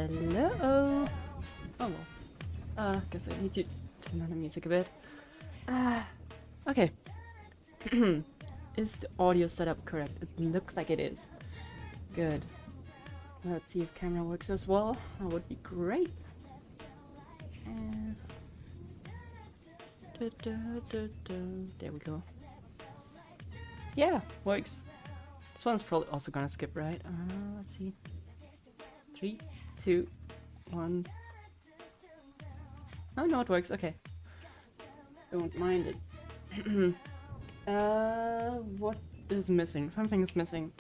Hello. Oh well. Guess I need to turn on the music a bit. Okay. Is the audio setup correct? It looks like it is. Good. Let's see if camera works as well. That would be great. There we go. Yeah, works. This one's probably also gonna skip, right? Let's see. 3, 2, 1. Oh no, it works. Okay. Don't mind it. What is missing? Something is missing.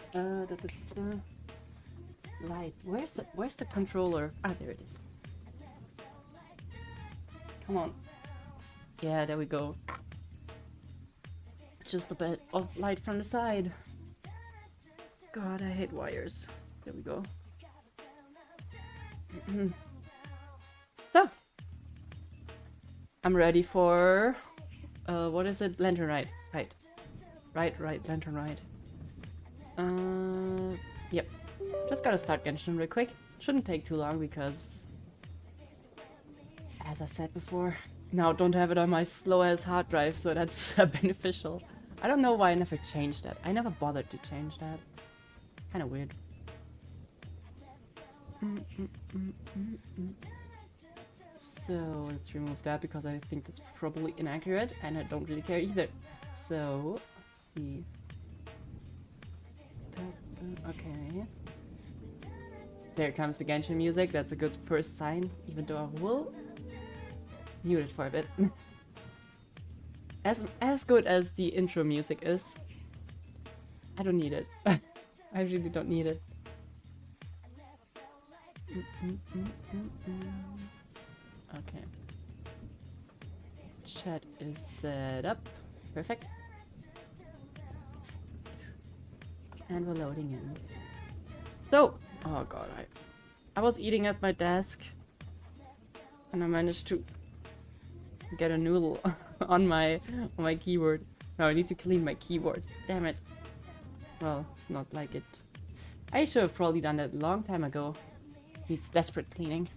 Light. Where's the controller? Ah, there it is. Come on. Yeah, there we go. Just a bit of light from the side. God, I hate wires. There we go. So, I'm ready for what is it? Lantern Rite. Right, Lantern Rite. Yep. Just gotta start Genshin real quick. Shouldn't take too long because, as I said before, now don't have it on my slow ass hard drive, so that's beneficial. I don't know why I never changed that. I never bothered to change that. Kinda weird. So let's remove that because I think that's probably inaccurate and I don't really care either. So let's see. Okay. There comes the Genshin music. That's a good first sign, even though I will mute it for a bit. As good as the intro music is, I don't need it. I really don't need it. Okay. Chat is set up. Perfect. And we're loading in. So, oh god, I was eating at my desk and I managed to get a noodle on my keyboard. No, I need to clean my keyboard. Damn it. Well, not like it. I should have probably done that a long time ago. Needs desperate cleaning.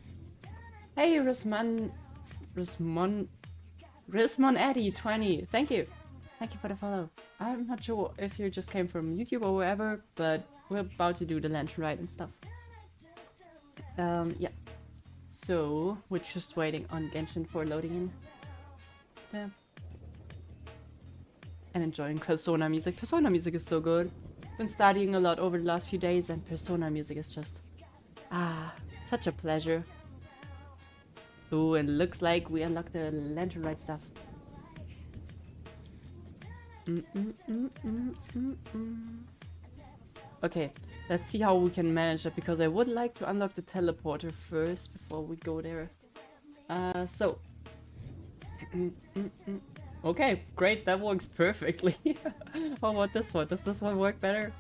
Hey, Rismon Eddie 20. Thank you. Thank you for the follow. I'm not sure if you just came from YouTube or wherever, but we're about to do the Lantern Rite and stuff. Yeah. So, we're just waiting on Genshin for loading in. Yeah. And enjoying Persona music. Persona music is so good. Been studying a lot over the last few days and Persona music is just... such a pleasure. Ooh, and looks like we unlocked the Lantern Rite stuff. Okay, let's see how we can manage that, because I would like to unlock the teleporter first before we go there. So. Okay, great, that works perfectly. How about this one? Does this one work better?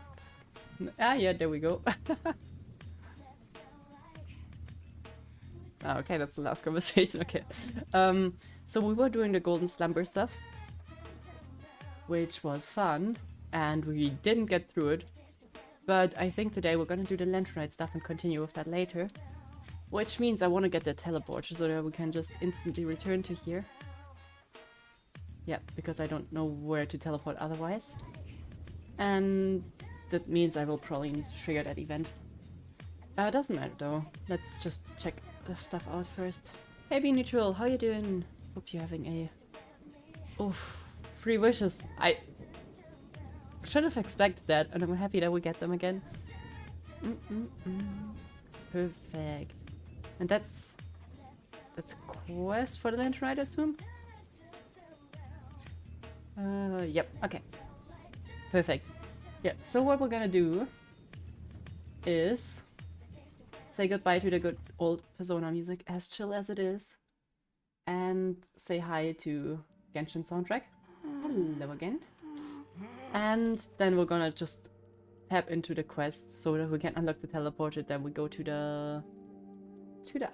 Ah, yeah, there we go. Okay, that's the last conversation, okay. So we were doing the Golden Slumber stuff, which was fun, and we didn't get through it. But I think today we're gonna do the Lantern Rite stuff and continue with that later. Which means I want to get the teleporter so that we can just instantly return to here. Yeah, because I don't know where to teleport otherwise. And that means I will probably need to trigger that event. Doesn't matter though. Let's just check the stuff out first. Hey, Be Neutral, how you doing? Hope you're having a... Oof, 3 wishes. I should have expected that, and I'm happy that we get them again. Perfect. And that's a quest for the Lantern Rite, I assume? Yep, okay. Perfect. Yeah, so what we're gonna do is say goodbye to the good old Persona music, as chill as it is, and say hi to Genshin soundtrack. Hello again. And then we're gonna just tap into the quest so that we can unlock the teleporter, then we go to the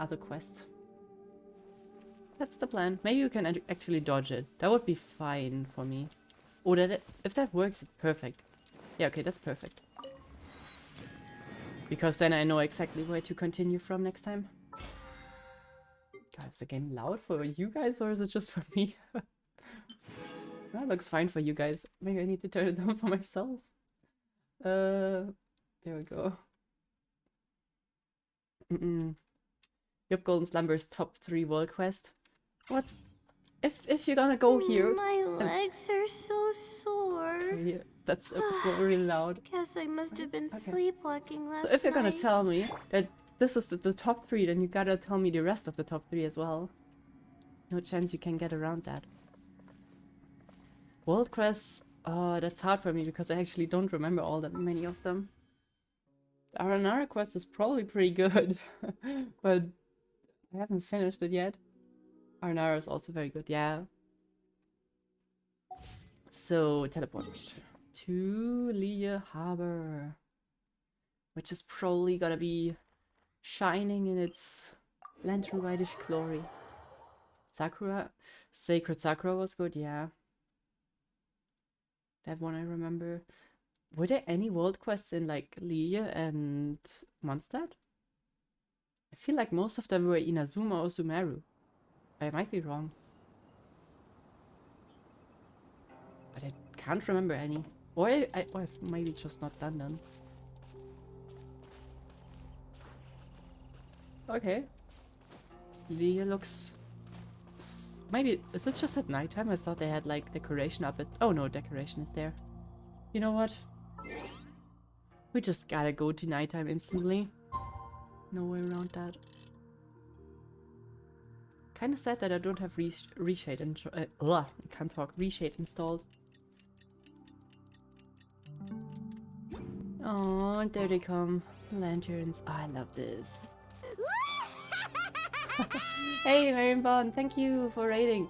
other quest. That's the plan. Maybe you can actually dodge it. That would be fine for me. Or if that works, it's perfect. Yeah, okay, that's perfect. Because then I know exactly where to continue from next time. God, is the game loud for you guys or is it just for me? That looks fine for you guys. Maybe I need to turn it down for myself. There we go. Yup, Golden Slumber's top 3 world quest. What's... If you're gonna go here... My legs are so sore. Okay, that's really loud. Guess I must have been sleepwalking last So if you're gonna night. tell me that this is the top 3, then you gotta tell me the rest of the top 3 as well. No chance you can get around that. World quests, oh, that's hard for me because I actually don't remember all that many of them. The Aranara quest is probably pretty good, but I haven't finished it yet. Aranara is also very good, yeah. So, teleport to Lea Harbor, which is probably gonna be shining in its lantern whitish glory. Sakura, Sacred Sakura was good, yeah. That one I remember. Were there any world quests in like Lea and Mondstadt? I feel like most of them were Inazuma or Sumeru. I might be wrong. But I can't remember any. Or I've maybe just not done them. Okay. Lea looks... Maybe... Is it just at nighttime? I thought they had like decoration up it. Oh no, decoration is there. You know what? We just gotta go to nighttime instantly. No way around that. Kinda sad that I don't have Reshade I can't talk. Reshade installed. Oh, there they come. Lanterns. Oh, I love this. Hey, Marion Bond, thank you for raiding.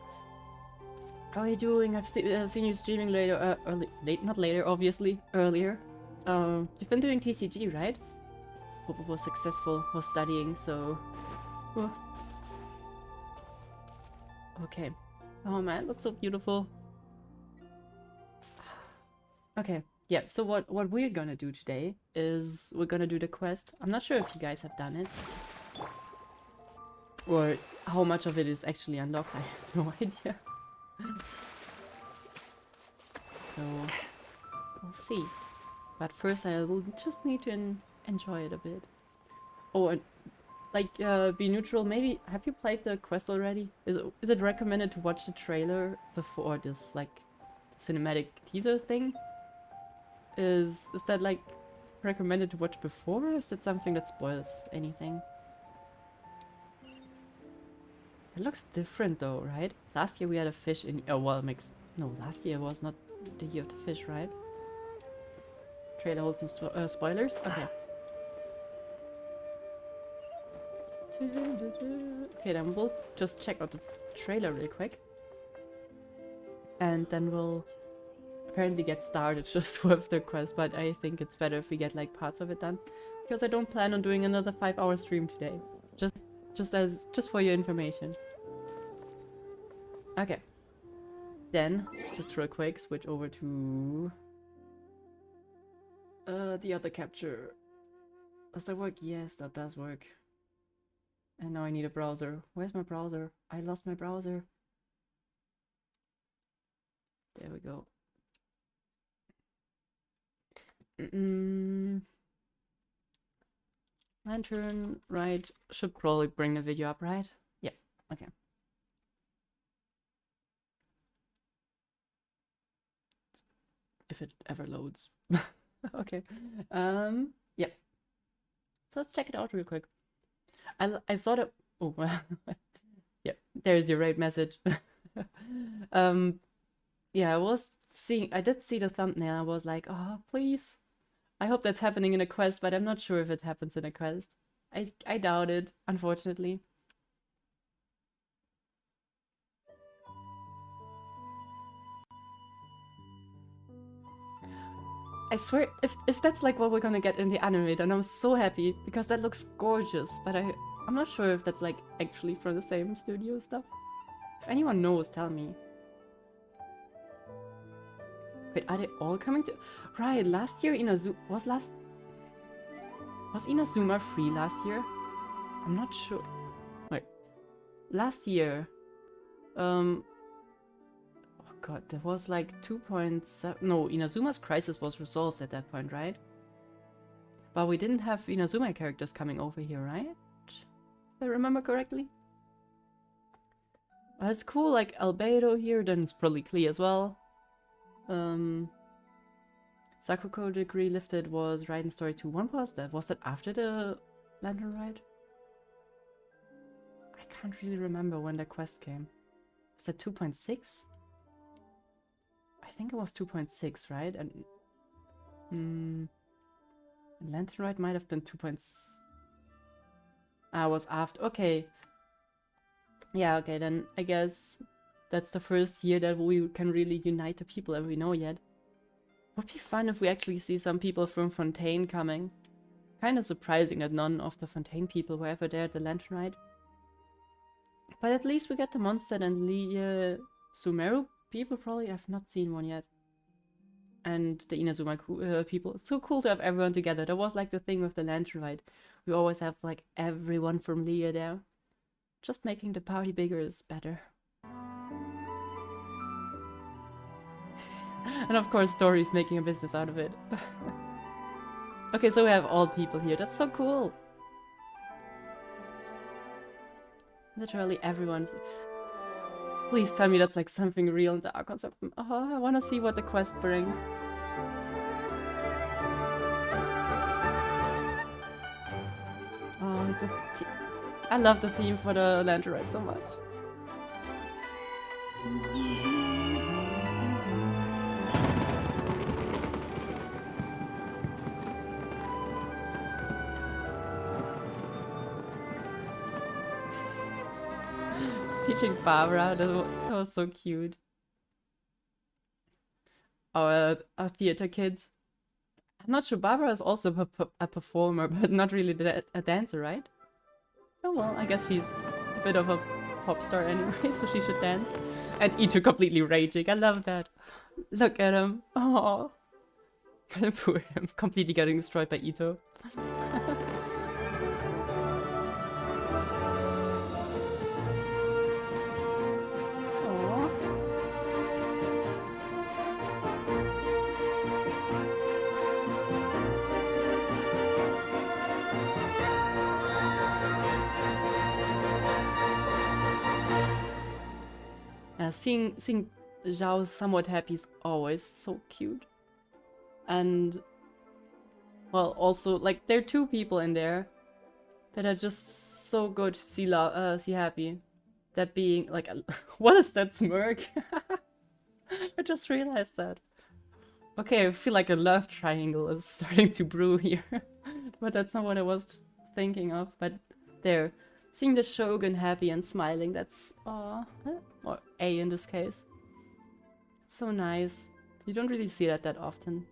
How are you doing? I've seen you streaming later, not later, obviously, earlier. You've been doing TCG, right? Hope it was successful, was studying, so... Oh. Okay. Oh man, it looks so beautiful. Okay, yeah, so what we're gonna do today is we're gonna do the quest. I'm not sure if you guys have done it. Or how much of it is actually unlocked, I have no idea. So, we'll see. But first I will just need to enjoy it a bit. Oh, and like, be neutral, maybe, have you played the quest already? Is it recommended to watch the trailer before this, like, cinematic teaser thing? Is that, like, recommended to watch before, or is that something that spoils anything? It looks different though, right? Last year we had a fish in... Oh, well, mix. No, last year was not the year of the fish, right? Trailer holds some spoilers? Okay. Okay, then we'll just check out the trailer real quick. And then we'll apparently get started just with the quest, but I think it's better if we get like parts of it done. Because I don't plan on doing another 5-hour stream today. Just for your information. Okay. Then, let's real quick switch over to the other capture. Does that work? Yes, that does work. And now I need a browser. Where's my browser? I lost my browser. There we go. Lantern, right? Should probably bring the video up, right? Yeah, okay. If it ever loads. Okay. Yeah. So let's check it out real quick. I saw the... Oh, well. Yeah, there's your raid message. Yeah, I did see the thumbnail. I was like, oh, please. I hope that's happening in a quest, but I'm not sure if it happens in a quest. I doubt it, unfortunately. I swear, if that's like what we're gonna get in the anime, then I'm so happy, because that looks gorgeous, but I'm not sure if that's like actually from the same studio stuff. If anyone knows, tell me. Wait, are they all coming to... Right, last year Inazu... Was Was Inazuma free last year? I'm not sure. Wait. Last year. Oh god, there was like 2.7. No, Inazuma's crisis was resolved at that point, right? But we didn't have Inazuma characters coming over here, right? If I remember correctly. It's cool, like Albedo here, then it's probably Klee as well. Sakuko degree lifted was Rite in Story 2. When was that? Was that after the Lantern Rite? I can't really remember when the quest came. Was that 2.6? I think it was 2.6, right? And Lantern Rite might have been 2. Was after. Okay. Yeah, okay, then I guess that's the first year that we can really unite the people that we know yet. Would be fun if we actually see some people from Fontaine coming. Kind of surprising that none of the Fontaine people were ever there at the Lantern Rite. But at least we get the Mondstadt and Sumeru people probably. I've not seen one yet. And the Inazuma people. It's so cool to have everyone together. That was like the thing with the Lantern Rite. We always have like everyone from Lia there. Just making the party bigger is better. And of course Dory's making a business out of it. Okay, so we have all people here. That's so cool. Literally everyone's... Please tell me that's like something real in the art concept. Oh, I want to see what the quest brings. Oh, I love the theme for the Lantern Rite so much. Teaching Barbara, that was so cute. Our theater kids. I'm not sure, Barbara is also a performer, but not really a dancer, right? Oh well, I guess she's a bit of a pop star anyway, so she should dance. And Ito completely raging, I love that. Look at him, oh. Poor him, completely getting destroyed by Ito. Seeing Zhao somewhat happy is always so cute. And, well, also, like, there are two people in there that are just so good to see happy. That being, like, what is that smirk? I just realized that. Okay, I feel like a love triangle is starting to brew here. But that's not what I was thinking of. But there. Seeing the Shogun happy and smiling, that's or A in this case. It's so nice. You don't really see that often.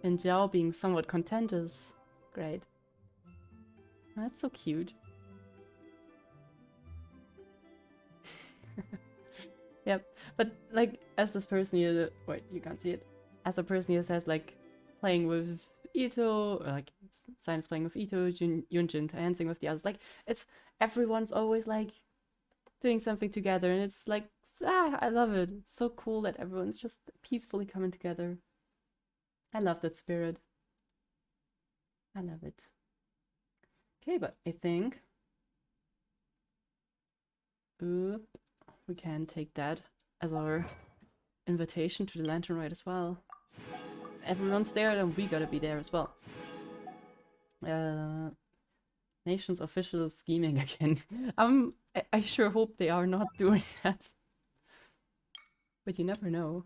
And Zhao being somewhat content is great. That's so cute. Yep, but like as this person here, wait, you can't see it. As a person here says, like playing with Ito, like Science playing with Ito, Yunjin dancing with the others. Like it's everyone's always like doing something together, and it's like I love it. It's so cool that everyone's just peacefully coming together. I love that spirit. I love it. Okay, but I think we can take that as our invitation to the Lantern Rite as well. Everyone's there, then we gotta be there as well. Nation's official scheming again. I sure hope they are not doing that. But you never know.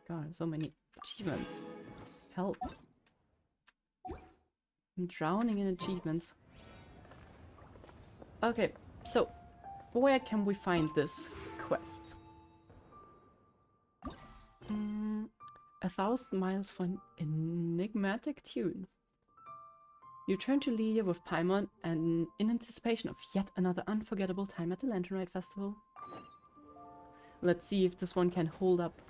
God, so many achievements. Help. I'm drowning in achievements. Okay, so where can we find this quest? 1,000 miles for an enigmatic tune. You turn to Lydia with Paimon and in anticipation of yet another unforgettable time at the Lantern Rite Festival. Let's see if this one can hold up.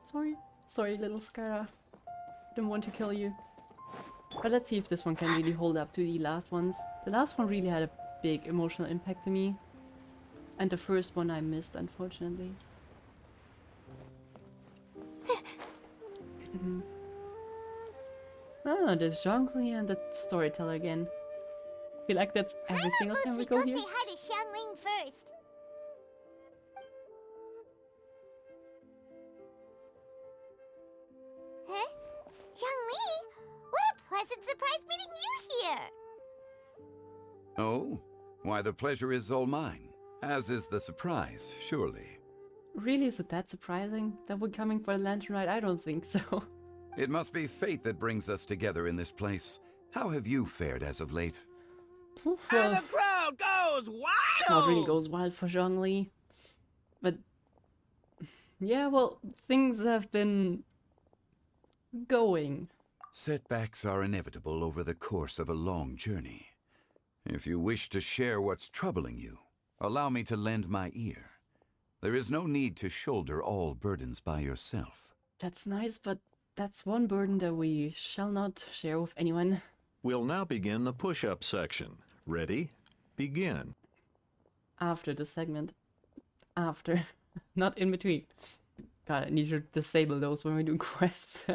Sorry, little Scara. didn't want to kill you. But let's see if this one can really hold up to the last ones. The last one really had a big emotional impact to me. And the first one I missed, unfortunately. Ah, there's Zhongli and the storyteller again. I feel like that's every single time we go here. Say hi to Xiangling first. Huh? Xiangli? What a pleasant surprise meeting you here! Oh? Why, the pleasure is all mine. As is the surprise, surely. Really, is it that surprising that we're coming for the lantern ride? I don't think so. It must be fate that brings us together in this place. How have you fared as of late? Well, And the crowd goes wild! crowd really goes wild for Zhongli. But yeah, well, things have been going. Setbacks are inevitable over the course of a long journey. If you wish to share what's troubling you, allow me to lend my ear. There is no need to shoulder all burdens by yourself. That's nice, but that's one burden that we shall not share with anyone. We'll now begin the push-up section. Ready? Begin. After the segment. After. Not in between. God, I need to disable those when we do quests.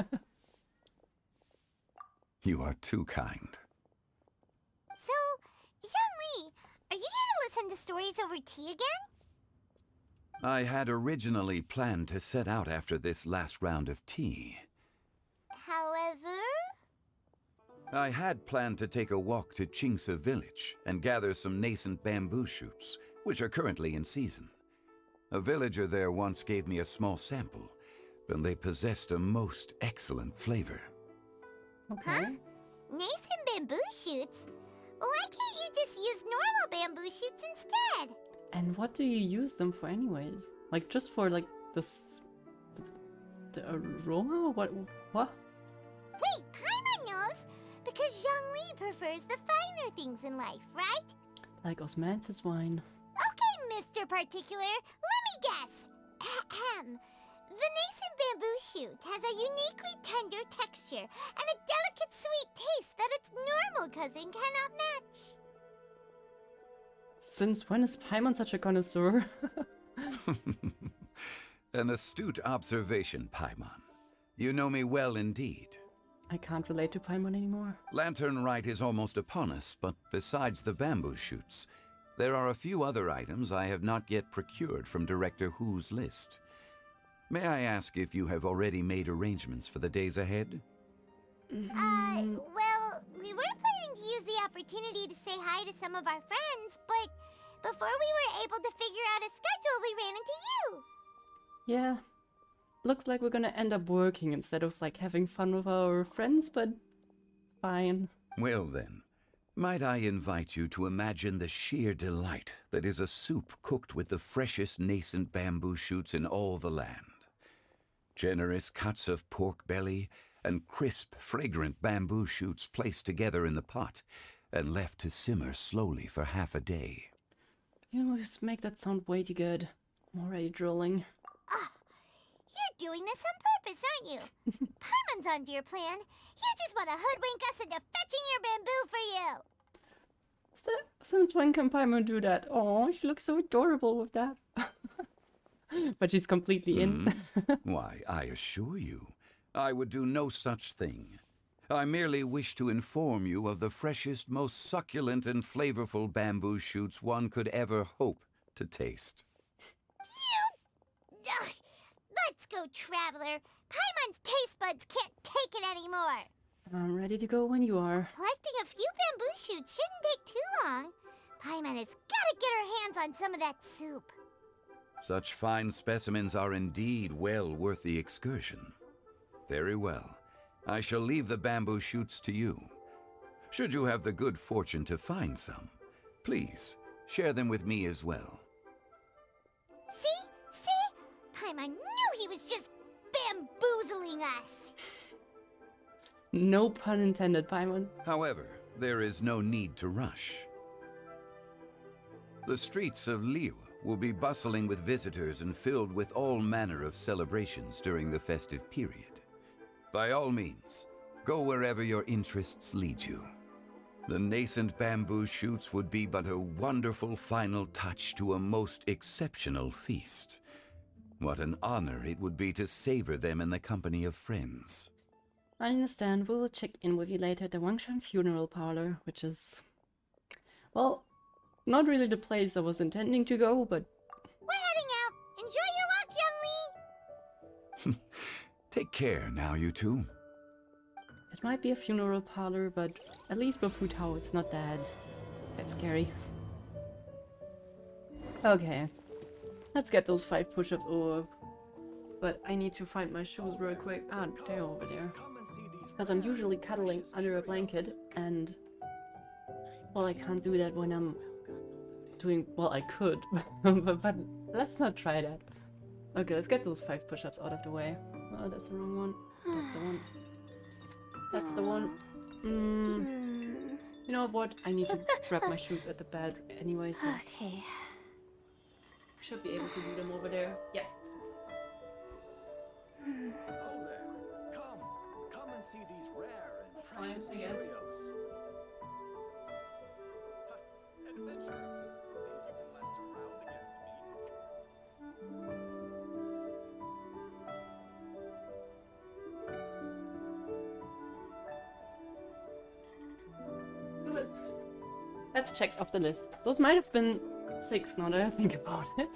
You are too kind. So, Xiangli, are you here to listen to stories over tea again? I had originally planned to set out after this last round of tea. However... I had planned to take a walk to Chingsa village and gather some nascent bamboo shoots, which are currently in season. A villager there once gave me a small sample, and they possessed a most excellent flavor. Okay. Huh? Nascent bamboo shoots? Why can't you just use normal bamboo shoots instead? And what do you use them for anyways? Like just for like the aroma? What? Wait, Paimon knows! Because Zhongli prefers the finer things in life, right? Like osmanthus wine. Okay, Mr. Particular, let me guess. Ahem. The nascent bamboo shoot has a uniquely tender texture and a delicate sweet taste that its normal cousin cannot match. Since when is Paimon such a connoisseur? An astute observation, Paimon. You know me well indeed. I can't relate to Paimon anymore. Lantern Rite is almost upon us, but besides the bamboo shoots, there are a few other items I have not yet procured from Director Hu's list. May I ask if you have already made arrangements for the days ahead? Well, we were planning to use the opportunity to say hi to some of our friends, but before we were able to figure out a schedule, we ran into you. Yeah. Looks like we're gonna end up working instead of like having fun with our friends, but fine. Well then, might I invite you to imagine the sheer delight that is a soup cooked with the freshest nascent bamboo shoots in all the land. Generous cuts of pork belly and crisp, fragrant bamboo shoots placed together in the pot and left to simmer slowly for half a day. You just make that sound way too good. I'm already drooling. You're doing this on purpose, aren't you? Paimon's onto your plan. You just want to hoodwink us into fetching your bamboo for you. Since when can Paimon do that? Oh, she looks so adorable with that. But she's completely in. Why, I assure you, I would do no such thing. I merely wish to inform you of the freshest, most succulent and flavorful bamboo shoots one could ever hope to taste. Ugh. Let's go, Traveler. Paimon's taste buds can't take it anymore. I'm ready to go when you are. Collecting a few bamboo shoots shouldn't take too long. Paimon has got to get her hands on some of that soup. Such fine specimens are indeed well worth the excursion. Very well. I shall leave the bamboo shoots to you. Should you have the good fortune to find some, please share them with me as well. See? Paimon knew he was just bamboozling us. No pun intended, Paimon. However, there is no need to rush. The streets of Liu will be bustling with visitors and filled with all manner of celebrations during the festive period. By all means, Go wherever your interests lead you. The nascent bamboo shoots would be but a wonderful final touch to a most exceptional feast. What an honor it would be to savor them in the company of friends. I understand. We'll check in with you later at the Wangshan Funeral Parlor, which is, well, not really the place I was intending to go, but... We're heading out. Enjoy your walk, young Lee. Take care now, you two. It might be a funeral parlor, but at least with Fu Tao it's not that scary. Okay. Let's get those 5 push-ups over. But I need to find my shoes real quick. Ah, they're over there. Because I'm usually cuddling under a blanket, and... well, I can't do that when I'm doing... well, I could, but let's not try that. Okay, let's get those 5 push-ups out of the way. Oh, that's the wrong one. That's the one. That's the one. You know what? I need to grab my shoes at the bed anyway, so... Okay. should be able to do them over there. Yeah. Oh there. Come and see these rare and Fine, precious I guess. curios. Adventure. Think you can last a round against me? Good. Let's check off the list. Those might have been 6 now that I think about it.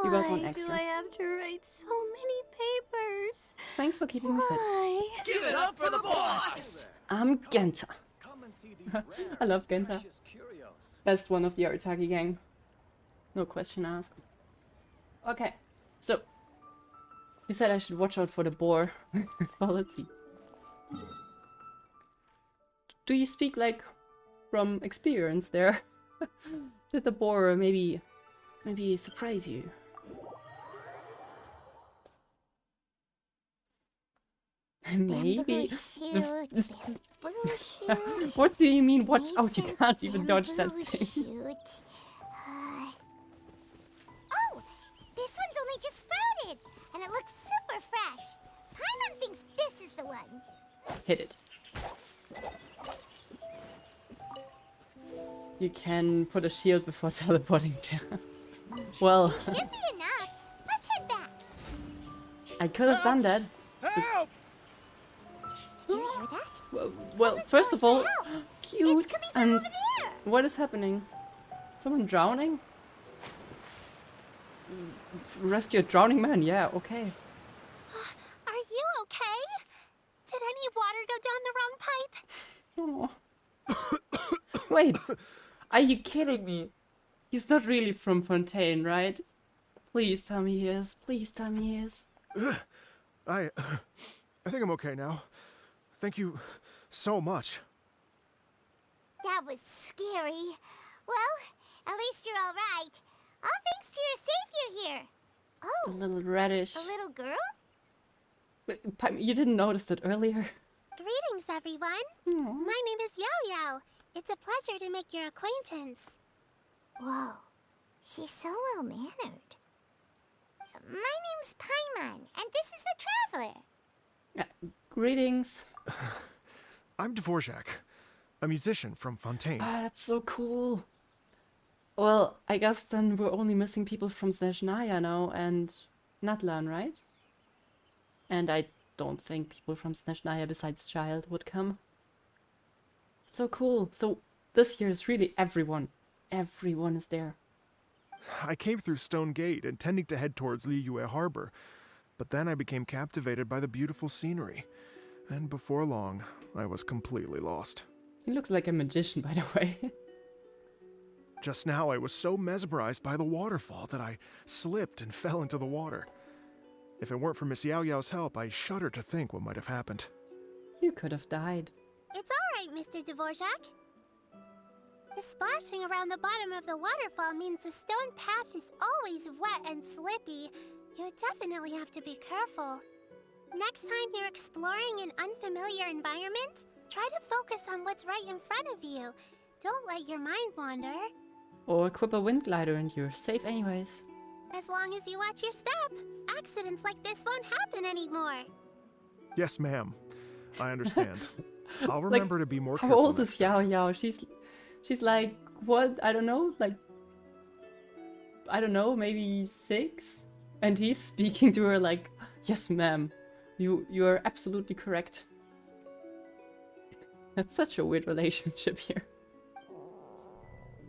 You got one Why extra. do I have to write so many papers? Thanks for keeping me fit. Why? Give it up for the boss! I'm Genta. Come and see these rare I love and Genta. precious curios. Best one of the Arataki gang. No question asked. Okay, so you said I should watch out for the boar. Well, let's see. Do you speak like from experience there? Did the boar maybe surprise you? Maybe. Bamboo shoot, bamboo shoot. What do you mean? Watch out! You Nascent can't even dodge that bamboo thing. shoot. Oh, this one's only just sprouted, and it looks super fresh. Paimon thinks this is the one. Hit it. You can put a shield before teleporting there. Well, Should be enough. Let's head back. I could have done that. Help! Did you hear that? Well, Someone's first of calling all, for help. cute. It's coming from And over there. what is happening? Someone drowning? Rescue a drowning man? Yeah, okay. Are you okay? Did any water go down the wrong pipe? Oh. Wait, are you kidding me? He's not really from Fontaine, right? Please tell me he is. Please tell me he is. I think I'm okay now. Thank you so much. That was scary. Well, at least you're all right. All thanks to your savior here. The Oh, little radish. a little girl? Wait, Pam, you didn't notice that earlier? Greetings, everyone. Aw. My name is Yao Yao. It's a pleasure to make your acquaintance. Whoa, she's so well-mannered. My name's Paimon, and this is the Traveler. Greetings. I'm Dvorak, a musician from Fontaine. Ah, that's so cool. Well, I guess then we're only missing people from Snezhnaya now and Natlan, right? And I don't think people from Snezhnaya besides Child would come. So cool. So this year is really everyone. Everyone is there. I came through Stone Gate, intending to head towards Liyue Harbor, but then I became captivated by the beautiful scenery, and before long, I was completely lost. He looks like a magician, by the way. Just now, I was so mesmerized by the waterfall that I slipped and fell into the water. If it weren't for Miss Yao Yao's help, I shudder to think what might have happened. You could have died. It's all right, Mr. Dvorak. The splashing around the bottom of the waterfall means the stone path is always wet and slippy. You definitely have to be careful. Next time you're exploring an unfamiliar environment, try to focus on what's right in front of you. Don't let your mind wander. Or equip a wind glider and you're safe anyways. As long as you watch your step, accidents like this won't happen anymore. Yes, ma'am. I understand. I'll Like, remember to be more how careful old next is Yao time. Yao? She's like, what? I don't know, like, I don't know, maybe 6? And he's speaking to her like, yes, ma'am. You are absolutely correct. That's such a weird relationship here.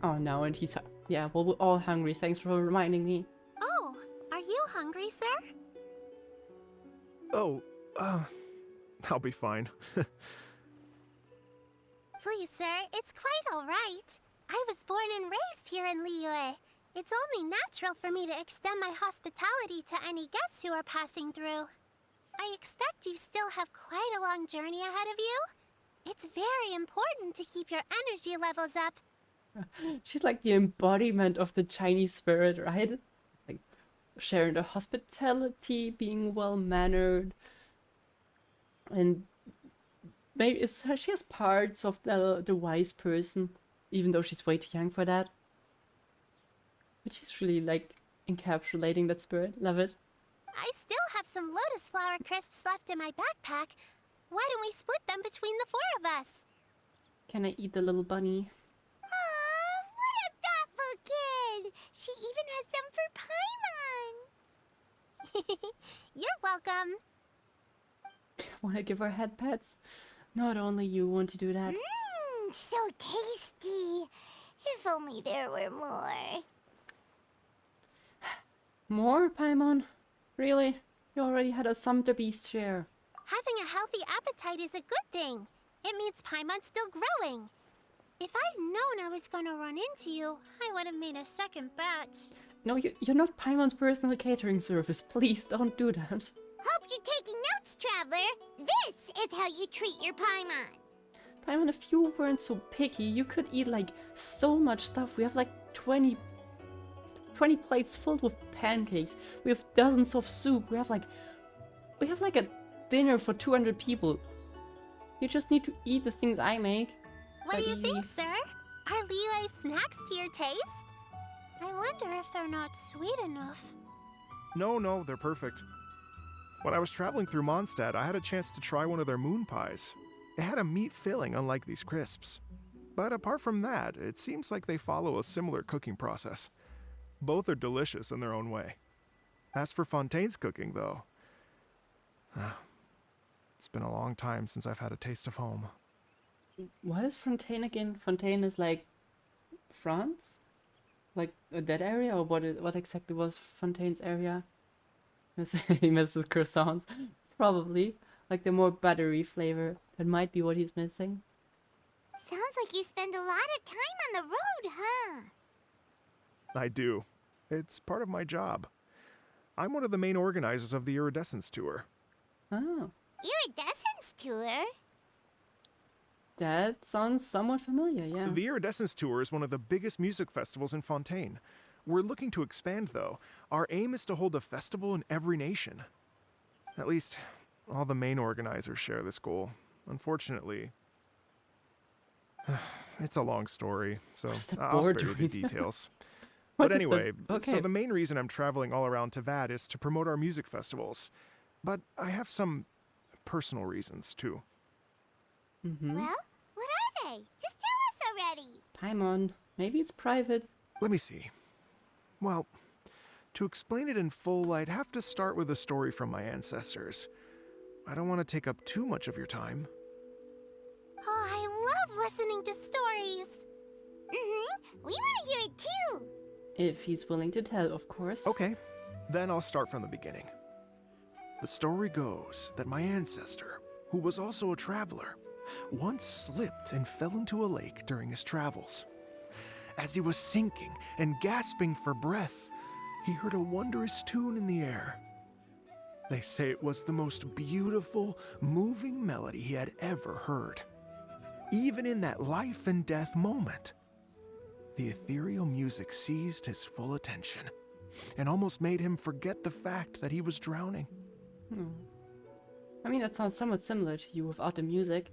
Oh no, and he's... Yeah, well, we're all hungry. Thanks for reminding me. Oh, are you hungry, sir? Oh, I'll be fine. Please, sir, it's quite all right. I was born and raised here in Liyue. It's only natural for me to extend my hospitality to any guests who are passing through. I expect you still have quite a long journey ahead of you. It's very important to keep your energy levels up. She's like the embodiment of the Chinese spirit, right? Like, sharing the hospitality, being well-mannered. And maybe she has parts of the wise person, even though she's way too young for that. But she's really, like, encapsulating that spirit. Love it. I still have some lotus flower crisps left in my backpack. Why don't we split them between the 4 of us? Can I eat the little bunny? Aw, what a thoughtful kid! She even has some for Paimon! You're welcome. Wanna give her head pets? Not only you want to do that. Mmm, so tasty. If only there were more. More, Paimon? Really? You already had a Sumter Beast share. Having a healthy appetite is a good thing. It means Paimon's still growing. If I'd known I was gonna run into you, I would have made a second batch. No, you're not Paimon's personal catering service. Please don't do that. Hope you're taking notes, Traveler. This is how you treat your Paimon. Paimon, if you weren't so picky, you could eat like so much stuff. We have like 20 plates filled with pancakes. We have dozens of soup. We have like a dinner for 200 people. You just need to eat the things I make. What do you buddy. think, sir? Are Liyue snacks to your taste? I wonder if they're not sweet enough. No, they're perfect. When I was traveling through Mondstadt, I had a chance to try one of their moon pies. It had a meat filling, unlike these crisps. But apart from that, it seems like they follow a similar cooking process. Both are delicious in their own way. As for Fontaine's cooking, though, it's been a long time since I've had a taste of home. What is Fontaine again? Fontaine is like France? Like that area? Or what exactly was Fontaine's area? He misses croissants. Probably. Like the more buttery flavor. That might be what he's missing. Sounds like you spend a lot of time on the road, huh? I do. It's part of my job. I'm one of the main organizers of the Iridescence Tour. Oh. Iridescence tour? That sounds somewhat familiar, yeah. The Iridescence Tour is one of the biggest music festivals in Fontaine. We're looking to expand, though. Our aim is to hold a festival in every nation. At least, all the main organizers share this goal. Unfortunately, it's a long story, so Just a I'll spare bored you the read. details. What But is the- anyway, so okay. the main reason I'm traveling all around Tavad is to promote our music festivals. But I have some personal reasons, too. Mm-hmm. Well, what are they? Just tell us already. Paimon, maybe it's private. Let me see. Well, to explain it in full, I'd have to start with a story from my ancestors. I don't want to take up too much of your time. Oh, I love listening to stories. Mm-hmm. We want to hear it too. If he's willing to tell, of course. Okay, then I'll start from the beginning. The story goes that my ancestor, who was also a traveler, once slipped and fell into a lake during his travels. As he was sinking and gasping for breath, he heard a wondrous tune in the air. They say it was the most beautiful, moving melody he had ever heard. Even in that life and death moment, the ethereal music seized his full attention and almost made him forget the fact that he was drowning. I mean, that sounds somewhat similar to you without the music.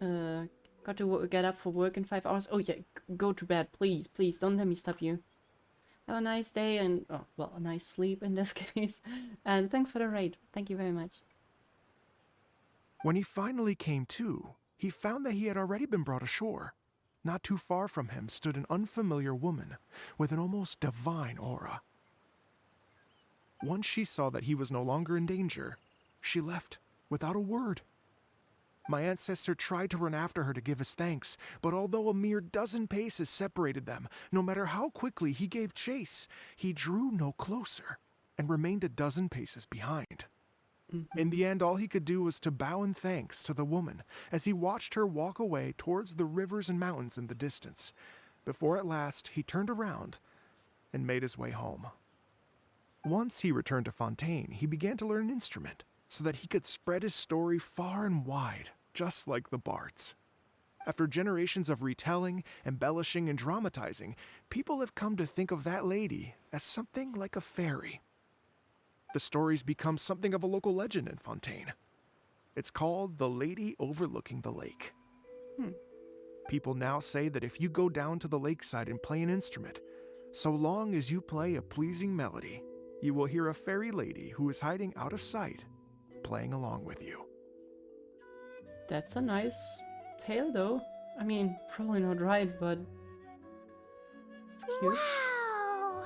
Got to get up for work in 5 hours. Oh yeah, go to bed, please. Please, don't let me stop you. Have a nice day and, oh, well, a nice sleep in this case. And thanks for the raid. Thank you very much. When he finally came to, he found that he had already been brought ashore. Not too far from him stood an unfamiliar woman with an almost divine aura. Once she saw that he was no longer in danger, she left without a word. My ancestor tried to run after her to give his thanks, but although a mere dozen paces separated them, no matter how quickly he gave chase, he drew no closer and remained a dozen paces behind. In the end, all he could do was to bow in thanks to the woman as he watched her walk away towards the rivers and mountains in the distance, before at last he turned around and made his way home. Once he returned to Fontaine, he began to learn an instrument so that he could spread his story far and wide, just like the bards. After generations of retelling, embellishing, and dramatizing, people have come to think of that lady as something like a fairy. The story's become something of a local legend in Fontaine. It's called The Lady Overlooking the Lake. People now say that if you go down to the lakeside and play an instrument, so long as you play a pleasing melody, you will hear a fairy lady who is hiding out of sight, playing along with you. That's a nice tale, though. I mean, probably not right, but it's cute. Wow!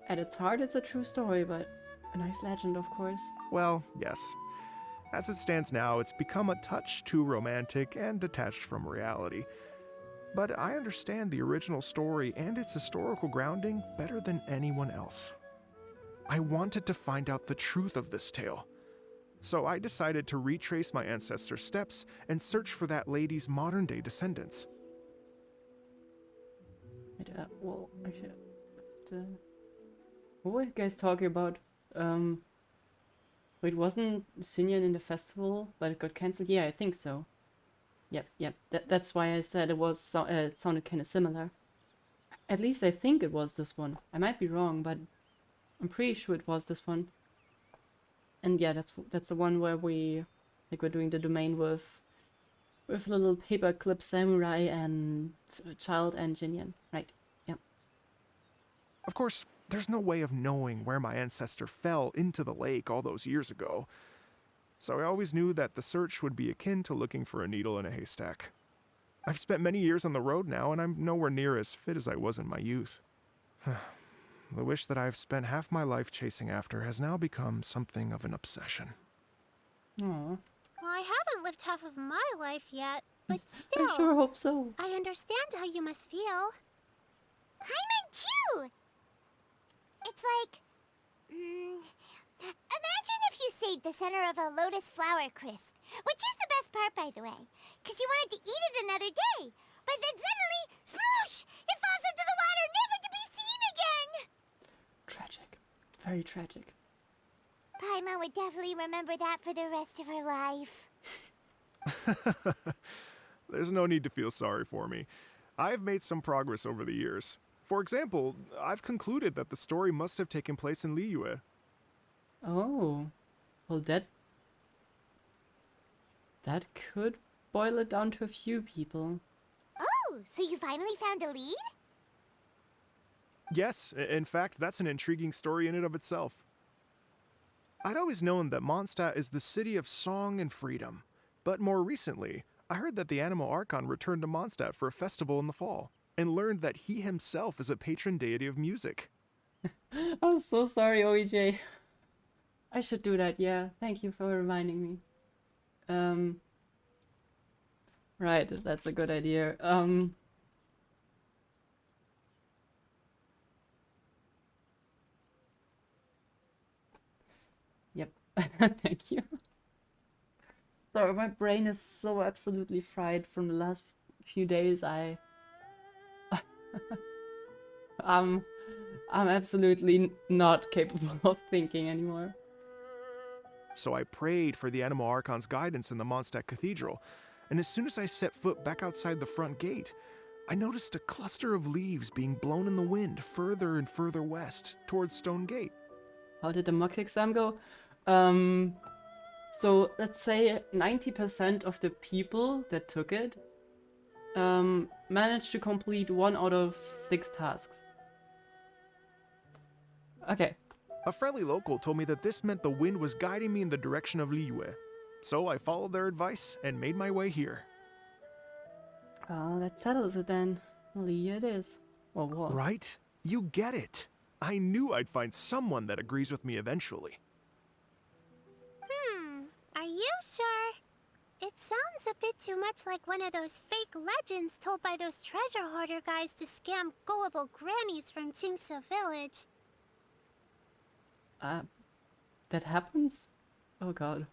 At its heart, it's a true story, but a nice legend, of course. Well, yes. As it stands now, it's become a touch too romantic and detached from reality. But I understand the original story and its historical grounding better than anyone else. I wanted to find out the truth of this tale. So I decided to retrace my ancestors' steps and search for that lady's modern-day descendants. Wait, well, I should... what were you guys talking about? Wait, wasn't Sinyan in the festival, but it got cancelled? Yeah, I think so. Yep. That's why I said it was it sounded kind of similar. At least I think it was this one. I might be wrong, but I'm pretty sure it was this one. And yeah, that's the one where we're doing the domain with little paperclip samurai and child and Jinyan, right? Yep. Of course, there's no way of knowing where my ancestor fell into the lake all those years ago. So I always knew that the search would be akin to looking for a needle in a haystack. I've spent many years on the road now, and I'm nowhere near as fit as I was in my youth. The wish that I've spent half my life chasing after has now become something of an obsession. Aww. Well, I haven't lived half of my life yet, but still, I sure hope so. I understand how you must feel. Paimon too! It's like... imagine if you saved the center of a lotus flower crisp, which is the best part, by the way, because you wanted to eat it another day. But then suddenly, sploosh! It falls into the water, never to be seen again! Tragic. Very tragic. Paimon would definitely remember that for the rest of her life. There's no need to feel sorry for me. I've made some progress over the years. For example, I've concluded that the story must have taken place in Liyue. Oh. Well, that could boil it down to a few people. Oh, so you finally found a lead? Yes, in fact, that's an intriguing story in and of itself. I'd always known that Mondstadt is the city of song and freedom, but more recently, I heard that the Animal Archon returned to Mondstadt for a festival in the fall, and learned that he himself is a patron deity of music. I'm so sorry, OEJ. I should do that, yeah. Thank you for reminding me. Right, that's a good idea. Yep. Thank you. Sorry, my brain is so absolutely fried from the last few days. I'm absolutely not capable of thinking anymore. So I prayed for the Animal Archon's guidance in the Mondstadt Cathedral, and as soon as I set foot back outside the front gate, I noticed a cluster of leaves being blown in the wind further and further west, towards Stone Gate. How did the mock exam go? So let's say 90% of the people that took it Managed to complete 1 out of 6 tasks. Okay. A friendly local told me that this meant the wind was guiding me in the direction of Liyue. So I followed their advice and made my way here. Well, that settles it then. Lee it is. Or was. Right? You get it. I knew I'd find someone that agrees with me eventually. Are you sure? It sounds a bit too much like one of those fake legends told by those treasure hoarder guys to scam gullible grannies from Jingsa Village. That happens? Oh god.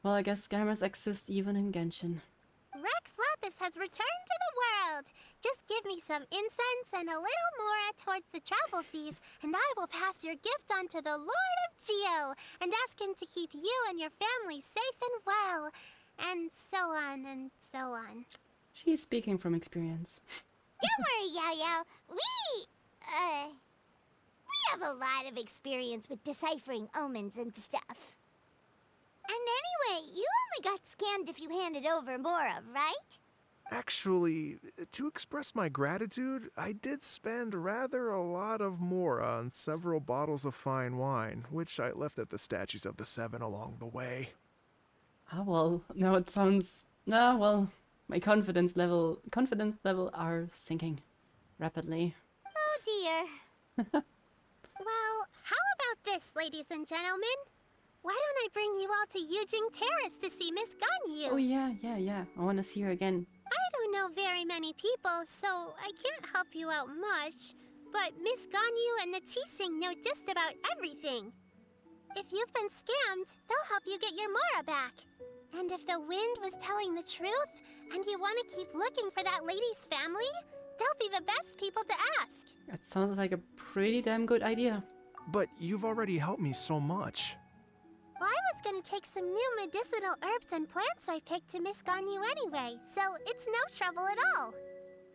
Well, I guess scammers exist even in Genshin. Rex Lapis has returned to the world! Just give me some incense and a little more towards the travel fees, and I will pass your gift on to the Lord of Geo, and ask him to keep you and your family safe and well. And so on and so on. She's speaking from experience. Don't worry, Yao Yao. We have a lot of experience with deciphering omens and stuff. And anyway, you only got scammed if you handed over Mora, right? Actually, to express my gratitude, I did spend rather a lot of Mora on several bottles of fine wine, which I left at the Statues of the Seven along the way. Ah, well, now it sounds... No, well, my confidence level are sinking rapidly. Oh dear. Well, how about this, ladies and gentlemen? Why don't I bring you all to Yujing Terrace to see Miss Ganyu? Oh yeah. I want to see her again. I don't know very many people, so I can't help you out much. But Miss Ganyu and the Qixing know just about everything. If you've been scammed, they'll help you get your Mora back. And if the wind was telling the truth, and you want to keep looking for that lady's family, they'll be the best people to ask. That sounds like a pretty damn good idea. But you've already helped me so much. Well, I was gonna take some new medicinal herbs and plants I picked to Miss Ganyu anyway, so it's no trouble at all.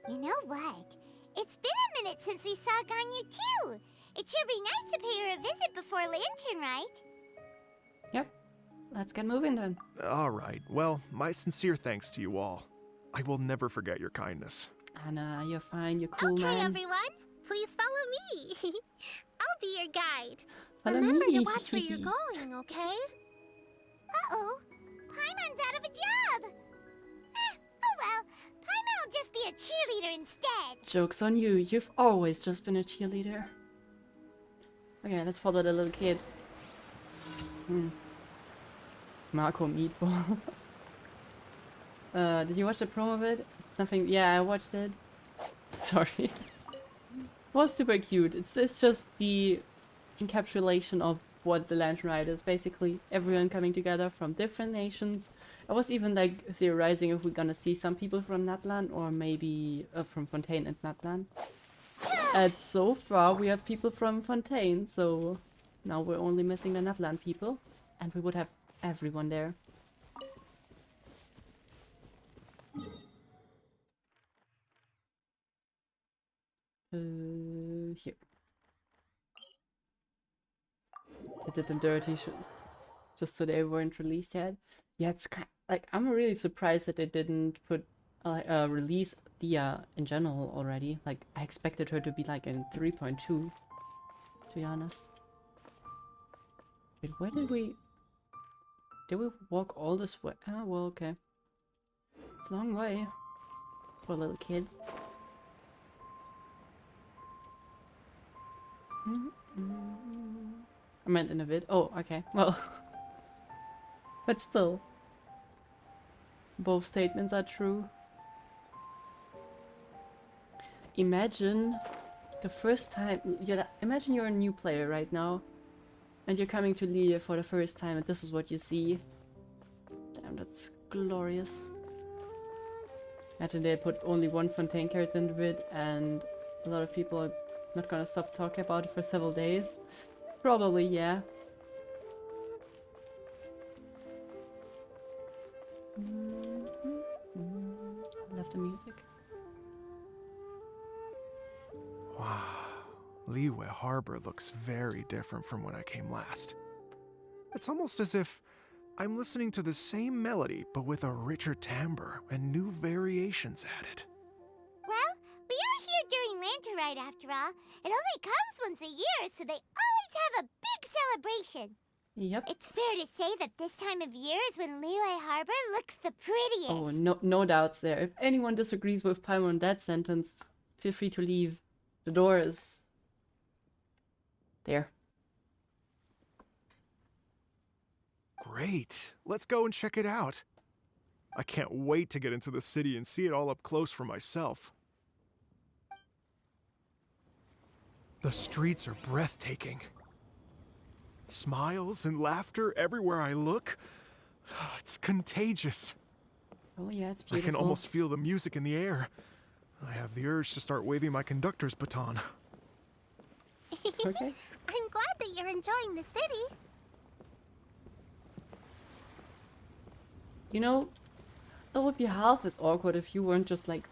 You know what? It's been a minute since we saw Ganyu too. It sure be nice to pay her a visit before Lantern, right? Yep. Let's get moving then. All right. Well, my sincere thanks to you all. I will never forget your kindness. Anna, you're fine. You're cool, Okay, man. everyone, please follow me. I'll be your guide. Follow Remember me. to watch where you're going, okay? Uh-oh. Paimon's out of a job. Oh well, Paimon will just be a cheerleader instead. Joke's on you. You've always just been a cheerleader. Okay, let's follow the little kid. Marco Meatball. Did you watch the promo of it? It's nothing. Yeah, I watched it. Sorry. It was super cute. It's just the encapsulation of what the Lantern Rite is. Basically, everyone coming together from different nations. I was even like theorizing if we're gonna see some people from Natlan or maybe from Fontaine and Natlan. And so far we have people from Fontaine, so now we're only missing the Natlan people, and we would have everyone there. Here. They did them dirty just so they weren't released yet. Yeah, it's kind like I'm really surprised that they didn't put release Thea in general already. Like I expected her to be like in 3.2, to be honest. Wait, where did we walk all this way? Ah, well, okay. It's a long way for a little kid. I meant in a bit. Oh, okay. Well, but still, both statements are true. Imagine the first time. Imagine you're a new player right now, and you're coming to Lilia for the first time, and this is what you see. Damn, that's glorious. Imagine they put only one Fontaine character into it, and a lot of people are not gonna stop talking about it for several days. Probably, yeah. I love the music. Wow. Liyue Harbor looks very different from when I came last. It's almost as if I'm listening to the same melody, but with a richer timbre and new variations. decorations added. Well, we are here during Lantern Rite after all. It only comes once a year, so they always have a big celebration. Yep. It's fair to say that this time of year is when Liyue Harbor looks the prettiest. Oh, no doubts there. If anyone disagrees with Paimon on that sentence, feel free to leave. The door is there. Great. Let's go and check it out. I can't wait to get into the city and see it all up close for myself. The streets are breathtaking. Smiles and laughter everywhere I look. It's contagious. Oh yeah, it's I beautiful. can almost feel the music in the air. I have the urge to start waving my conductor's baton. Okay. I'm glad that you're enjoying the city. You know, it would be half as awkward if you weren't just like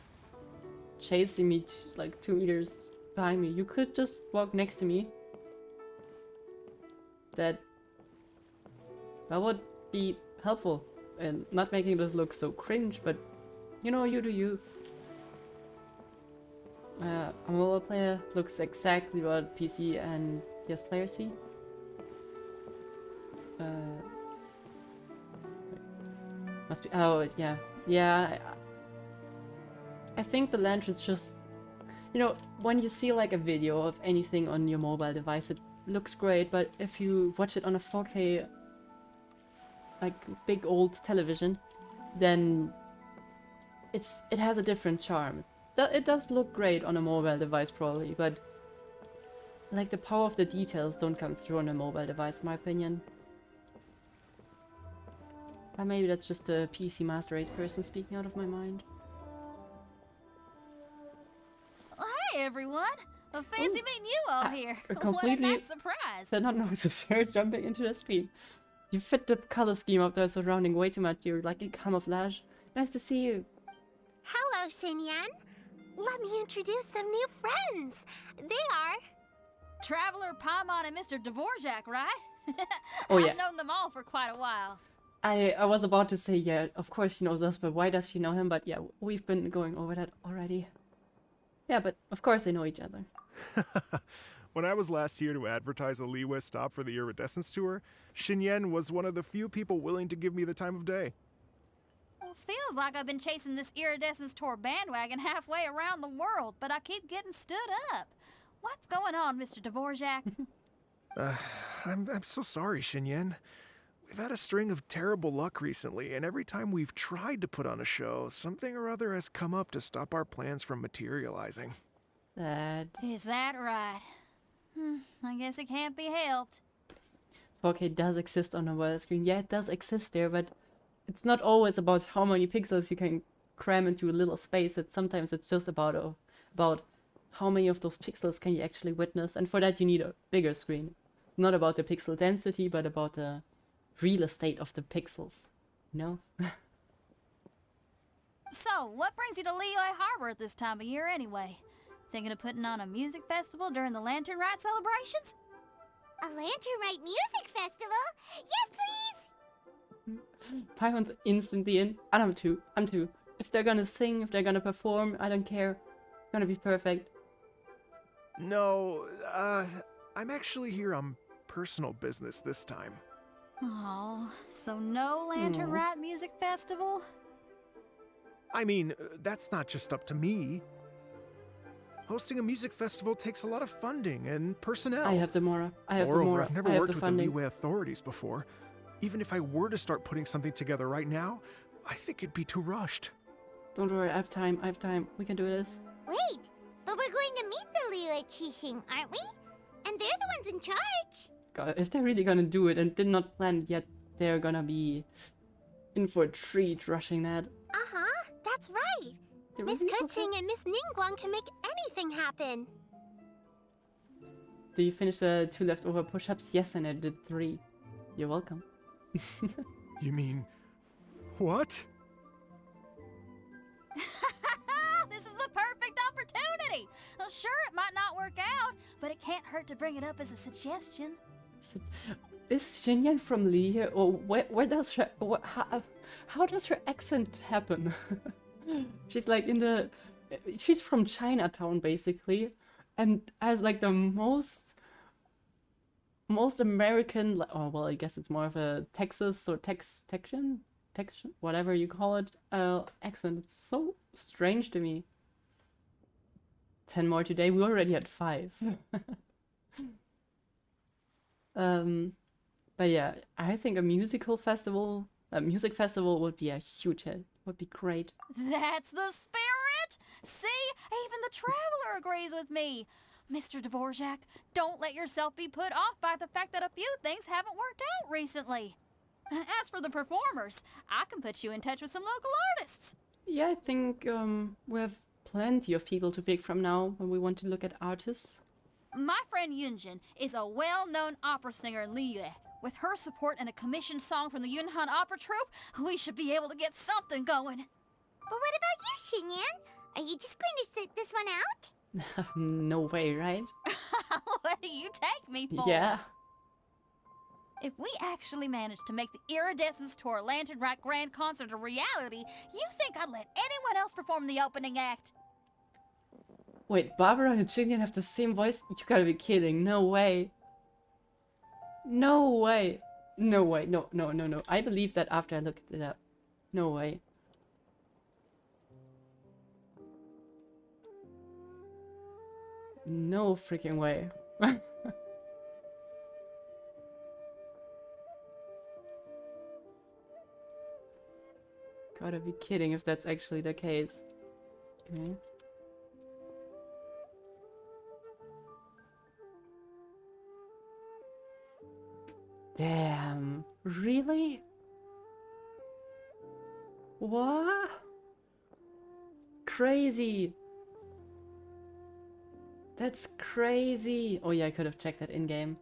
chasing me like 2 meters behind me. You could just walk next to me. That would be helpful and not making this look so cringe, but you know, you do you. A mobile player looks exactly what PC and PS players see. Must be. Oh, yeah. Yeah. I think the lantern's just. You know, when you see like a video of anything on your mobile device, it looks great, but if you watch it on a 4K, like big old television, then it has a different charm. It does look great on a mobile device probably, but like the power of the details don't come through on a mobile device, in my opinion. Or maybe that's just a PC Master Race person speaking out of my mind. Hey everyone! A fancy meeting you all here. What a completely nice surprise! did not notice her jumping into the screen. You fit the color scheme of the surrounding way too much. You're like in camouflage. Nice to see you. Hello, Xinyan. Let me introduce some new friends. They are... Traveler Paimon and Mr. Dvorak, right? Oh, yeah. I've known them all for quite a while. I was about to say, yeah, of course she knows us, but why does she know him? But yeah, we've been going over that already. Yeah, but of course they know each other. When I was last here to advertise a Liyue stop for the Iridescence Tour, Xinyan was one of the few people willing to give me the time of day. Well, feels like I've been chasing this Iridescence Tour bandwagon halfway around the world, but I keep getting stood up. What's going on, Mr. Dvorak? I'm so sorry, Xinyan. We've had a string of terrible luck recently, and every time we've tried to put on a show, something or other has come up to stop our plans from materializing. Sad. Is that right? I guess it can't be helped. 4K does exist on a mobile screen. Yeah, it does exist there, but it's not always about how many pixels you can cram into a little space. Sometimes it's just about how many of those pixels can you actually witness, and for that you need a bigger screen. It's not about the pixel density, but about the real estate of the pixels, you know? So, what brings you to Liyue Harbor at this time of year anyway? Thinking of putting on a music festival during the Lantern Rite celebrations? A Lantern Rite music festival? Yes, please! Paimon's instantly in, and I'm too. If they're gonna sing, if they're gonna perform, I don't care. It's gonna be perfect. No, I'm actually here on personal business this time. Oh, so no Lantern Rite music festival? I mean, that's not just up to me. Hosting a music festival takes a lot of funding and personnel. I have the Mora. Moreover, I've never worked with the funding. Liyue authorities before. Even if I were to start putting something together right now, I think it'd be too rushed. Don't worry, I have time. We can do this. Wait, but we're going to meet the Liyue Qixing, aren't we? And they're the ones in charge. God, if they're really gonna do it and did not plan it yet, they're gonna be in for a treat rushing that. Uh-huh, that's right. They're Miss really Kuching and Miss Ningguang can make anything happen. Do you finish the 2 leftover push-ups? Yes, and I did 3. You're welcome. You mean... what? This is the perfect opportunity! Well, sure, it might not work out, but it can't hurt to bring it up as a suggestion. So, is Xinyan from Liyue, or where does her... how does her accent happen? She's like in the... She's from Chinatown, basically. And has like the most American... Oh, well, I guess it's more of a Texas or Texan, whatever you call it, accent. It's so strange to me. 10 more today. We already had 5. But yeah, I think a music festival would be a huge hit. Would be great. That's the spirit! See? Even the traveler agrees with me. Mr. Dvorak, don't let yourself be put off by the fact that a few things haven't worked out recently. As for the performers, I can put you in touch with some local artists. Yeah, I think we have plenty of people to pick from now when we want to look at artists. My friend Yunjin is a well-known opera singer in Liyue. With her support and a commissioned song from the Yunhan Opera Troupe, we should be able to get something going. But what about you, Xinyan? Are you just going to sit this one out? No way, right? What do you take me for? Yeah. If we actually manage to make the Iridescence Tour Lantern Rite Grand Concert a reality, you think I'd let anyone else perform the opening act? Wait, Barbara and Jillian have the same voice? You gotta be kidding. No way. No way. No way. No. I believe that after I looked it up. No way. No freaking way. Gotta be kidding if that's actually the case. Okay. Damn. Really? What? Crazy. That's crazy. Oh yeah, I could have checked that in-game.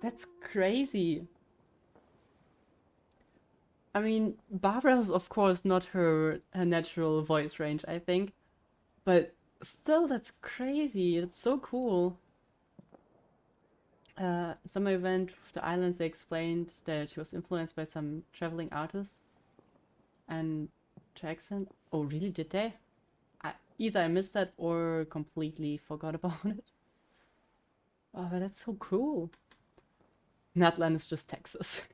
That's crazy. I mean, Barbara's of course not her natural voice range, I think. But still, that's crazy. It's so cool. Summer event with the islands, they explained that she was influenced by some traveling artists. And Jackson... Oh, really? Did they? Either I missed that or completely forgot about it. Oh, but that's so cool. Natlan is just Texas.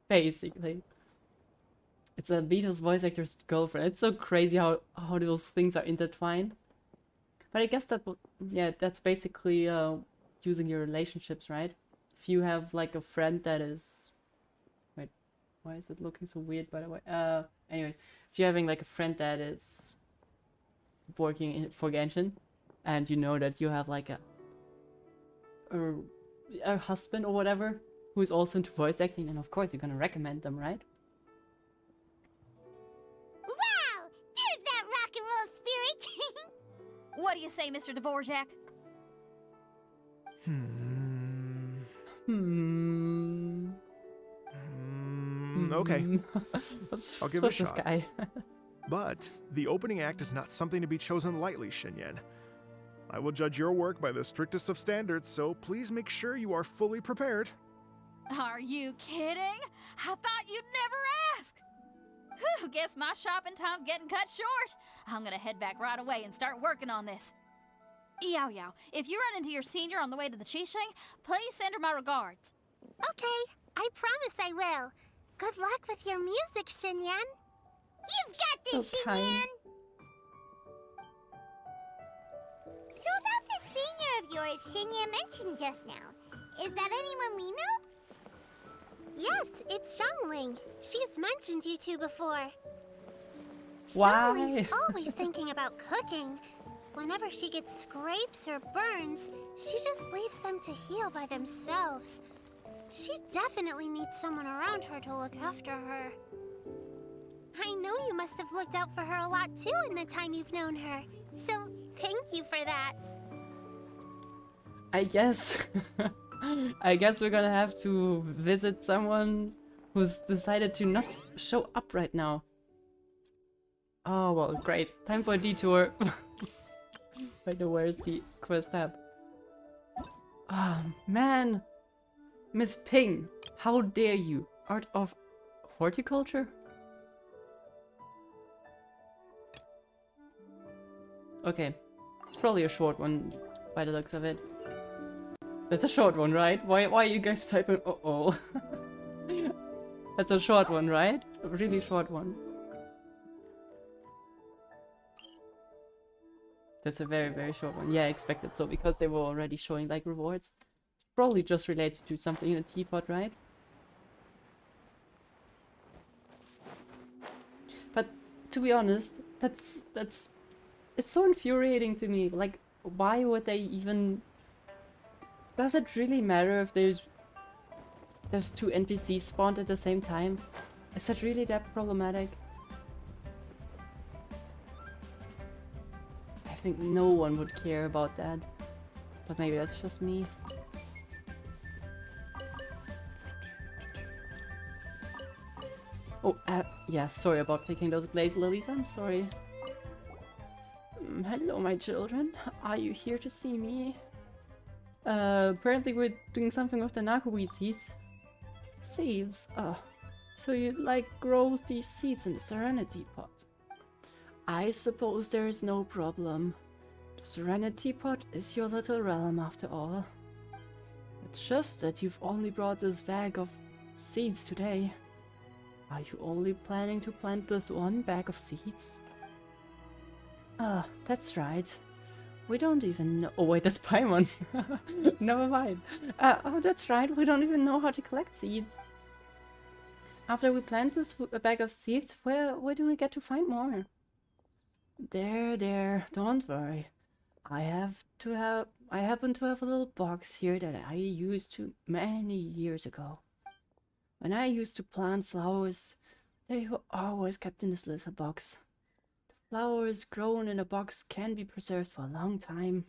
Basically. It's Albedo's voice actor's girlfriend. It's so crazy how those things are intertwined. But I guess that's basically using your relationships, right? If you have like a friend that is... Wait, why is it looking so weird, by the way? Anyway, if you're having like a friend that is working for Genshin, and you know that you have like a husband or whatever who's also into voice acting, and of course you're gonna recommend them, right? Wow! There's that rock and roll spirit! What do you say, Mr. Dvorak? Okay. What's I'll give it a with this shot. guy? But the opening act is not something to be chosen lightly, Xinyan. I will judge your work by the strictest of standards, so please make sure you are fully prepared. Are you kidding? I thought you'd never ask. Whew, guess my shopping time's getting cut short. I'm gonna head back right away and start working on this. Yao Yao, if you run into your senior on the way to the Qisheng, please send her my regards. Okay, I promise I will. Good luck with your music, Xinyan. You've got this, So kind. Xinyan! So about the senior of yours Xinyan mentioned just now, is that anyone we know? Yes, it's Xiangling. She's mentioned you two before. Why? Xiangling's always thinking about cooking. Whenever she gets scrapes or burns, she just leaves them to heal by themselves. She definitely needs someone around her to look after her. I know you must have looked out for her a lot too in the time you've known her. So, thank you for that. I guess. I guess we're gonna have to visit someone who's decided to not show up right now. Oh, well, great. Time for a detour. Wait, no, where's the quest tab? Oh, man. Miss Ping, how dare you? Art of horticulture? Okay. It's probably a short one by the looks of it. That's a short one, right? Why are you guys typing uh-oh? That's a short one, right? A really short one. That's a very, very short one. Yeah, I expected so, because they were already showing like rewards. It's probably just related to something in a teapot, right? But to be honest, that's it's so infuriating to me. Like, why would they even... Does it really matter if there's two NPCs spawned at the same time? Is that really that problematic? I think no one would care about that. But maybe that's just me. Oh, yeah, sorry about picking those glazed lilies, I'm sorry. Hello, my children. Are you here to see me? Apparently we're doing something with the narcoweed seeds. Seeds? So you'd like grows these seeds in the Serenity Pot? I suppose there is no problem. The Serenity Pot is your little realm after all. It's just that you've only brought this bag of seeds today. Are you only planning to plant this one bag of seeds? That's right. We don't even know— oh wait, that's Paimon. Never mind. Oh, that's right, we don't even know how to collect seeds. After we plant this bag of seeds, where do we get to find more? There, don't worry. I happen to have a little box here that I used to many years ago. When I used to plant flowers, they were always kept in this little box. The flowers grown in a box can be preserved for a long time.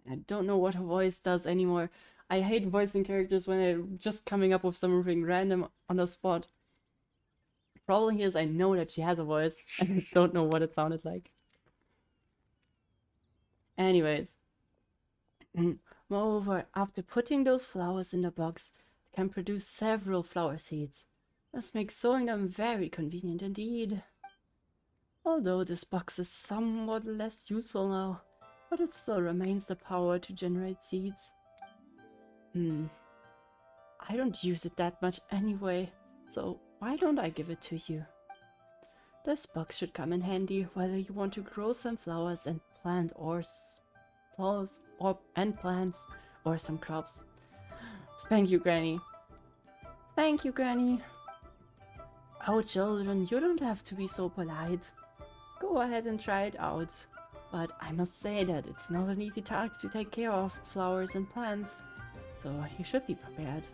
I don't know what her voice does anymore. I hate voicing characters when they're just coming up with something random on the spot. The problem here is I know that she has a voice, and I don't know what it sounded like. Anyways. Moreover, after putting those flowers in the box, they can produce several flower seeds. This makes sowing them very convenient indeed. Although this box is somewhat less useful now, but it still remains the power to generate seeds. I don't use it that much anyway, so why don't I give it to you? This box should come in handy whether you want to grow some flowers and plant plants or some crops. Thank you, Granny. Thank you, Granny. Oh, children, you don't have to be so polite. Go ahead and try it out. But I must say that it's not an easy task to take care of flowers and plants, so you should be prepared.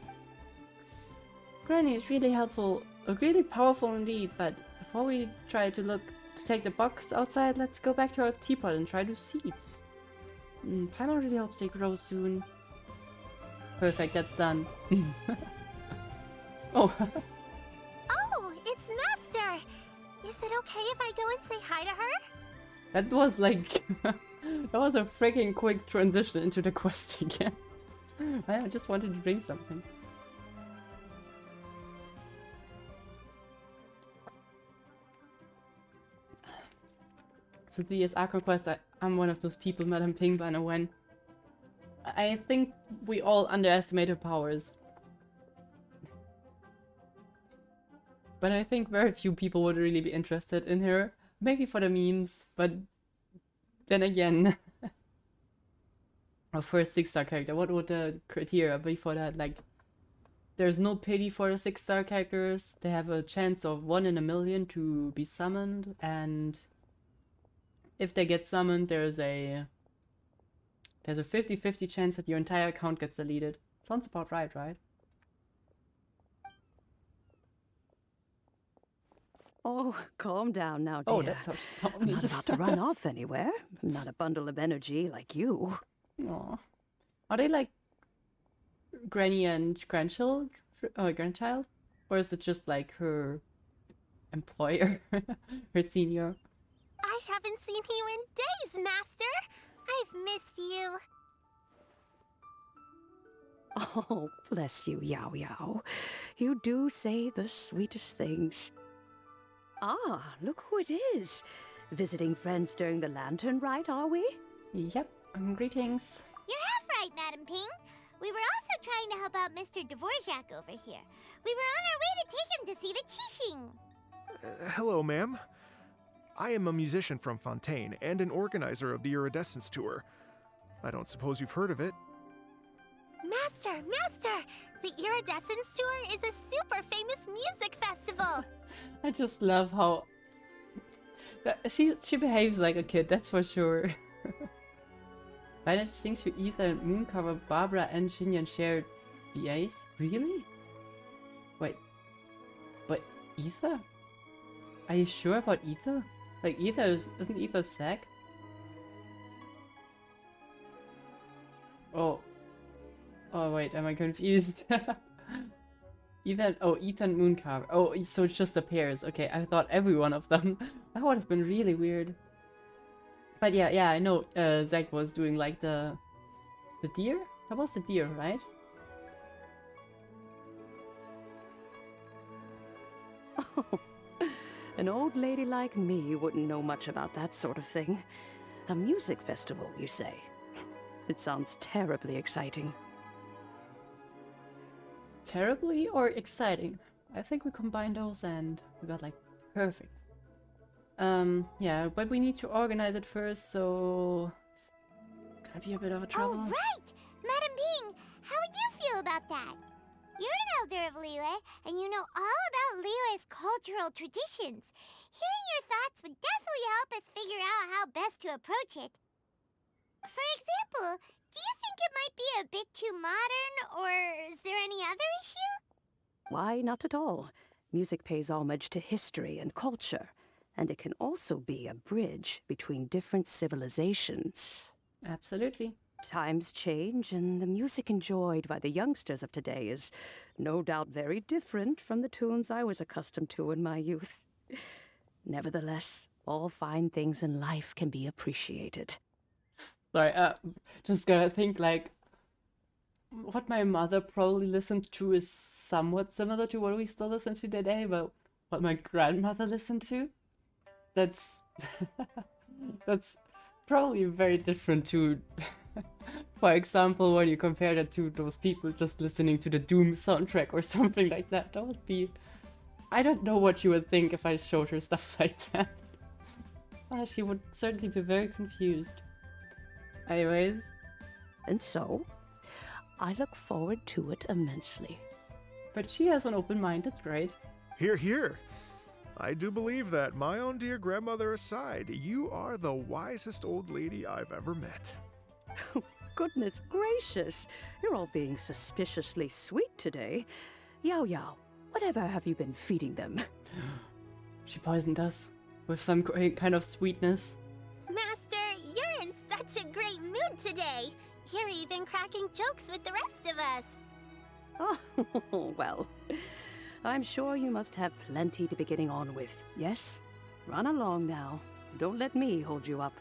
Granny is really helpful, really powerful indeed, but before we try to take the box outside, let's go back to our teapot and try those seeds. Paimon really hopes they grow soon. Perfect, that's done. Oh. Oh, it's Master! Is it okay if I go and say hi to her? That was like... that was a freaking quick transition into the quest again. I just wanted to drink something. So the Archon quest, I'm one of those people, Madame Pingbanner, when I think we all underestimate her powers. But I think very few people would really be interested in her. Maybe for the memes, but then again... Our first 6-star character, what would the criteria be for that? Like, there's no pity for the 6-star characters. They have a chance of 1 in a million to be summoned, and if they get summoned, there's a 50-50 chance that your entire account gets deleted. Sounds about right, right? Oh, calm down now, dear. Oh, that's how she sounded. I'm not about to run off anywhere. I'm not a bundle of energy like you. Aw. Are they like Granny and grandchild? Or is it just like her employer? Her senior? I haven't seen you in days, Master! I've missed you. Oh, bless you, Yao Yao. You do say the sweetest things. Ah, look who it is. Visiting friends during the lantern rite, are we? Yep. Greetings. You're half right, Madam Ping. We were also trying to help out Mr. Dvorak over here. We were on our way to take him to see the Qixing. Hello, ma'am. I am a musician from Fontaine and an organizer of the Iridescence Tour. I don't suppose you've heard of it. Master! The Iridescence Tour is a super famous music festival. I just love how she behaves like a kid, that's for sure. Violet thinks you Ether and Mooncover, Barbara and Xinyan shared VAs? Really? Wait. But Ether? Are you sure about Ether? Like isn't Ether Zack? Oh. Oh wait, am I confused? Ethan Mooncarver. Oh, so it's just the pairs. Okay, I thought every one of them. That would have been really weird. But yeah, I know Zack was doing like the deer? That was the deer, right? Oh, an old lady like me wouldn't know much about that sort of thing. A music festival, you say? It sounds terribly exciting. Terribly or exciting? I think we combined those and we got like perfect. Yeah, but we need to organize it first, so gonna be a bit of a trouble. Oh, right! Madam Ping, how would you feel about that? You're an elder of Liyue, and you know all about Liyue's cultural traditions. Hearing your thoughts would definitely help us figure out how best to approach it. For example, do you think it might be a bit too modern, or is there any other issue? Why, not at all. Music pays homage to history and culture, and it can also be a bridge between different civilizations. Absolutely. Times change, and the music enjoyed by the youngsters of today is no doubt very different from the tunes I was accustomed to in my youth. Nevertheless, all fine things in life can be appreciated. Sorry, just gotta think like what my mother probably listened to is somewhat similar to what we still listen to today, but what my grandmother listened to, that's that's probably very different to for example, when you compare that to those people just listening to the Doom soundtrack or something like that. That would be... I don't know what she would think if I showed her stuff like that. She would certainly be very confused. Anyways. And so, I look forward to it immensely. But she has an open mind, that's great. Hear, hear. I do believe that, my own dear grandmother aside, you are the wisest old lady I've ever met. Goodness gracious, you're all being suspiciously sweet today. Yao Yao, whatever have you been feeding them? She poisoned us with some kind of sweetness. Master, you're in such a great mood today. You're even cracking jokes with the rest of us. Oh, well, I'm sure you must have plenty to be getting on with, yes? Run along now. Don't let me hold you up.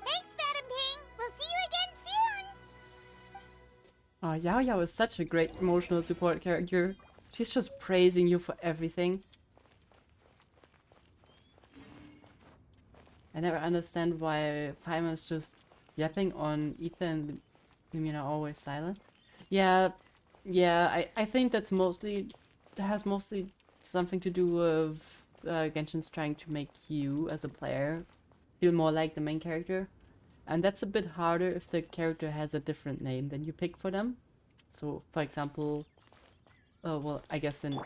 Thanks, Madam Ping. We'll see you again soon. Oh, Yao Yao is such a great emotional support character. She's just praising you for everything. I never understand why Paimon is just yapping on Ethan and Lumina are always silent. Yeah, I think that has mostly something to do with Genshin's trying to make you, as a player, feel more like the main character. And that's a bit harder if the character has a different name than you pick for them. So, for example, well, I guess in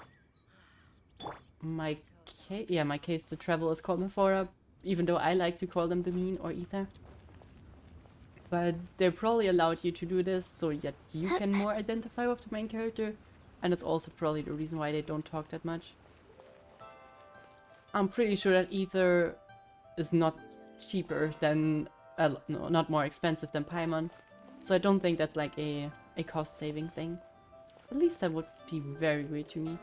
my case, the Traveler is called Mephora, even though I like to call them Demine or Ether. But they probably allowed you to do this so that you can more identify with the main character, and it's also probably the reason why they don't talk that much. I'm pretty sure that Ether is not cheaper than, no, not more expensive than Paimon, so I don't think that's like a cost-saving thing. At least that would be very weird to me.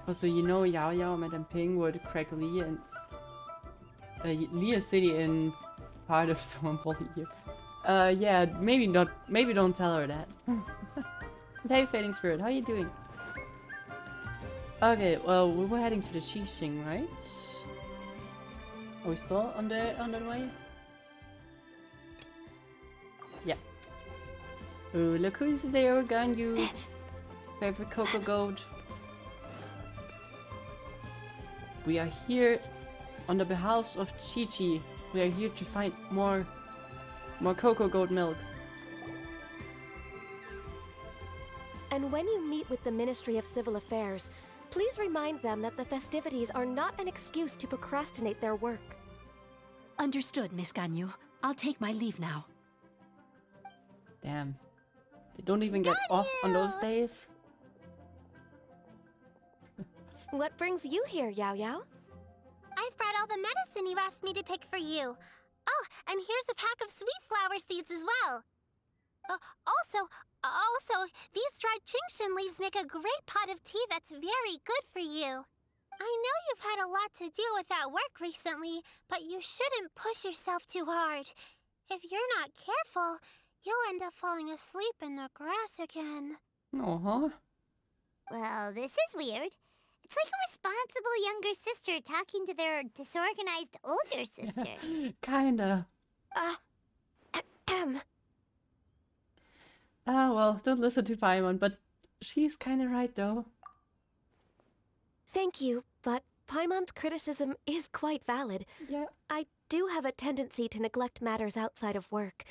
Also, you know, Yao Yao and Madame Ping would crack Lee and Lee City in part of someone bully you. Yeah, maybe not. Maybe don't tell her that. Hey, Fading Spirit, how are you doing? Okay, well, we were heading to the Xixing, right? Are we still on the way? Yeah. Ooh, look who's there again, you favorite Coco Goat. We are here on the behalf of Chi-Chi. We are here to find more Coco Goat milk. And when you meet with the Ministry of Civil Affairs, please remind them that the festivities are not an excuse to procrastinate their work. Understood, Miss Ganyu. I'll take my leave now. Damn. They don't even get off on those days. What brings you here, Yao Yao? I've brought all the medicine you asked me to pick for you. Oh, and here's a pack of sweet flower seeds as well. Also, these dried chingshin leaves make a great pot of tea that's very good for you. I know you've had a lot to deal with at work recently, but you shouldn't push yourself too hard. If you're not careful, you'll end up falling asleep in the grass again. Uh-huh. Well, this is weird. It's like a responsible younger sister talking to their disorganized older sister. Kinda. Ahem. Ah, well, don't listen to Paimon, but she's kinda right though. Thank you, but Paimon's criticism is quite valid. Yeah. I do have a tendency to neglect matters outside of work,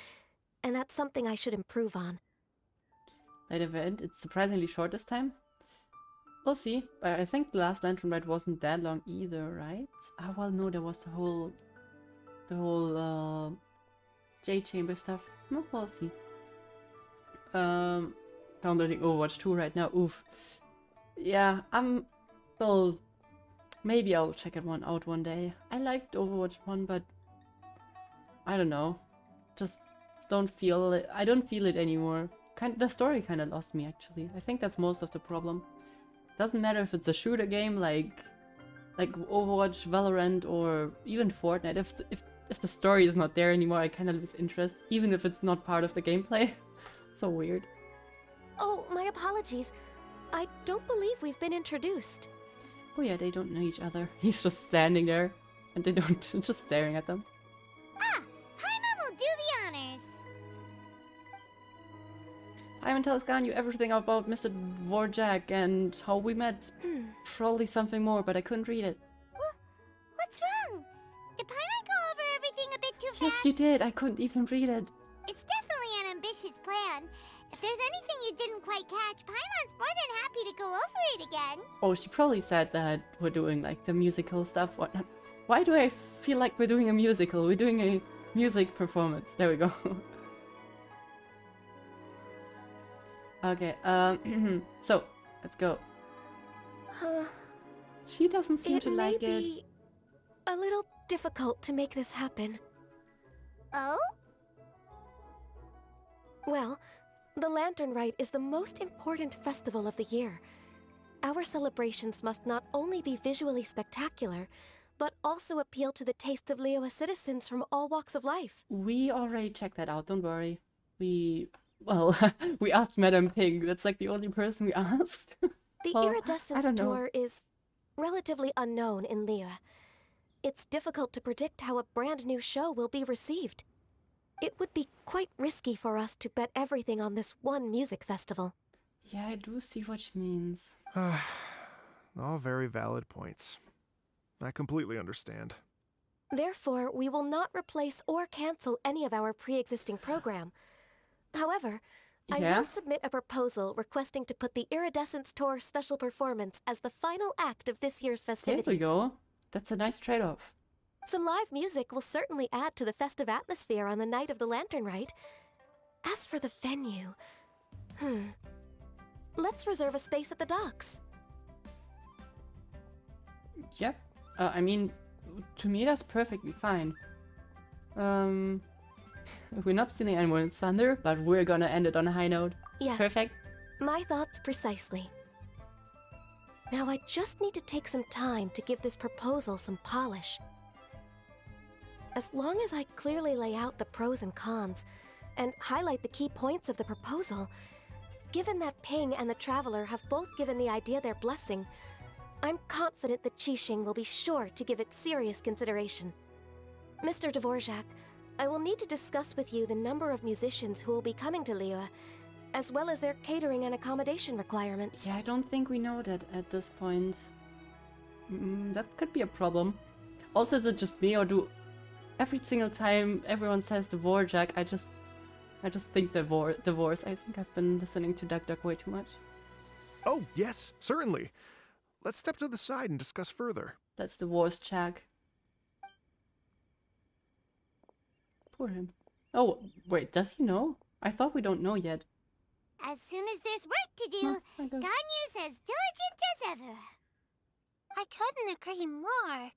and that's something I should improve on. That event, it's surprisingly short this time. We'll see. I think the last Lantern Rite wasn't that long either, right? Ah, well, no, there was the whole Jade Chamber stuff. No, we'll see. Downloading Overwatch 2 right now. Oof. Yeah, I'm still... Maybe I'll check it out one day. I liked Overwatch 1, but... I don't know. Just don't feel it. I don't feel it anymore. The story kind of lost me, actually. I think that's most of the problem. Doesn't matter if it's a shooter game like Overwatch, Valorant, or even Fortnite. If the story is not there anymore, I kind of lose interest, even if it's not part of the gameplay. So weird. Oh, my apologies. I don't believe we've been introduced. Oh yeah, they don't know each other. He's just standing there, and they don't, just staring at them. Ah, Paimon will do the honors. Paimon tells Ganyu everything about Mr. Dvorak and how we met. Probably something more, but I couldn't read it. What's wrong? Did Paimon go over everything a bit too fast? Yes, you did. I couldn't even read it. It's definitely an ambitious plan. If there's anything you didn't quite catch, Paimon's more than happy to go over it again. Oh, she probably said that we're doing like the musical stuff. Whatnot. Why do I feel like we're doing a musical? We're doing a music performance. There we go. Okay, so, let's go. She doesn't seem to like it. It may be a little difficult to make this happen. Oh? Well, the Lantern Rite is the most important festival of the year. Our celebrations must not only be visually spectacular, but also appeal to the tastes of Liyue citizens from all walks of life. We already checked that out, don't worry. Well, we asked Madame Ping. That's like the only person we asked. The Well, Iridescence tour is relatively unknown in Liyue. It's difficult to predict how a brand new show will be received. It would be quite risky for us to bet everything on this one music festival. Yeah, I do see what she means. All very valid points. I completely understand. Therefore, we will not replace or cancel any of our pre-existing program. However, I Yeah? will submit a proposal requesting to put the Iridescence Tour special performance as the final act of this year's There festivities. we go. That's a nice trade-off. Some live music will certainly add to the festive atmosphere on the night of the Lantern Rite. As for the venue... Let's reserve a space at the docks. Yep. I mean, to me that's perfectly fine. We're not stealing anyone's thunder, but we're gonna end it on a high note. Yes. Perfect. My thoughts precisely. Now I just need to take some time to give this proposal some polish. As long as I clearly lay out the pros and cons, and highlight the key points of the proposal, given that Ping and the Traveler have both given the idea their blessing, I'm confident that Qixing will be sure to give it serious consideration. Mr. Dvorak, I will need to discuss with you the number of musicians who will be coming to Liyue, as well as their catering and accommodation requirements. Yeah, I don't think we know that at this point. That could be a problem. Also, is it just me, or do every single time everyone says Dvorak, I just think divorce. I think I've been listening to Duck Duck way too much. Oh, yes, certainly. Let's step to the side and discuss further. That's divorce check. Poor him. Oh, wait, does he know? I thought we don't know yet. As soon as there's work to do, I don't- Ganyu's as diligent as ever. I couldn't agree more.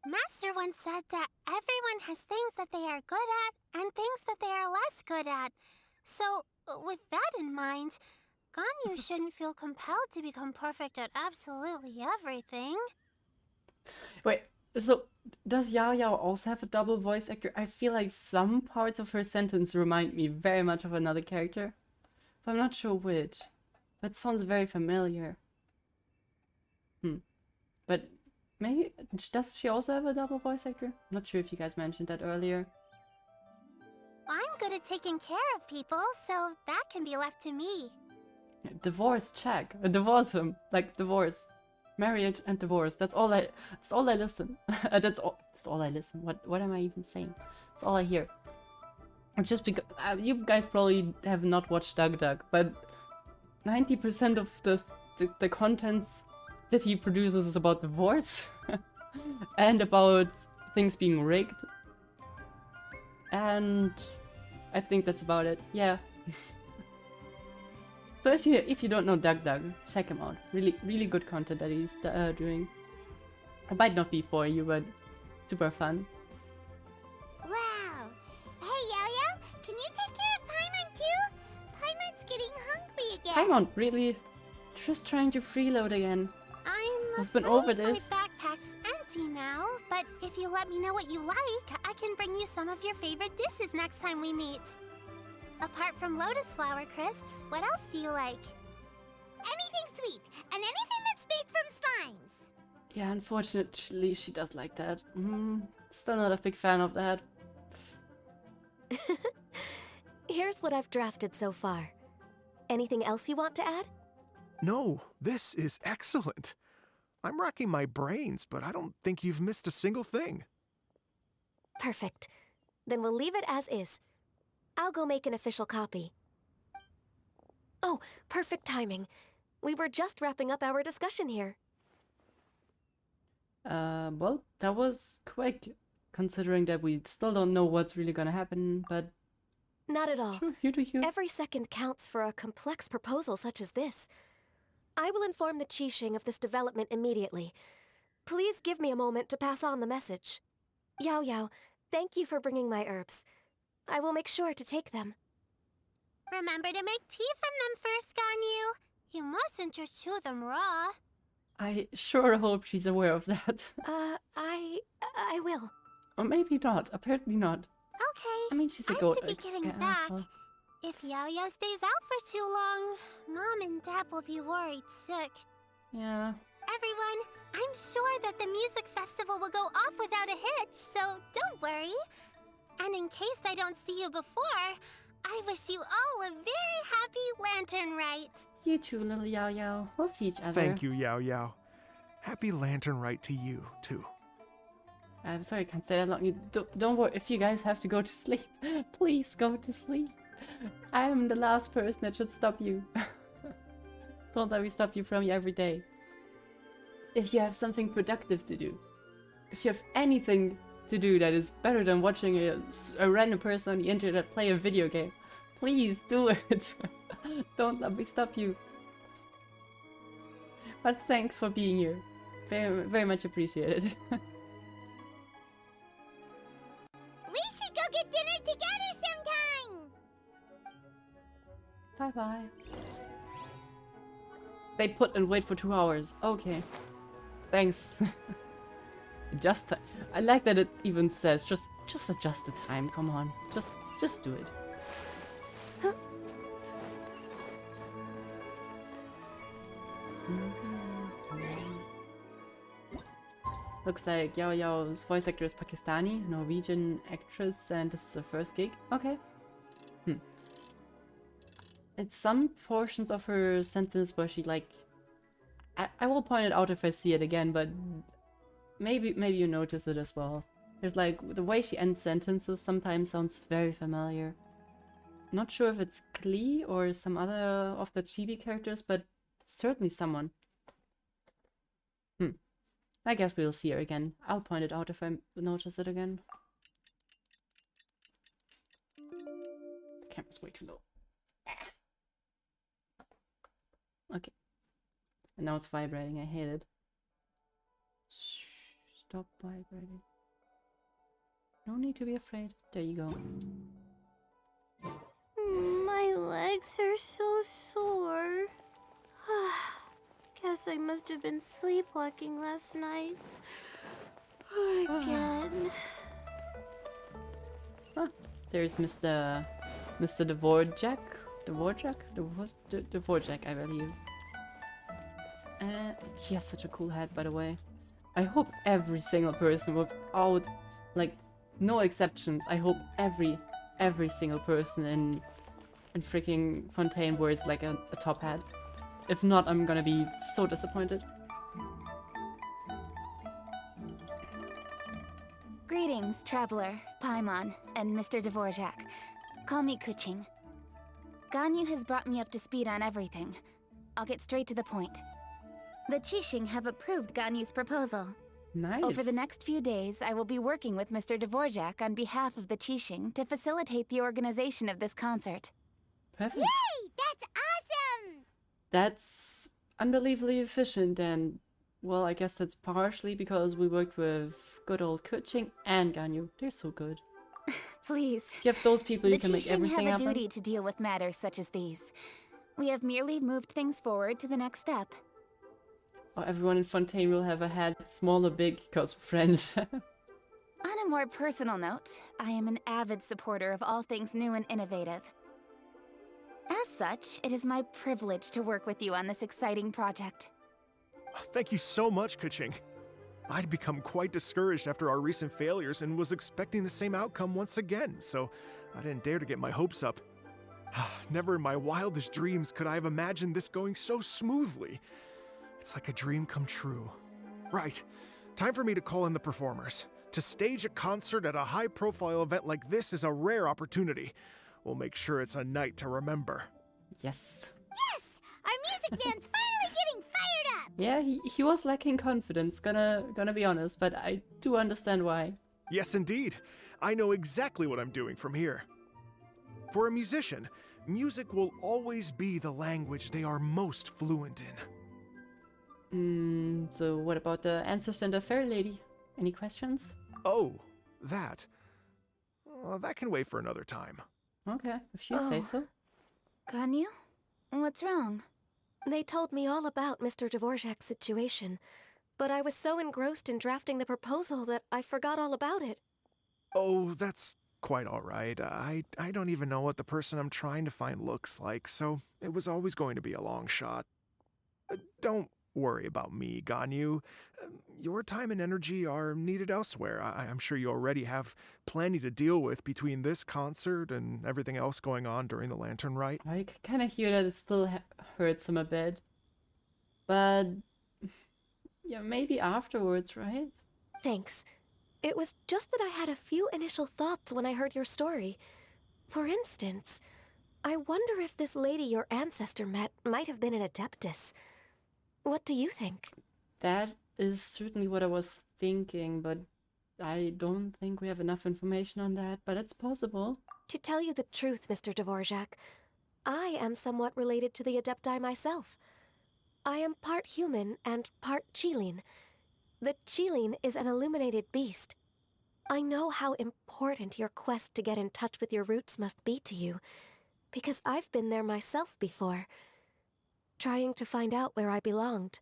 Master once said that everyone has things that they are good at and things that they are less good at. So, with that in mind, Ganyu shouldn't feel compelled to become perfect at absolutely everything. Wait, so does Yao Yao also have a double voice actor? I feel like some parts of her sentence remind me very much of another character, but I'm not sure which. But it sounds very familiar. But maybe, does she also have a double voice actor? I'm not sure if you guys mentioned that earlier. I'm good at taking care of people, so that can be left to me. Divorce check. Divorce him. Like divorce. Marriage and divorce. That's all I listen. That's all I listen. What am I even saying? That's all I hear. Just because you guys probably have not watched Duck Duck, but 90% of the contents that he produces is about divorce and about things being rigged. And I think that's about it. Yeah. So if you don't know Duck Duck, check him out. Really good content that he's doing. It might not be for you, but super fun. Wow. Hey, Yo-Yo, can you take care of Paimon too? Paimon's getting hungry again. Paimon, really? Just trying to freeload again. I'm We've been over afraid this. My backpack's empty now, but if you let me know what you like, I can bring you some of your favorite dishes next time we meet. Apart from lotus flower crisps, what else do you like? Anything sweet, and anything that's made from slimes. Yeah, unfortunately, she does like that. Still not a big fan of that. Here's what I've drafted so far. Anything else you want to add? No, this is excellent. I'm racking my brains, but I don't think you've missed a single thing. Perfect. Then we'll leave it as is. I'll go make an official copy. Oh, perfect timing. We were just wrapping up our discussion here. Well, that was quick, considering that we still don't know what's really gonna happen, but Not at all. sure, you do you. Every second counts for a complex proposal such as this. I will inform the Qixing of this development immediately. Please give me a moment to pass on the message. Yao Yao, thank you for bringing my herbs. I will make sure to take them. Remember to make tea from them first, Ganyu. You mustn't just chew them raw. I sure hope she's aware of that. I will. Or maybe not. Apparently not. Okay. I mean, she's a I goat. should be getting yeah, back. well, If Yao-Yao stays out for too long, Mom and Dad will be worried sick. yeah. Everyone, I'm sure that the music festival will go off without a hitch, so don't worry. And in case I don't see you before, I wish you all a very happy Lantern Rite. You too, little Yao Yao. We'll see each other. Thank you, Yao Yao. Happy Lantern Rite to you, too. I'm sorry I can't stay that long. Don't worry if you guys have to go to sleep. Please go to sleep. I am the last person that should stop you. Don't let me stop you from you every day. If you have something productive to do, if you have anything to do that is better than watching a random person on the internet play a video game, please do it. Don't let me stop you. But thanks for being here. Very, very much appreciated. We should go get dinner together sometime! Bye-bye. They put and wait for 2 hours. Okay. Thanks. I like that it even says just adjust the time. Come on. Just do it. Huh. Looks like Yao Yao's voice actor is Pakistani, Norwegian actress, and this is her first gig. Okay. It's some portions of her sentence where she like... I will point it out if I see it again, but maybe you notice it as well. There's like, the way she ends sentences sometimes sounds very familiar. Not sure if it's Klee or some other of the chibi characters, but certainly someone. I guess we'll see her again. I'll point it out if I notice it again. The camera's way too low. Okay. And now it's vibrating. I hate it. Shh, stop vibrating. No need to be afraid. There you go. My legs are so sore. Guess I must have been sleepwalking last night. Again. There's Mr. Dvorak. Dvorak, I believe. He has such a cool hat, by the way. I hope every single person, without, like, no exceptions, I hope every single person in freaking Fontaine wears, like, a top hat. If not, I'm gonna be so disappointed. Greetings, traveler, Paimon, and Mr. Dvorak. Call me Kuching. Ganyu has brought me up to speed on everything. I'll get straight to the point. The Qixing have approved Ganyu's proposal. Nice. Over the next few days, I will be working with Mr. Dvorak on behalf of the Qixing to facilitate the organization of this concert. Perfect. Yay! That's awesome! That's unbelievably efficient, and well, I guess that's partially because we worked with good old Kuching and Ganyu. They're so good. Please. If you have those people, you The can make Qixing everything have a happen. duty to deal with matters such as these. We have merely moved things forward to the next step. Or everyone in Fontaine will have a hat, small or big, because we're French. On a more personal note, I am an avid supporter of all things new and innovative. As such, it is my privilege to work with you on this exciting project. Thank you so much, Kuching. I'd become quite discouraged after our recent failures and was expecting the same outcome once again, so I didn't dare to get my hopes up. Never in my wildest dreams could I have imagined this going so smoothly. It's like a dream come true. Right, time for me to call in the performers. To stage a concert at a high-profile event like this is a rare opportunity. We'll make sure it's a night to remember. Yes. Yes! Our music band's finally getting fired up! Yeah, he was lacking confidence, gonna be honest, but I do understand why. Yes, indeed. I know exactly what I'm doing from here. For a musician, music will always be the language they are most fluent in. So what about the ancestor and the fairy lady? Any questions? Oh, that. That can wait for another time. Okay, if you say so. Ganyu? What's wrong? They told me all about Mr. Dvorak's situation, but I was so engrossed in drafting the proposal that I forgot all about it. Oh, that's quite all right. I don't even know what the person I'm trying to find looks like, so it was always going to be a long shot. Don't worry about me, Ganyu. Your time and energy are needed elsewhere. I'm sure you already have plenty to deal with between this concert and everything else going on during the Lantern Rite. I kind of hear that it still hurts him a bit. But yeah, maybe afterwards, right? Thanks. It was just that I had a few initial thoughts when I heard your story. For instance, I wonder if this lady your ancestor met might have been an Adeptus. What do you think? That is certainly what I was thinking, but I don't think we have enough information on that, but it's possible. To tell you the truth, Mr. Dvorak, I am somewhat related to the Adepti myself. I am part human and part Qilin. The Qilin is an illuminated beast. I know how important your quest to get in touch with your roots must be to you, because I've been there myself before, trying to find out where I belonged.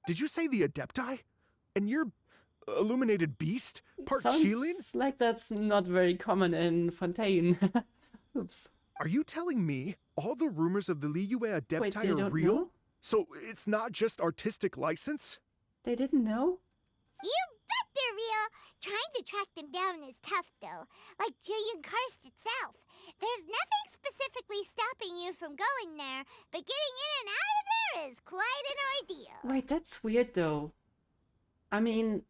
Did you say the Adepti? And you're illuminated beast? Part Sounds Qilin? like that's not very common in Fontaine. Oops. Are you telling me all the rumors of the Liyue Adepti Wait, they are don't real? know? So it's not just artistic license? They didn't know? You Trying to track them down is tough, though. Like Julian Karst itself. There's nothing specifically stopping you from going there, but getting in and out of there is quite an ordeal. Wait, that's weird though. I mean,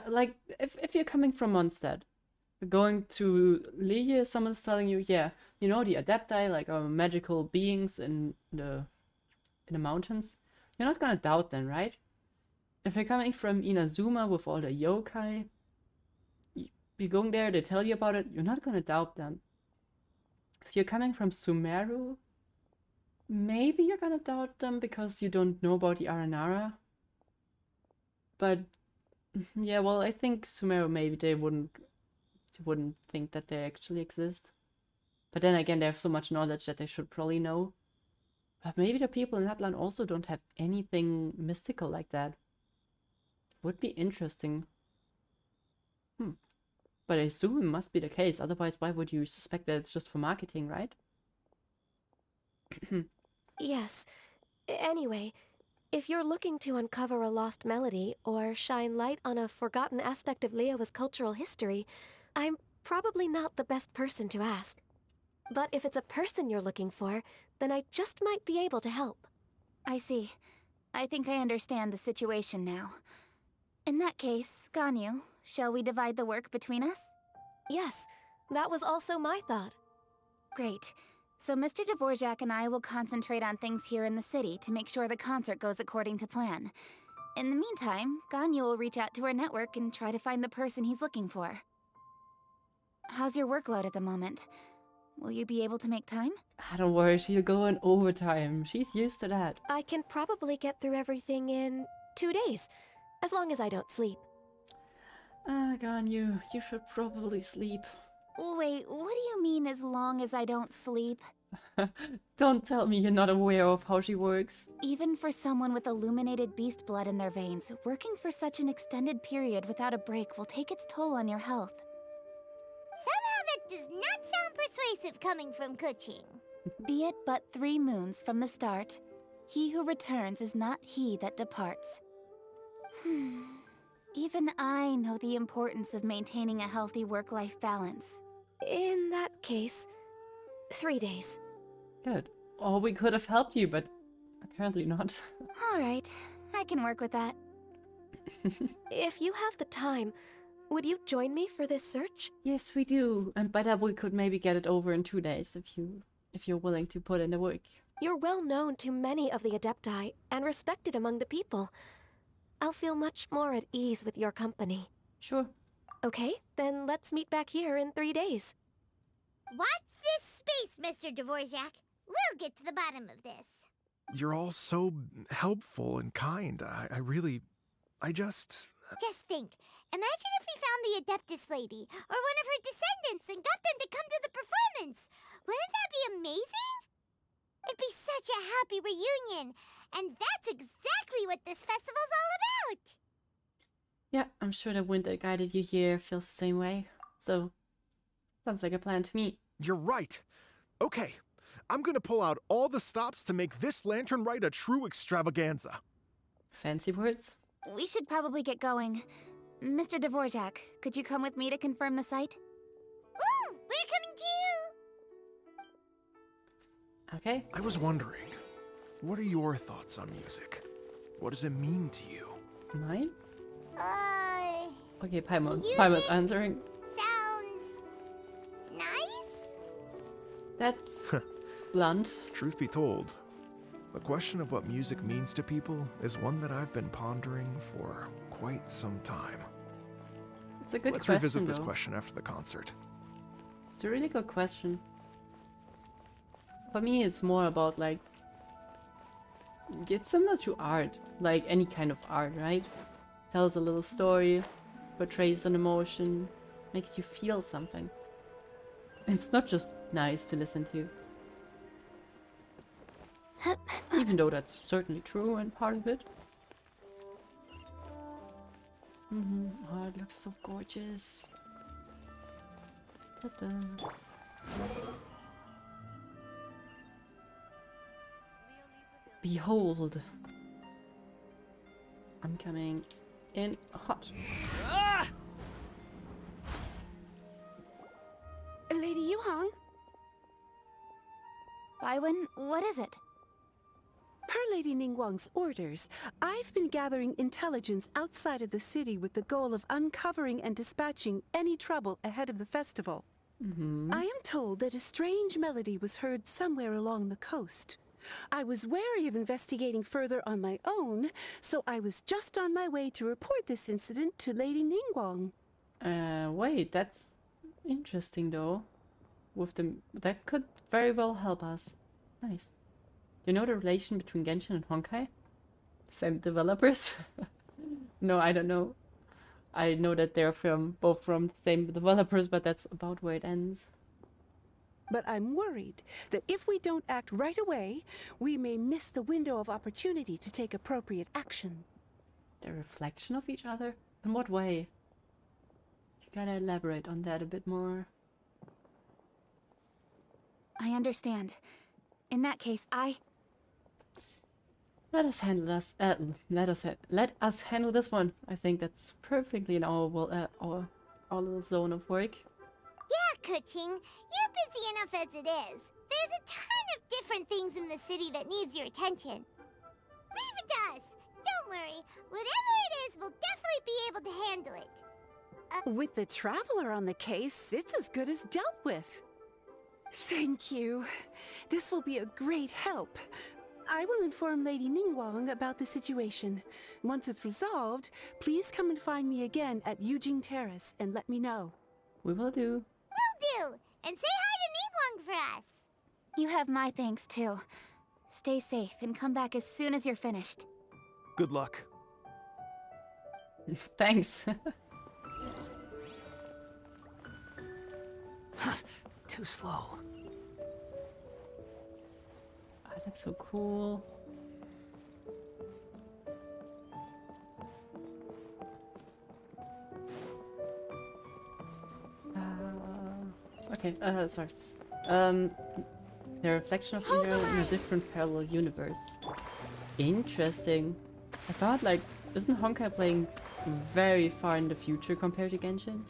like, if you're coming from Mondstadt, going to Liege, someone's telling you, yeah, you know, the Adepti, like, are magical beings in the mountains. You're not gonna doubt them, right? If you're coming from Inazuma with all the yokai, you're going there, they tell you about it, you're not gonna doubt them. If you're coming from Sumeru, maybe you're gonna doubt them because you don't know about the Aranara. But yeah, well, I think Sumeru, maybe they wouldn't think that they actually exist. But then again, they have so much knowledge that they should probably know. But maybe the people in Atlan also don't have anything mystical like that. Would be interesting. But I assume it must be the case, otherwise why would you suspect that it's just for marketing, right? Yes. Anyway, if you're looking to uncover a lost melody or shine light on a forgotten aspect of Liyue's cultural history, I'm probably not the best person to ask. But if it's a person you're looking for, then I just might be able to help. I see. I think I understand the situation now. In that case, Ganyu, shall we divide the work between us? Yes, that was also my thought. Great. So Mr. Dvorak and I will concentrate on things here in the city to make sure the concert goes according to plan. In the meantime, Ganyu will reach out to her network and try to find the person he's looking for. How's your workload at the moment? Will you be able to make time? Don't worry, she'll go in overtime. She's used to that. I can probably get through everything in 2 days, as long as I don't sleep. Ganyu, you should probably sleep. Wait, what do you mean as long as I don't sleep? Don't tell me you're not aware of how she works. Even for someone with illuminated beast blood in their veins, working for such an extended period without a break will take its toll on your health. Somehow that does not sound persuasive coming from Kuching. Be it but 3 moons from the start, he who returns is not he that departs. Even I know the importance of maintaining a healthy work-life balance. In that case, 3 days. Good. Or we could have helped you, but apparently not. Alright, I can work with that. If you have the time, would you join me for this search? Yes, we do. And by that we could maybe get it over in 2 days if you're willing to put in the work. You're well known to many of the Adepti and respected among the people. I'll feel much more at ease with your company. Sure. Okay, then let's meet back here in 3 days. Watch this space, Mr. Dvorak. We'll get to the bottom of this. You're all so helpful and kind. I just... Just think. Imagine if we found the Adeptus lady, or one of her descendants, and got them to come to the performance. Wouldn't that be amazing? It'd be such a happy reunion. And that's exactly what this festival's all about! Yeah, I'm sure the wind that guided you here feels the same way. So, sounds like a plan to me. You're right. Okay, I'm gonna pull out all the stops to make this lantern rite a true extravaganza. Fancy words? We should probably get going. Mr. Dvorak, could you come with me to confirm the site? Ooh, we're coming too! Okay. I was wondering, what are your thoughts on music? What does it mean to you? Mine? Okay, Paimon's music answering. Sounds... nice? That's blunt. Truth be told, the question of what music means to people is one that I've been pondering for quite some time. It's a good Let's question, revisit this though. question after the concert. It's a really good question. For me, it's more about, like, it's similar to art, like any kind of art, right? Tells a little story, portrays an emotion, makes you feel something. It's not just nice to listen to. Even though that's certainly true and part of it. Oh, it looks so gorgeous. Ta-da. Behold. I'm coming. in hot. Lady Yuhong, Baiwen, what is it? per Lady Ningguang's orders, I've been gathering intelligence outside of the city with the goal of uncovering and dispatching any trouble ahead of the festival. I am told that a strange melody was heard somewhere along the coast. I was wary of investigating further on my own, so I was just on my way to report this incident to Lady Ningguang. Wait, that's interesting though. That could very well help us. Nice. You know the relation between Genshin and Honkai? Same developers? No, I don't know. I know that they're both from the same developers, but that's about where it ends. But I'm worried that if we don't act right away, we may miss the window of opportunity to take appropriate action. The reflection of each other? In what way? You gotta elaborate on that a bit more. I understand. In that case, Let us handle this. Let us handle this one. I think that's perfectly in our little zone of work. Yeah, Kuching, you're busy enough as it is. There's a ton of different things in the city that needs your attention. Leave it to us. Don't worry. Whatever it is, we'll definitely be able to handle it. With the Traveler on the case, it's as good as dealt with. Thank you. This will be a great help. I will inform Lady Ningguang about the situation. Once it's resolved, please come and find me again at Yujing Terrace and let me know. We will do. Will do. And say hi to Ningguang for us. you have my thanks too. Stay safe and come back as soon as you're finished. Good luck. Thanks. Too slow. Ah, that's so cool. Okay, sorry. The reflection of the mirror in a different parallel universe. Interesting. I thought, like, isn't Honkai playing very far in the future compared to Genshin?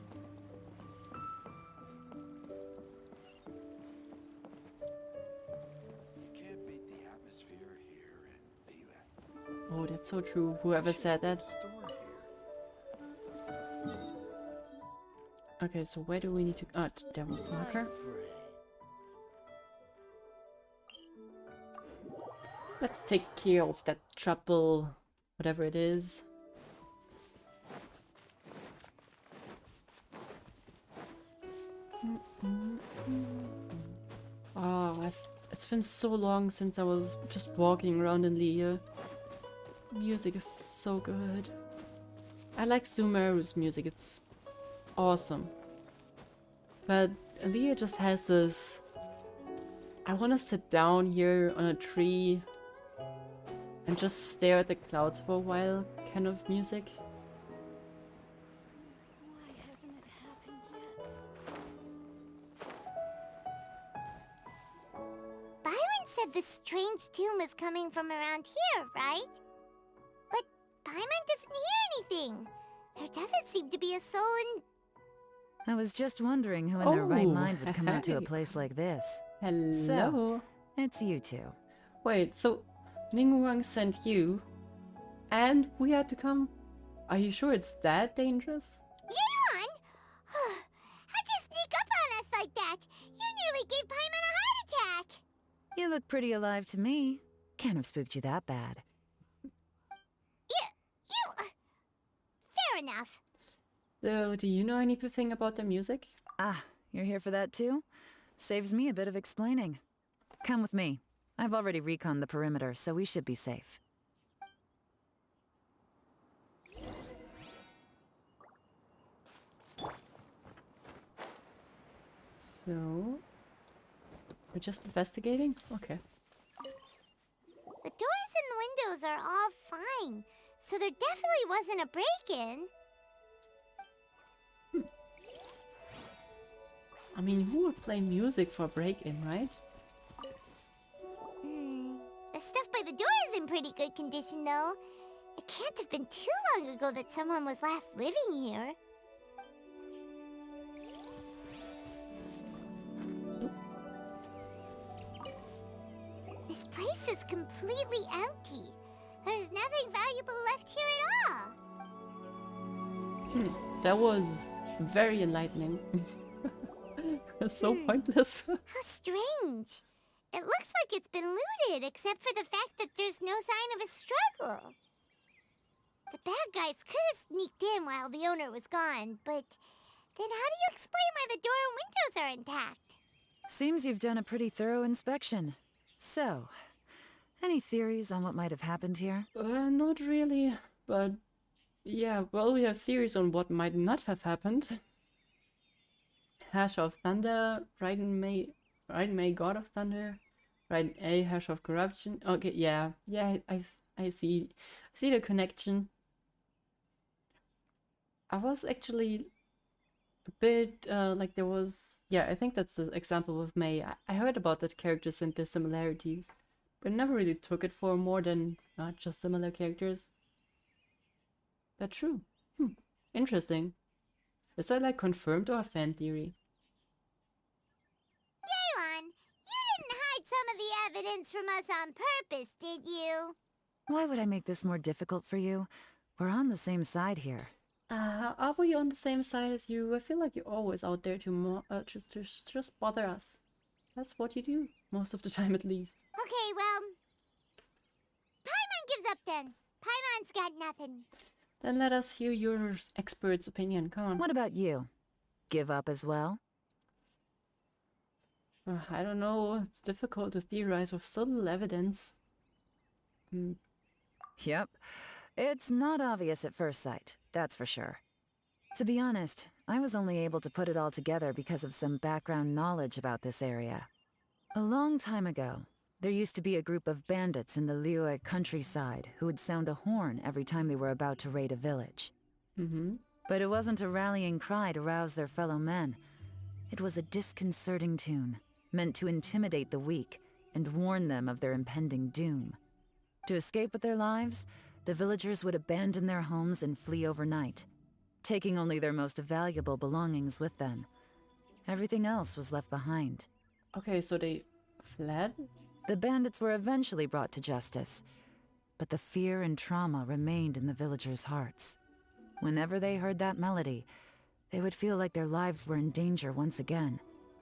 You can't beat the atmosphere here in the Oh, that's so true. Whoever said that. store here. Okay, so where do we need to... Oh, there was the marker. Let's take care of that trouble, whatever it is. Oh, it's been so long since I was just walking around in Leah. Music is so good. I like Sumeru's music, it's awesome. But Leah just has this... I want to sit down here on a tree and just stare at the clouds for a while kind of music. Why hasn't it happened yet? Byron said this strange tune was coming from around here, right? But Paimon doesn't hear anything. There doesn't seem to be a soul in... I was just wondering who in their right Oh, mind would come out to a hey. place like this. Hello. So, it's you two. Wait, so Ningguang sent you and we had to come? Are you sure it's that dangerous? Yuan! How'd you sneak up on us like that? You nearly gave Paimon a heart attack! You look pretty alive to me. Can't have spooked you that bad. Fair enough. So, do you know anything about the music? Ah, you're here for that too? Saves me a bit of explaining. Come with me. I've already reconned the perimeter, so we should be safe. So, we're just investigating? Okay. The doors and the windows are all fine, so there definitely wasn't a break-in. I mean, who would play music for a break-in, right? The stuff by the door is in pretty good condition, though. It can't have been too long ago that someone was last living here. This place is completely empty. There's nothing valuable left here at all. That was very enlightening. So pointless. How strange. It looks like it's been looted, except for the fact that there's no sign of a struggle. The bad guys could have sneaked in while the owner was gone, but then how do you explain why the door and windows are intact? Seems you've done a pretty thorough inspection. So, any theories on what might have happened here? Not really, but yeah, well, we have theories on what might not have happened. Hash of Thunder, Rite May, God of Thunder, Rite A, Hash of Corruption. Okay, yeah, I see the connection. I was actually a bit like there was, yeah, I think that's the example with May. I heard about the characters and the similarities, but never really took it for more than just similar characters. But true. Interesting. Is that like confirmed or a fan theory? Yelan, you didn't hide some of the evidence from us on purpose, did you? Why would I make this more difficult for you? We're on the same side here. Are we on the same side as you? I feel like you're always out there to just bother us. That's what you do, most of the time at least. Okay, well, Paimon gives up then. Paimon's got nothing. Then let us hear your expert's opinion. Come on. What about you? Give up as well? I don't know. It's difficult to theorize with so little evidence. Yep. It's not obvious at first sight, that's for sure. To be honest, I was only able to put it all together because of some background knowledge about this area. A long time ago, there used to be a group of bandits in the Liyue countryside who would sound a horn every time they were about to raid a village. But it wasn't a rallying cry to rouse their fellow men. It was a disconcerting tune, meant to intimidate the weak and warn them of their impending doom. To escape with their lives, the villagers would abandon their homes and flee overnight, taking only their most valuable belongings with them. Everything else was left behind. Okay, so they fled? The bandits were eventually brought to justice, but the fear and trauma remained in the villagers' hearts. Whenever they heard that melody, they would feel like their lives were in danger once again,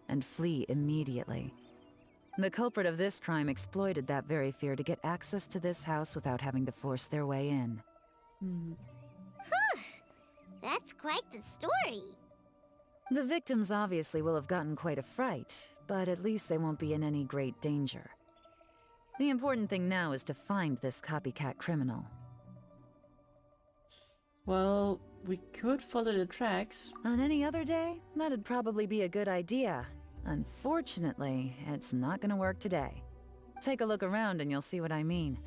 and flee immediately. The culprit of this crime exploited that very fear to get access to this house without having to force their way in. That's quite the story. The victims obviously will have gotten quite a fright, but at least they won't be in any great danger. The important thing now is to find this copycat criminal. Well, we could follow the tracks. On any other day, that'd probably be a good idea. Unfortunately, it's not gonna work today. Take a look around and you'll see what I mean.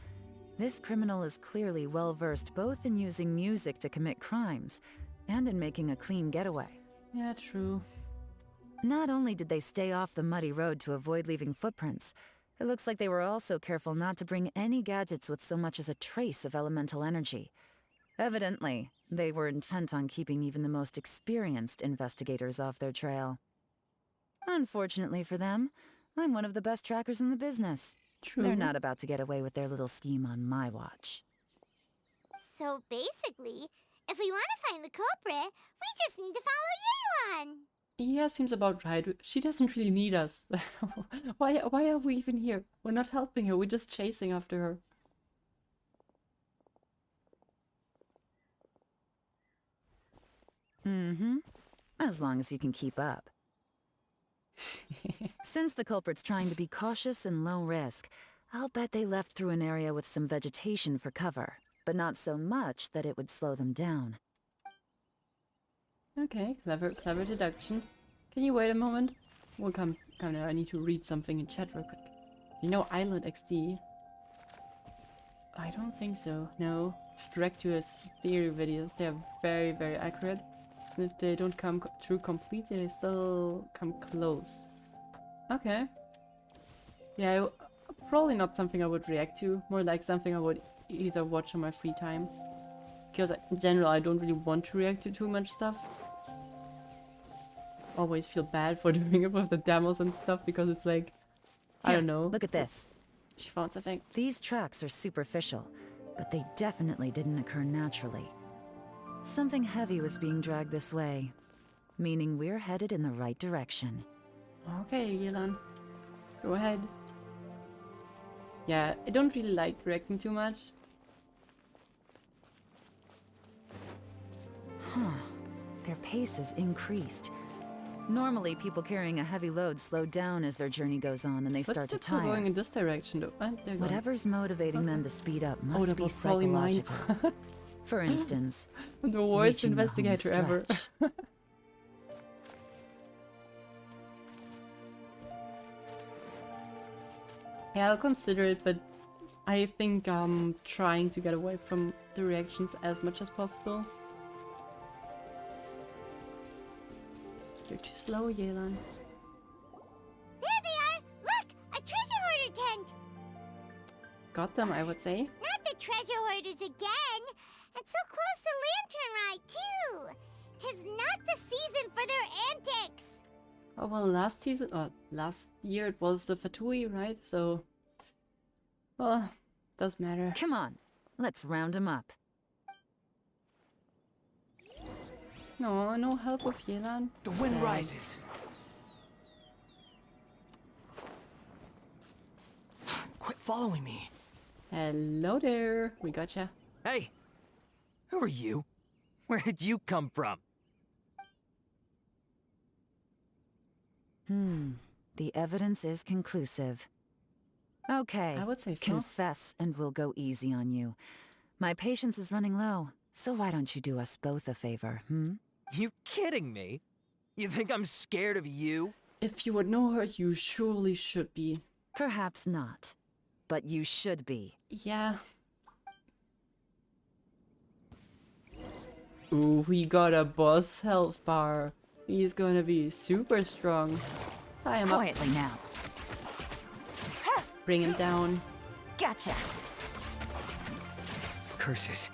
This criminal is clearly well-versed both in using music to commit crimes and in making a clean getaway. Yeah, true. Not only did they stay off the muddy road to avoid leaving footprints, it looks like they were also careful not to bring any gadgets with so much as a trace of elemental energy. Evidently, they were intent on keeping even the most experienced investigators off their trail. Unfortunately for them, I'm one of the best trackers in the business. True. They're not about to get away with their little scheme on my watch. So basically, if we want to find the culprit, we just need to follow Yelan. Yeah, seems about right. She doesn't really need us. Why are we even here? We're not helping her, we're just chasing after her. As long as you can keep up. Since the culprit's trying to be cautious and low risk, I'll bet they left through an area with some vegetation for cover, but not so much that it would slow them down. Okay, clever deduction. Can you wait a moment? We'll come now. I need to read something in chat real quick. You know Island XD? I don't think so. No. Direct to his theory videos. They are very, very accurate. And if they don't come true completely, they still come close. Okay. Yeah, probably not something I would react to. More like something I would either watch on my free time. Because in general, I don't really want to react to too much stuff. Always feel bad for doing it with the demos and stuff because it's like, I Here, don't know. Look at this. She found something. These tracks are superficial, but they definitely didn't occur naturally. Something heavy was being dragged this way, meaning we're headed in the right direction. Okay, Yelan. Go ahead. Yeah, I don't really like reacting too much. Huh. Their pace is increased. Normally, people carrying a heavy load slow down as their journey goes on and they start to Still going tire. in this direction though. They're going. Whatever's motivating them to speed up Oh, must that be was probably mine. psychological. For instance, I'm the worst reaching the home investigator ever. stretch. Yeah, I'll consider it, but I think I'm trying to get away from the reactions as much as possible. You're too slow, Yelan. There they are! Look! A treasure hoarder tent! Got them, I would say. Not the treasure hoarders again! And so close to Lantern Rite, too! 'Tis not the season for their antics! Oh well, last year it was the Fatui, right? So, well, does matter. Come on, let's round them up. No, no help with Yelan. The wind rises. Quit following me. Hello there, we gotcha. Hey, who are you? Where did you come from? The evidence is conclusive. Okay, I would say so. confess and we'll go easy on you. My patience is running low, so why don't you do us both a favor, You kidding me? You think I'm scared of you? If you would know her, you surely should be. Perhaps not, but you should be. Yeah. Ooh, we got a boss health bar. He's gonna be super strong. Tie him up. Quietly now. Bring him down. Gotcha. Curses.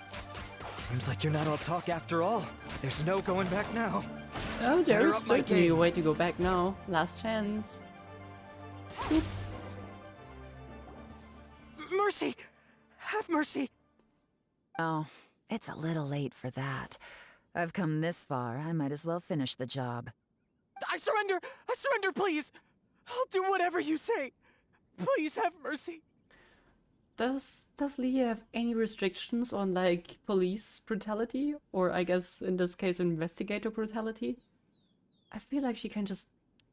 Seems like you're not all talk after all. There's no going back now. Oh, Better there's up my certainly a game. way to go back now. Last chance. Boop. Mercy! Have mercy! Oh, it's a little late for that. I've come this far, I might as well finish the job. I surrender! I surrender, please! I'll do whatever you say. Please have mercy. Does Lee have any restrictions on like police brutality? Or I guess in this case investigator brutality? I feel like she can just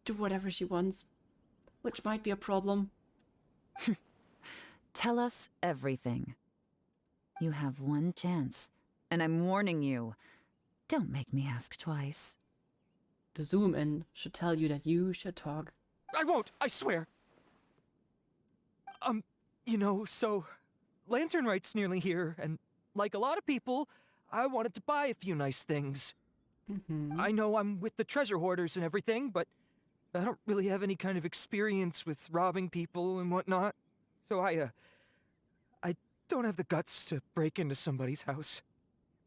do whatever she wants. Which might be a problem. Tell us everything. You have one chance, and I'm warning you. Don't make me ask twice. The zoom in should tell you that you should talk. I won't, I swear. You know, so Lantern Rite's nearly here, and like a lot of people, I wanted to buy a few nice things. I know I'm with the treasure hoarders and everything, but I don't really have any kind of experience with robbing people and whatnot. So I don't have the guts to break into somebody's house.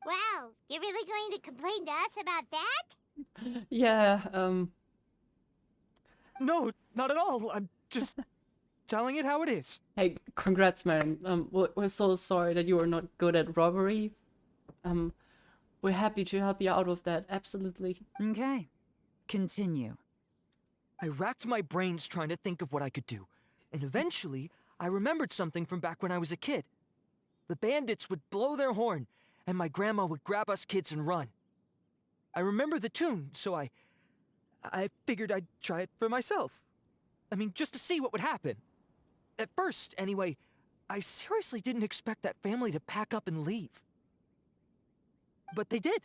Wow, you're really going to complain to us about that? Yeah, No, not at all. I'm just telling it how it is. Hey, congrats, man. We're so sorry that you are not good at robbery. We're happy to help you out with that, absolutely. Okay, continue. I racked my brains trying to think of what I could do, and eventually I remembered something from back when I was a kid. The bandits would blow their horn, and my grandma would grab us kids and run. I remember the tune, so I figured I'd try it for myself. I mean, just to see what would happen. At first, anyway, I seriously didn't expect that family to pack up and leave. But they did,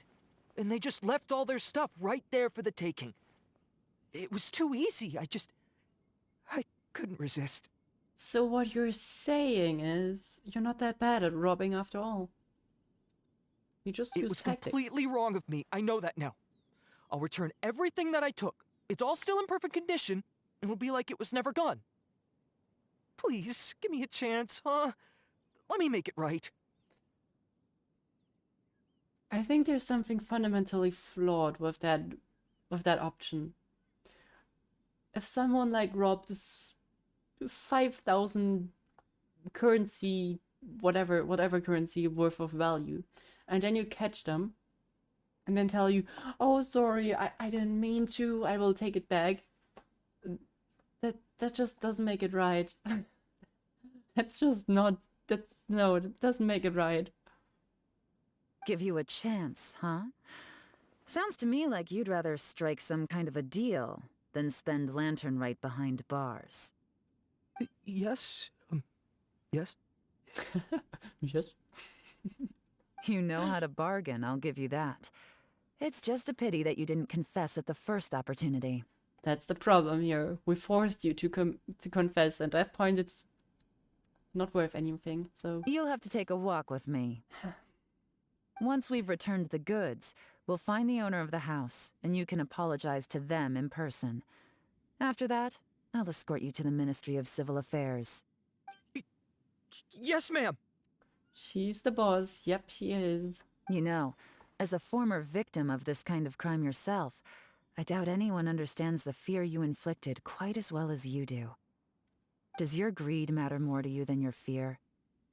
and they just left all their stuff right there for the taking. It was too easy. I couldn't resist. So what you're saying is, you're not that bad at robbing after all. You just It use was tactics. completely wrong of me. I know that now. I'll return everything that I took. It's all still in perfect condition. It'll be like it was never gone. Please, give me a chance, huh? Let me make it right. I think there's something fundamentally flawed with that option. If someone like robs 5,000 currency, whatever currency worth of value, and then you catch them, and then tell you, "Oh, sorry, I didn't mean to. I will take it back." That just doesn't make it right. That's just not that. No, it doesn't make it right. Give you a chance, huh? Sounds to me like you'd rather strike some kind of a deal than spend Lantern Rite behind bars. Yes? Yes? Yes. You know how to bargain, I'll give you that. It's just a pity that you didn't confess at the first opportunity. That's the problem here. We forced you to confess, and at that point it's not worth anything, so... You'll have to take a walk with me. Once we've returned the goods, we'll find the owner of the house, and you can apologize to them in person. After that, I'll escort you to the Ministry of Civil Affairs. Yes, ma'am! She's the boss. Yep, she is. You know, as a former victim of this kind of crime yourself, I doubt anyone understands the fear you inflicted quite as well as you do. Does your greed matter more to you than your fear?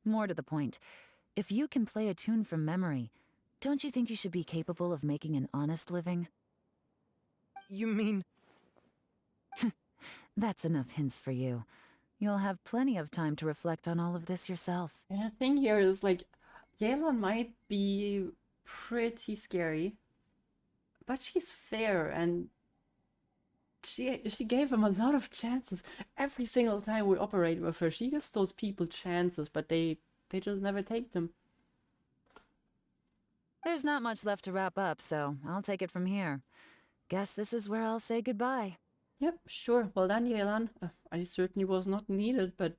More to the point, if you can play a tune from memory, don't you think you should be capable of making an honest living? You mean... That's enough hints for you. You'll have plenty of time to reflect on all of this yourself. And the thing here is, like, Yelan might be pretty scary, but she's fair, and she gave him a lot of chances. Every single time we operate with her, she gives those people chances, but they just never take them. There's not much left to wrap up, so I'll take it from here. Guess this is where I'll say goodbye. Yep, sure. Well done, Yelan. I certainly was not needed, but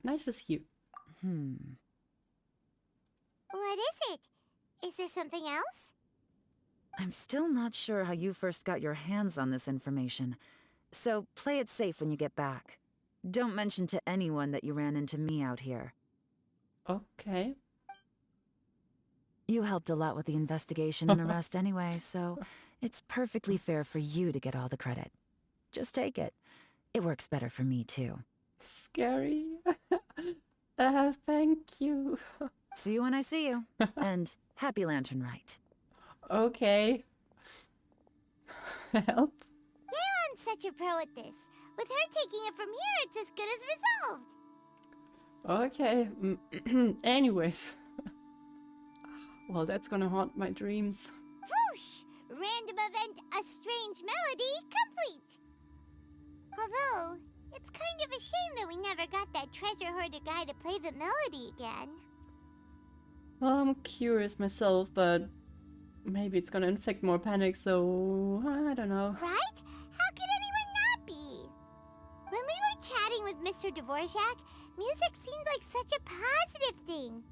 nice to see you. What is it? Is there something else? I'm still not sure how you first got your hands on this information, so play it safe when you get back. Don't mention to anyone that you ran into me out here. Okay. You helped a lot with the investigation and arrest anyway, so it's perfectly fair for you to get all the credit. Just take it. It works better for me, too. Scary. Thank you. See you when I see you. And happy Lantern Rite. Okay. Help. Yelan's such a pro at this. With her taking it from here, it's as good as resolved. Okay. Anyways. Well, that's gonna haunt my dreams. Whoosh! Random event, a strange melody, complete! Although, it's kind of a shame that we never got that treasure hoarder guy to play the melody again. Well, I'm curious myself, but maybe it's gonna inflict more panic, so I don't know. Right? How could anyone not be? When we were chatting with Mr. Dvorak, music seemed like such a positive thing.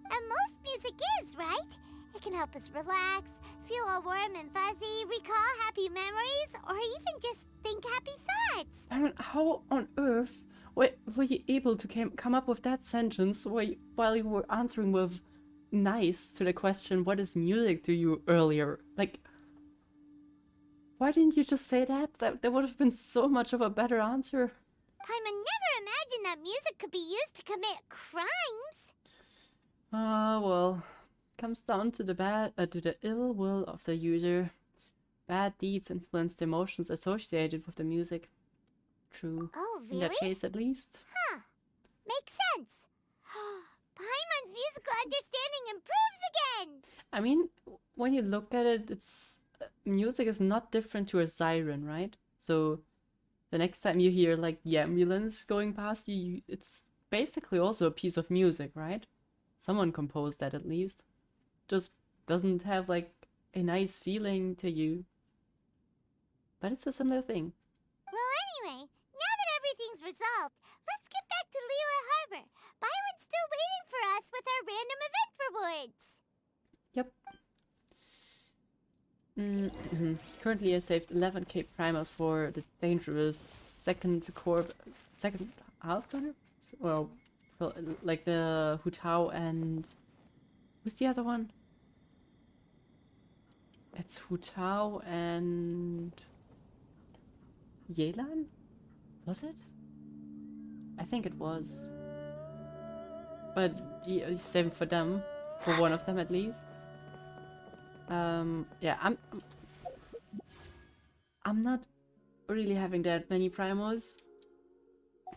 And most music is, right? It can help us relax, feel all warm and fuzzy, recall happy memories, or even just think happy thoughts. I mean, how on earth were you able to come up with that sentence while you were answering with nice to the question, what is music to you, earlier? Like, why didn't you just say that? That would have been so much of a better answer. Paimon never imagined that music could be used to commit crimes. Well, comes down to the ill will of the user. Bad deeds influence the emotions associated with the music. True. Oh, really? In that case, at least. Huh. Makes sense. Paimon's musical understanding improves again! I mean, when you look at it, it's music is not different to a siren, right? So the next time you hear like the ambulance going past you, it's basically also a piece of music, right? Someone composed that at least. Just doesn't have like a nice feeling to you. But it's a similar thing. Well, anyway, now that everything's resolved, let's get back to Liyue Harbor. Byron's still waiting for us with our random event rewards. Yep. Currently I saved 11k primers for the dangerous second half gunner? Well, like the Hu Tao and... Who's the other one? It's Hu Tao and Yelan? Was it? I think it was. But same for them. For one of them at least. Yeah, I'm not really having that many primos.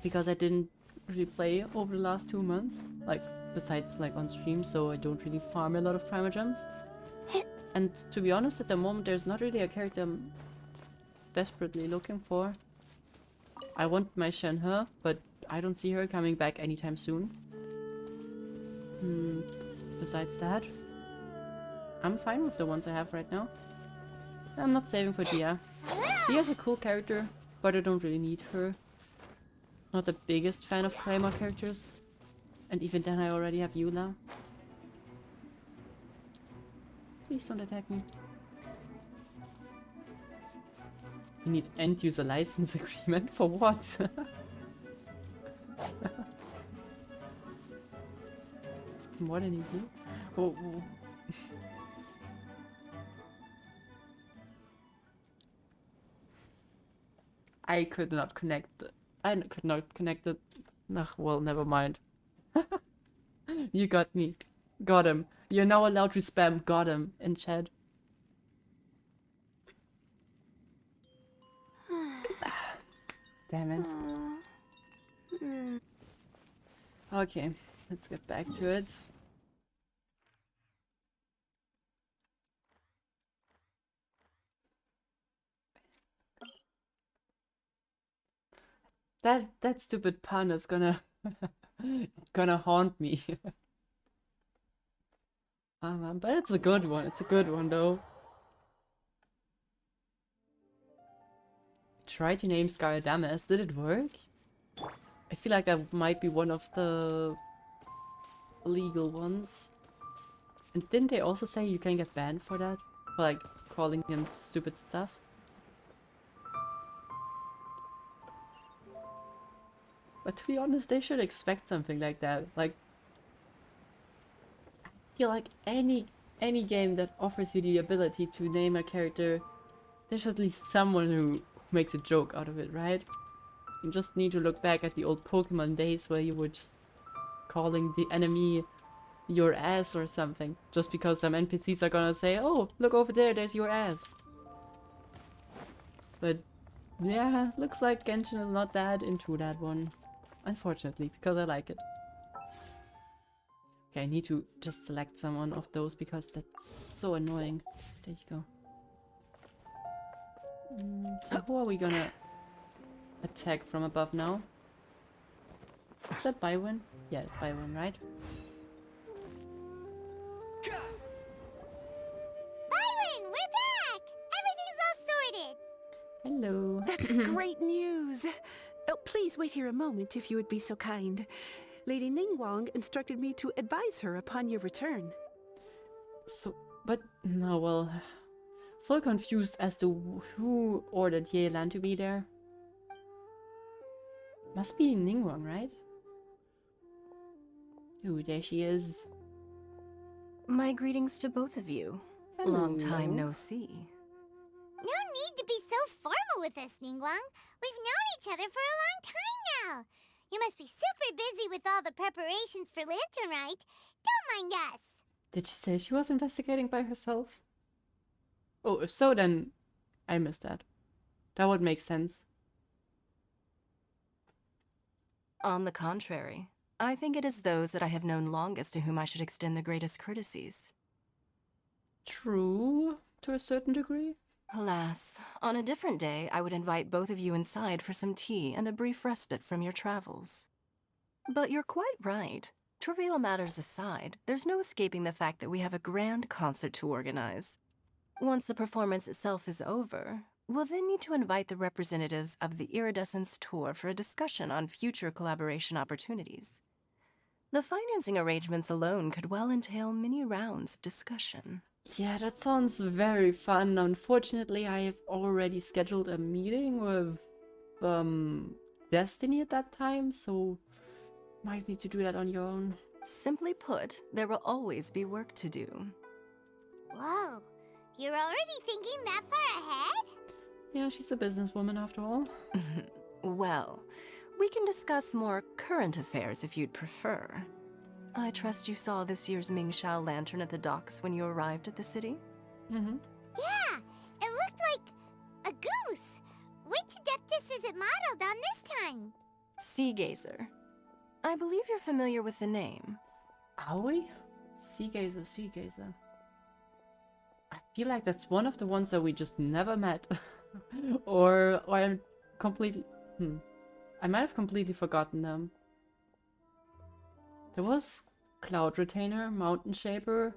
Because I didn't really play over the last 2 months. Like, besides like on stream, so I don't really farm a lot of primogems. And to be honest, at the moment there's not really a character I'm desperately looking for. I want my Shenhe, but I don't see her coming back anytime soon. Besides that, I'm fine with the ones I have right now. I'm not saving for Dia. Dia's a cool character, but I don't really need her. Not the biggest fan of Claymore characters. And even then I already have Eula. Please don't attack me. You need end-user license agreement for what? It's more than you do. Oh. I could not connect. I could not connect it. Ugh, well, never mind. You got me. Got him. You're now allowed to spam got him in chat. Damn it. Okay, let's get back to it. That stupid pun is gonna haunt me. But it's a good one. It's a good one though. Try to name Scar Damas. Did it work? I feel like that might be one of the legal ones. And didn't they also say you can get banned for that? For like calling him stupid stuff? But to be honest, they should expect something like that. Like, I feel like any game that offers you the ability to name a character, there's at least someone who makes a joke out of it, right? You just need to look back at the old Pokemon days where you were just calling the enemy your ass or something. Just because some NPCs are gonna say, oh, look over there, there's your ass. But yeah, looks like Genshin is not that into that one. Unfortunately, because I like it. Okay, I need to just select someone of those because that's so annoying. There you go. So who are we gonna attack from above now? Is that Bywin? Yeah, it's Bywin, right? Byron, we're back! Everything's all sorted! Hello. That's great news. Oh, please wait here a moment if you would be so kind. Lady Ningguang instructed me to advise her upon your return. So, but no, well, so confused as to who ordered Yelan to be there. Must be Ningguang, right? Ooh, there she is. My greetings to both of you. Hello. Long time no see. No need to be so formal with us, Ningguang. We've known each other for a long time now. You must be super busy with all the preparations for Lantern Rite. Don't mind us. Did she say she was investigating by herself? Oh, if so, then I missed that. That would make sense. On the contrary, I think it is those that I have known longest to whom I should extend the greatest courtesies. True, to a certain degree. Alas, on a different day, I would invite both of you inside for some tea and a brief respite from your travels. But you're quite right. Trivial matters aside, there's no escaping the fact that we have a grand concert to organize. Once the performance itself is over, we'll then need to invite the representatives of the Iridescence Tour for a discussion on future collaboration opportunities. The financing arrangements alone could well entail many rounds of discussion. Yeah, that sounds very fun. Unfortunately, I have already scheduled a meeting with Destiny at that time, so might need to do that on your own. Simply put, there will always be work to do. Whoa, You're already thinking that far ahead? Yeah, she's a businesswoman after all. Well, we can discuss more current affairs if you'd prefer. I trust you saw this year's Mingxiao lantern at the docks when you arrived at the city? Mm-hmm. Yeah, it looked like a goose. Which Adeptus is it modeled on this time? Sea Gazer. I believe you're familiar with the name. Are we? Sea Gazer, Sea Gazer. I feel like that's one of the ones that we just never met. or I'm completely... I might have completely forgotten them. There was Cloud Retainer, Mountain Shaper.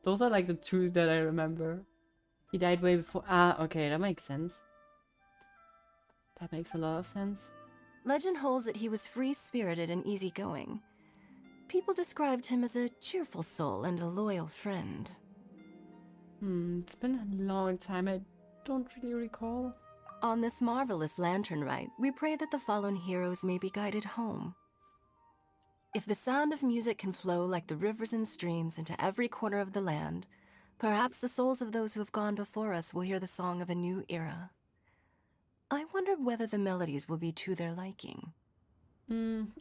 Those are like the two that I remember. He died way before... Ah, okay, that makes sense. That makes a lot of sense. Legend holds that he was free-spirited and easygoing. People described him as a cheerful soul and a loyal friend. It's been a long time. I don't really recall. On this marvelous lantern rite, we pray that the fallen heroes may be guided home. If the sound of music can flow like the rivers and streams into every corner of the land, perhaps the souls of those who have gone before us will hear the song of a new era. I wondered whether the melodies will be to their liking.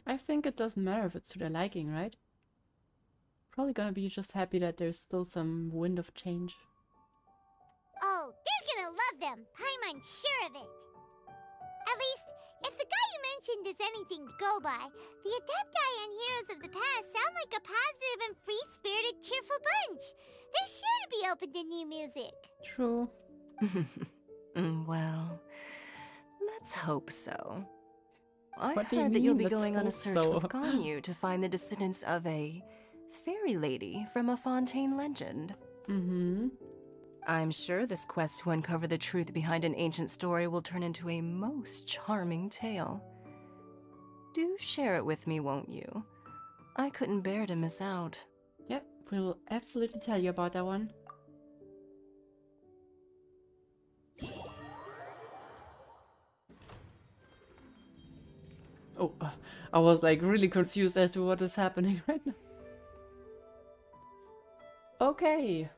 I think it doesn't matter if it's to their liking, right? Probably gonna be just happy that there's still some wind of change. Oh, they're gonna love them. I'm unsure of it. At least, if the guy you mentioned is anything to go by, the Adepti and Heroes of the Past sound like a positive and free-spirited, cheerful bunch. They're sure to be open to new music. True. Well, let's hope so. I What do you heard that you'll mean, be let's going on a hope search so? with Ganyu to find the descendants of a fairy lady from a Fontaine legend. I'm sure this quest to uncover the truth behind an ancient story will turn into a most charming tale. Do share it with me, won't you? I couldn't bear to miss out. Yep, we'll absolutely tell you about that one. Oh, I was like really confused as to what is happening right now. Okay.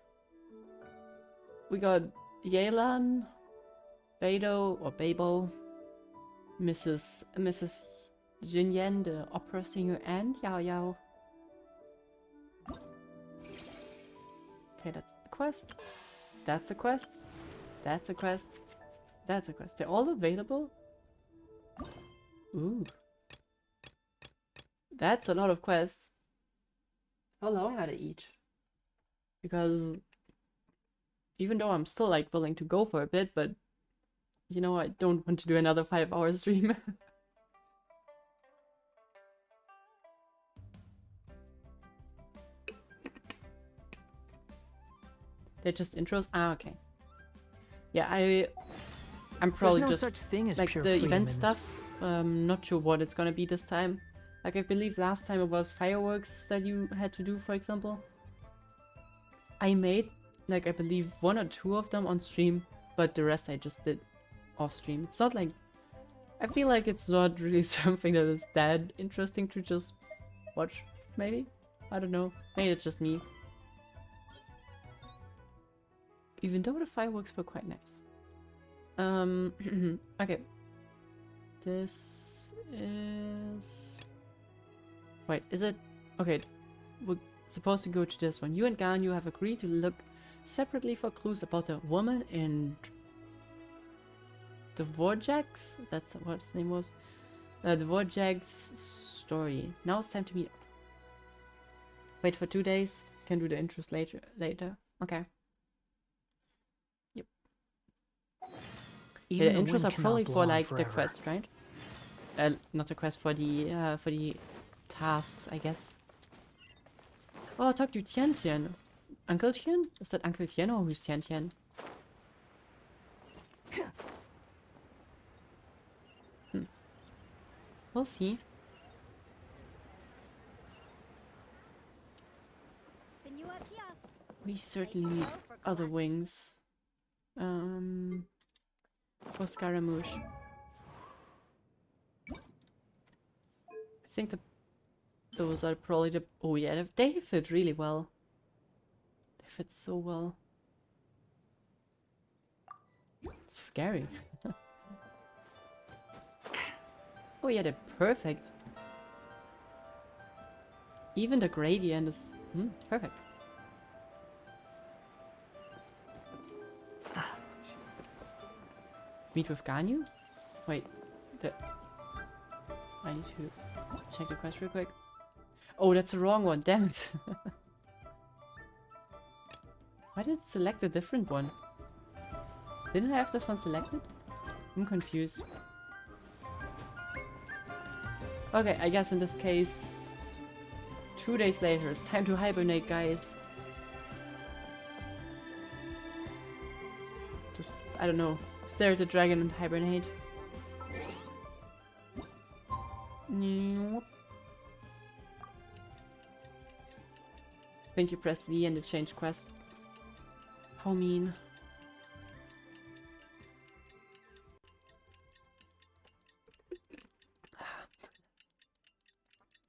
We got Yelan, Beidou or Beibo, Mrs. Jinyan, the opera singer, and Yao Yao. Okay, that's a quest. That's a quest. That's a quest. That's a quest. They're all available? Ooh. That's a lot of quests. How long are they each? Because even though I'm still like willing to go for a bit, but you know, I don't want to do another 5-hour stream. They're just intros? Ah, okay. Yeah, I'm probably There's no just such thing as like pure the freedom event in this. stuff. Not sure what it's gonna be this time. Like I believe last time it was fireworks that you had to do, for example. I made like I believe 1 or 2 of them on stream, but the rest I just did off stream. It's not like I feel like it's not really something that is that interesting to just watch. Maybe, I don't know. Maybe it's just me. Even though the fireworks were quite nice. Okay. This is... Wait, is it... Okay, we're supposed to go to this one. You and Ganyu have agreed to look separately for clues about the woman in... the Vorjax? That's what his name was. The Vorjax story. Now it's time to meet up. Wait for 2 days. Can do the intros later. Okay. Yep. The Even the intros wind are cannot probably blow for on like the forever. quest, right? Not the quest, for the tasks, I guess. Oh, talk to Tian Tian. Uncle Tian? Is that Uncle Tian or who's Tian Tian? We'll see. We certainly need other wings. For Scaramouche. I think those are probably the... Oh yeah, they fit really well. They fits so well. It's scary. Oh yeah, they're perfect. Even the gradient is perfect. Meet with Ganyu? Wait, I need to check the quest real quick. Oh, that's the wrong one, damn it. Why did it select a different one? Didn't I have this one selected? I'm confused. Okay, I guess in this case, 2 days later, it's time to hibernate, guys. Just, I don't know, stare at the dragon and hibernate. Nope. I think you pressed V and it changed quest. How mean.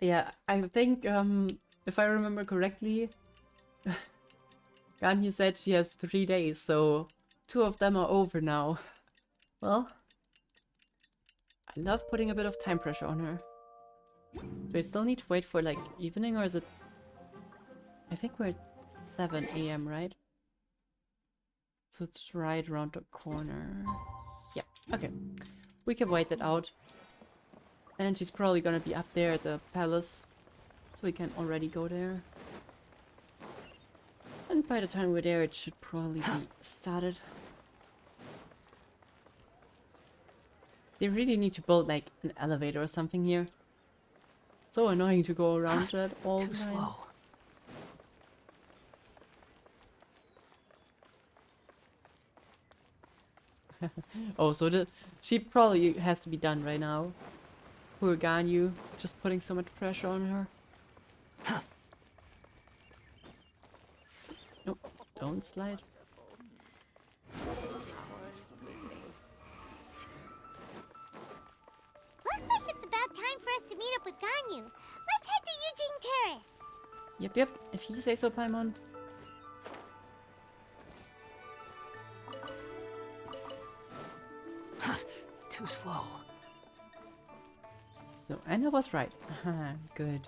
Yeah, I think, if I remember correctly, Ganyu said she has 3 days, so 2 of them are over now. Well, I love putting a bit of time pressure on her. Do I still need to wait for, like, evening, or is it... I think we're at 7 AM, right? So it's right around the corner. Yeah, okay. We can wait that out. And she's probably gonna be up there at the palace, so we can already go there. And by the time we're there, it should probably be started. They really need to build like an elevator or something here. So annoying to go around that all the time. Too slow. Oh, so she probably has to be done right now. Poor Ganyu, just putting so much pressure on her. Nope, don't slide. Looks like it's about time for us to meet up with Ganyu. Let's head to Eugene Terrace. Yep, if you say so, Paimon. Too slow. So, Anna was right. Good.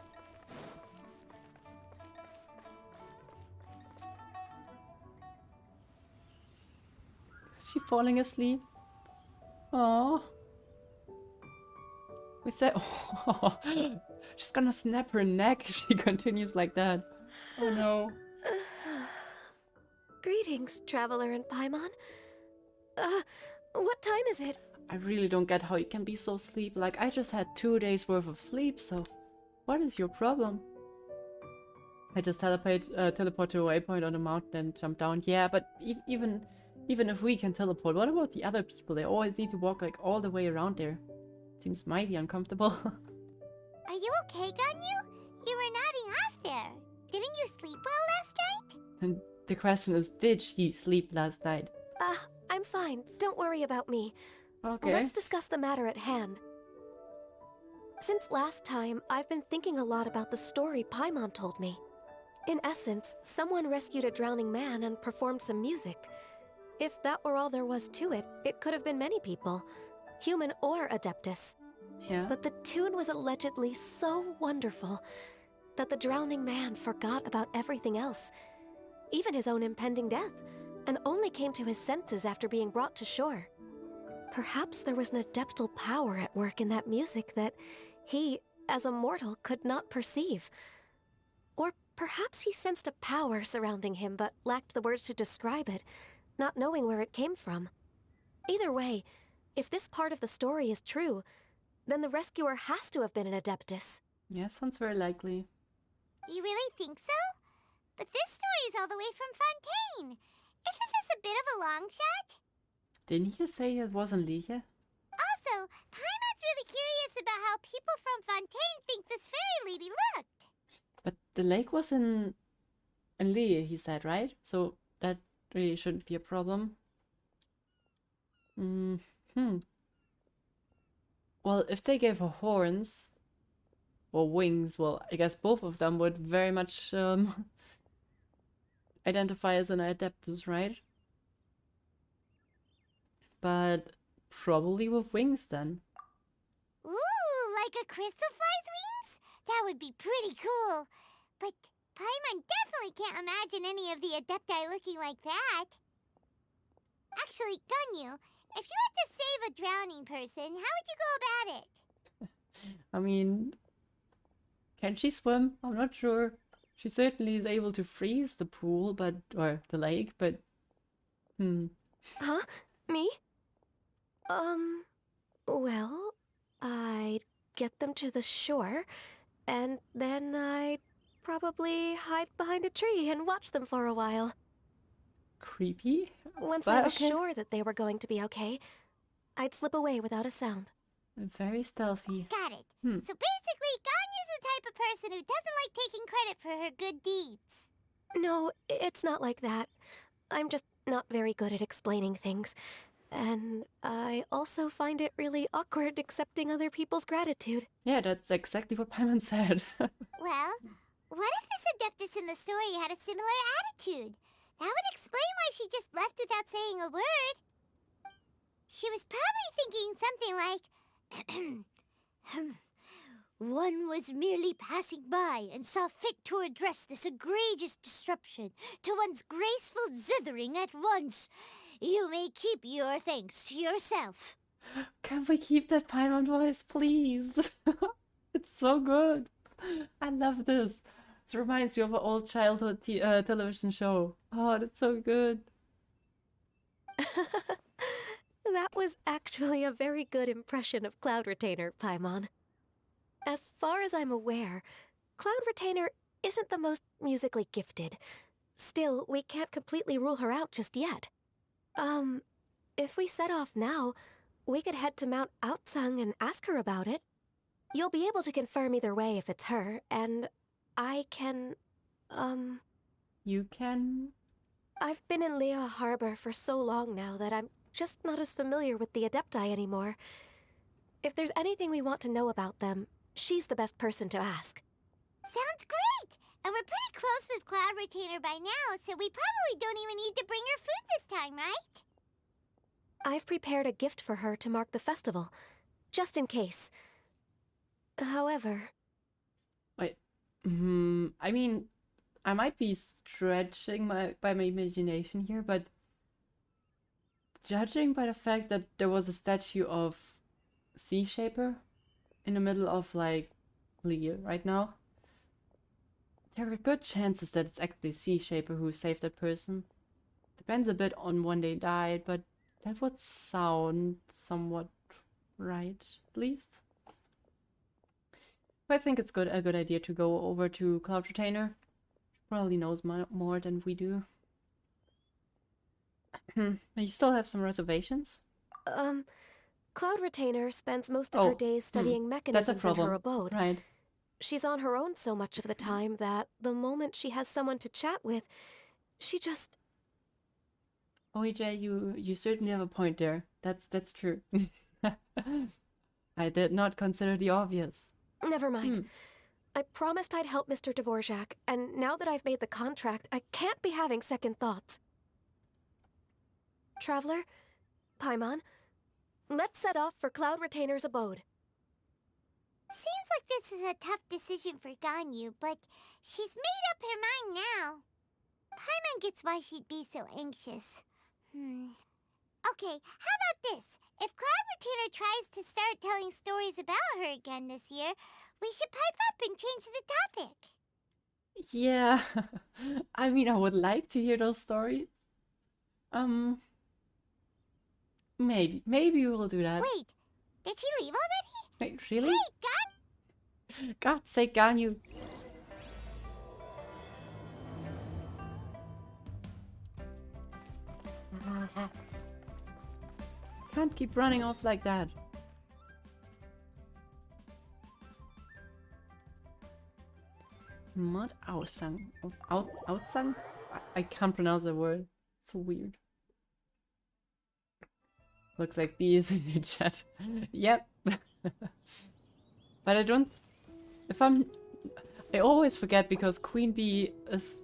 Is she falling asleep? Oh. We said, oh, she's gonna snap her neck if she continues like that. Oh no. Greetings, Traveler and Paimon. What time is it? I really don't get how you can be so sleepy. Like, I just had 2 days worth of sleep, so what is your problem? I just teleport to a waypoint on the mountain and jump down. Yeah, but even if we can teleport, what about the other people? They always need to walk like all the way around there. Seems mighty uncomfortable. Are you okay, Ganyu? You were nodding off there. Didn't you sleep well last night? And the question is, did she sleep last night? I'm fine. Don't worry about me. Okay. Let's discuss the matter at hand. Since last time, I've been thinking a lot about the story Paimon told me. In essence, someone rescued a drowning man and performed some music. If that were all there was to it, it could have been many people, human or Adeptus. Yeah. But the tune was allegedly so wonderful that the drowning man forgot about everything else, even his own impending death, and only came to his senses after being brought to shore. Perhaps there was an adeptal power at work in that music that he, as a mortal, could not perceive. Or perhaps he sensed a power surrounding him but lacked the words to describe it, not knowing where it came from. Either way, if this part of the story is true, then the rescuer has to have been an Adeptus. Yeah, sounds very likely. You really think so? But this story is all the way from Fontaine. Isn't this a bit of a long shot? Didn't you say it wasn't Liege? Also, Paimon's really curious about how people from Fontaine think this fairy lady looked. But the lake was in Liege, he said, right? So that really shouldn't be a problem. Well, if they gave her horns or wings, well, I guess both of them would very much identify as an Adeptus, right? But probably with wings then. Ooh, like a crystal fly's wings? That would be pretty cool. But Paimon definitely can't imagine any of the Adepti looking like that. Actually, Ganyu, if you had to save a drowning person, how would you go about it? I mean, can she swim? I'm not sure. She certainly is able to freeze the pool, or the lake, but Huh? Me? Well, I'd get them to the shore, and then I'd probably hide behind a tree and watch them for a while. Creepy? Once But I was okay. sure that they were going to be okay, I'd slip away without a sound. Very stealthy. Got it. So basically, Ganyu's the type of person who doesn't like taking credit for her good deeds. No, it's not like that. I'm just not very good at explaining things. And I also find it really awkward accepting other people's gratitude. Yeah, that's exactly what Paimon said. Well, what if this Adeptus in the story had a similar attitude? That would explain why she just left without saying a word. She was probably thinking something like, one was merely passing by and saw fit to address this egregious disruption to one's graceful zithering at once. You may keep your thanks to yourself. Can we keep that Paimon voice, please? It's so good. I love this. This reminds you of an old childhood television show. Oh, that's so good. That was actually a very good impression of Cloud Retainer, Paimon. As far as I'm aware, Cloud Retainer isn't the most musically gifted. Still, we can't completely rule her out just yet. If we set off now, we could head to Mount Outsung and ask her about it. You'll be able to confirm either way if it's her, and I can, You can? I've been in Lea Harbor for so long now that I'm just not as familiar with the Adepti anymore. If there's anything we want to know about them, she's the best person to ask. Sounds great! And we're pretty close with Cloud Retainer by now, so we probably don't even need to bring her food this time, right? I've prepared a gift for her to mark the festival, just in case. However... Wait. I mean, I might be stretching by my imagination here, but judging by the fact that there was a statue of Sea Shaper in the middle of, like, Lea right now, there are good chances that it's actually Sea Shaper who saved that person. Depends a bit on when they died, but that would sound somewhat right, at least. But I think it's a good idea to go over to Cloud Retainer. She probably knows more than we do. You still have some reservations? Cloud Retainer spends most of her days studying mechanisms in her abode. Right. She's on her own so much of the time that the moment she has someone to chat with, she just... OEJ, you certainly have a point there. That's true. I did not consider the obvious. Never mind. I promised I'd help Mr. Dvorak, and now that I've made the contract, I can't be having second thoughts. Traveler, Paimon, let's set off for Cloud Retainer's abode. Seems like this is a tough decision for Ganyu, but she's made up her mind now. Paimon gets why she'd be so anxious. Okay, how about this? If Cloud Retainer tries to start telling stories about her again this year, we should pipe up and change the topic. Yeah, I mean, I would like to hear those stories. Maybe we will do that. Wait, did she leave already? Wait, really? Hey, God's sake, Ganyu. Can't keep running off like that. Mud Outsung. Outsung? I can't pronounce the word. It's so weird. Looks like B is in the chat. Yep. But I don't... I always forget because Queen Bee is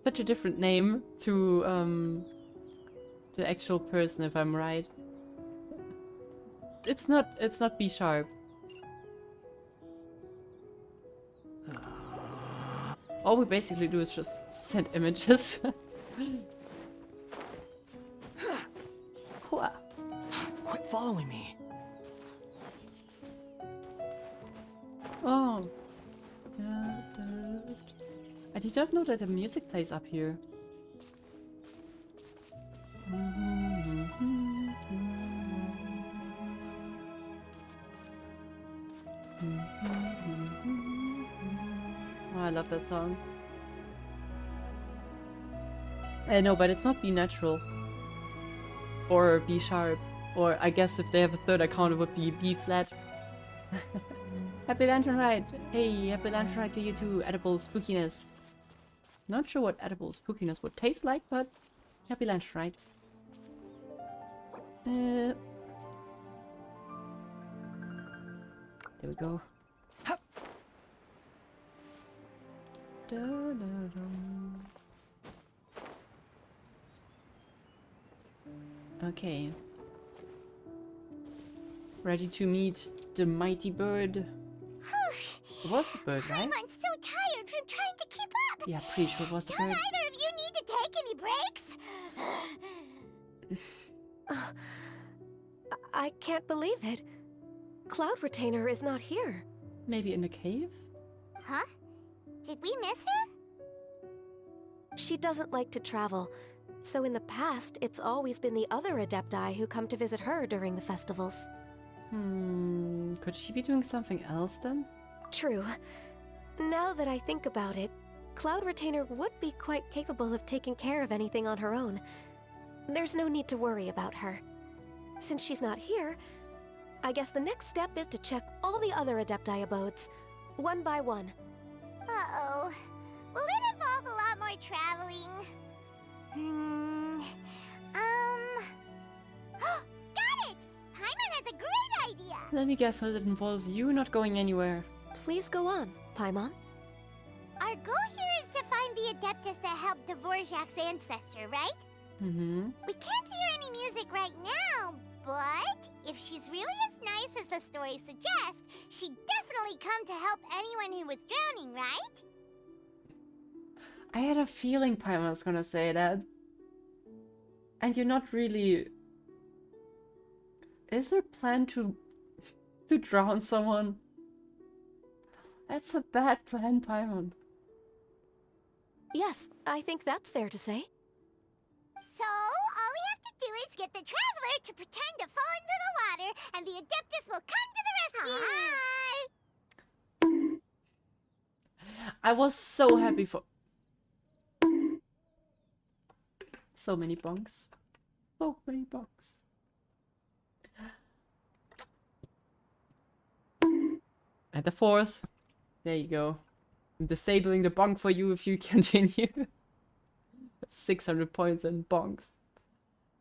such a different name to the actual person, if I'm right. It's not B sharp. All we basically do is just send images. Quit following me. Oh. I did not know that the music plays up here. Oh, I love that song. No, but it's not B natural. Or B sharp. Or I guess if they have a third account it would be B flat. Happy Lantern Ride! Hey, happy Lantern Ride to you too, edible spookiness. Not sure what edible spookiness would taste like, but happy Lantern Ride. There we go. Okay. Ready to meet the mighty bird. It was the bird, right? I'm so tired from trying to keep up. Yeah, pretty sure it was the Don't bird. either of you need to take any breaks? I can't believe it. Cloud Retainer is not here. Maybe in the cave? Huh? Did we miss her? She doesn't like to travel, so in the past, it's always been the other Adepti who come to visit her during the festivals. Could she be doing something else then? True. Now that I think about it, Cloud Retainer would be quite capable of taking care of anything on her own. There's no need to worry about her. Since she's not here, I guess the next step is to check all the other Adepti abodes, one by one. Uh-oh. Will it involve a lot more traveling? Got it! Paimon has a great idea! Let me guess that it involves you not going anywhere. Please go on, Paimon. Our goal here is to find the Adeptus that helped Dvorak's ancestor, right? Mm-hmm. We can't hear any music right now, but if she's really as nice as the story suggests, she'd definitely come to help anyone who was drowning, right? I had a feeling Paimon was gonna say that. And you're not really... Is there a plan to drown someone? That's a bad plan, Paimon. Yes, I think that's fair to say. So, all we have to do is get the Traveler to pretend to fall into the water, and the Adeptus will come to the rescue! Hi! I was so happy for... So many bonks. So many bonks. And the fourth. There you go. I'm disabling the bonk for you if you continue. 600 points and bonks.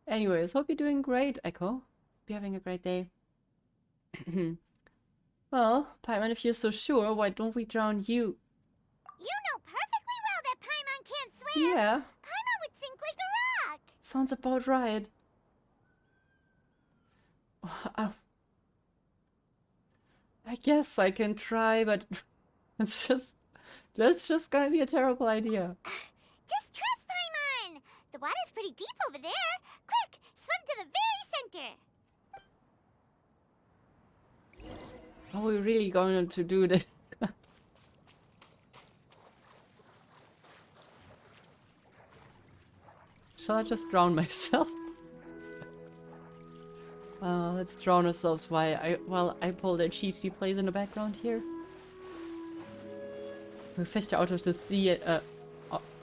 Anyways, hope you're doing great, Echo. Hope you're having a great day. Well, Paimon, if you're so sure, why don't we drown you? You know perfectly well that Paimon can't swim! Yeah. Paimon would sink like a rock! Sounds about right. I guess I can try, but that's just gonna be a terrible idea. Just trust Paimon! The water's pretty deep over there. Quick, swim to the very center. Are we really going to do this? Shall I just drown myself? Let's drown ourselves while I pull the cheat she plays in the background here. We fished out of the sea.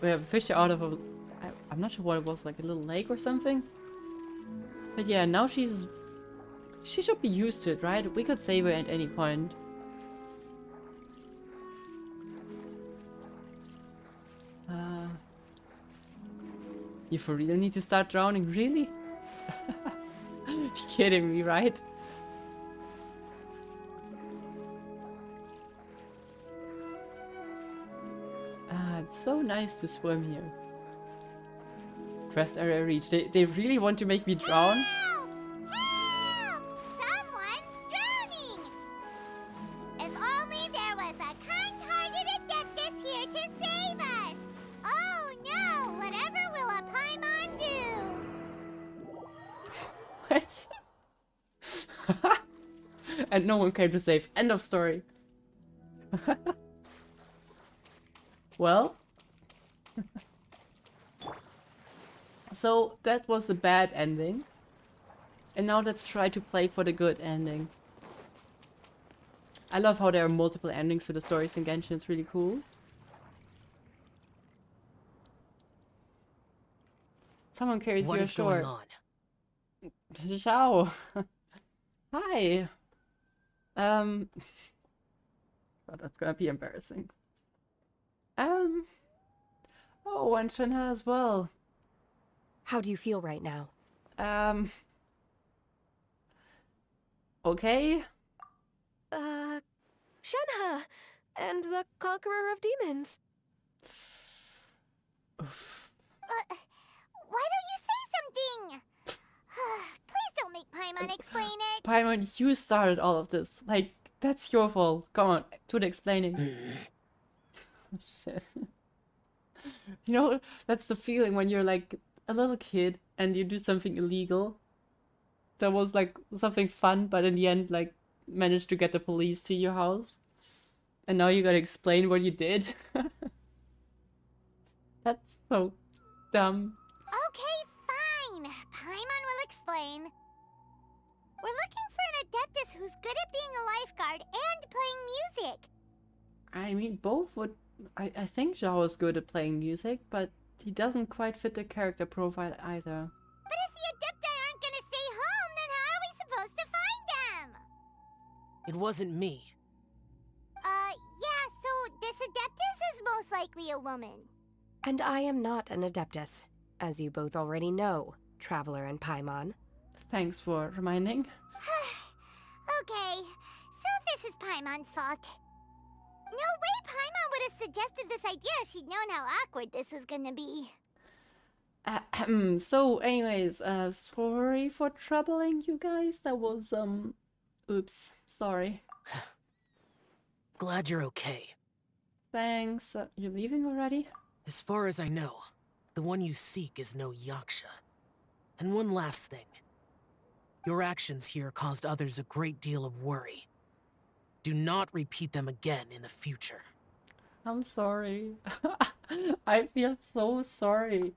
We have fished out of a... I'm not sure what it was, like a little lake or something. But yeah, now she should be used to it, right? We could save her at any point. You for real need to start drowning? Really? You're kidding me, right? It's so nice to swim here. Quest area reached. They really want to make me drown? Help! Help! Someone's drowning! If only there was a kind-hearted Adeptus here to save us! Oh no! Whatever will a Paimon do? What? And no one came to save. End of story. Well. So that was a bad ending. And now let's try to play for the good ending. I love how there are multiple endings to the stories in Genshin. It's really cool. Someone carries What your is going short. on? Ciao. Hi. God, that's gonna be embarrassing. Oh, and Shenhe as well. How do you feel right now? Okay. Shenhe! And the Conqueror of Demons. Why don't you say something? Please don't make Paimon explain it. Paimon, you started all of this. Like, that's your fault. Come on, do the explaining. Shit. You know, that's the feeling when you're like a little kid and you do something illegal. That was like something fun, but in the end, like, managed to get the police to your house. And now you gotta explain what you did. That's so dumb. Okay, fine. Paimon will explain. We're looking for an Adeptus who's good at being a lifeguard and playing music. I mean, both would... I think Zhao is good at playing music, but he doesn't quite fit the character profile either. But if the Adepti aren't gonna stay home, then how are we supposed to find them? It wasn't me. Yeah, so this Adeptus is most likely a woman. And I am not an Adeptus, as you both already know, Traveler and Paimon. Thanks for reminding. Okay, so this is Paimon's fault. No way Paimon would have suggested this idea if she'd known how awkward this was gonna be. So anyways, sorry for troubling you guys. That was, oops, sorry. Glad you're okay. Thanks. You're leaving already? As far as I know, the one you seek is no Yaksha. And one last thing. Your actions here caused others a great deal of worry. Do not repeat them again in the future. I'm sorry. I feel so sorry.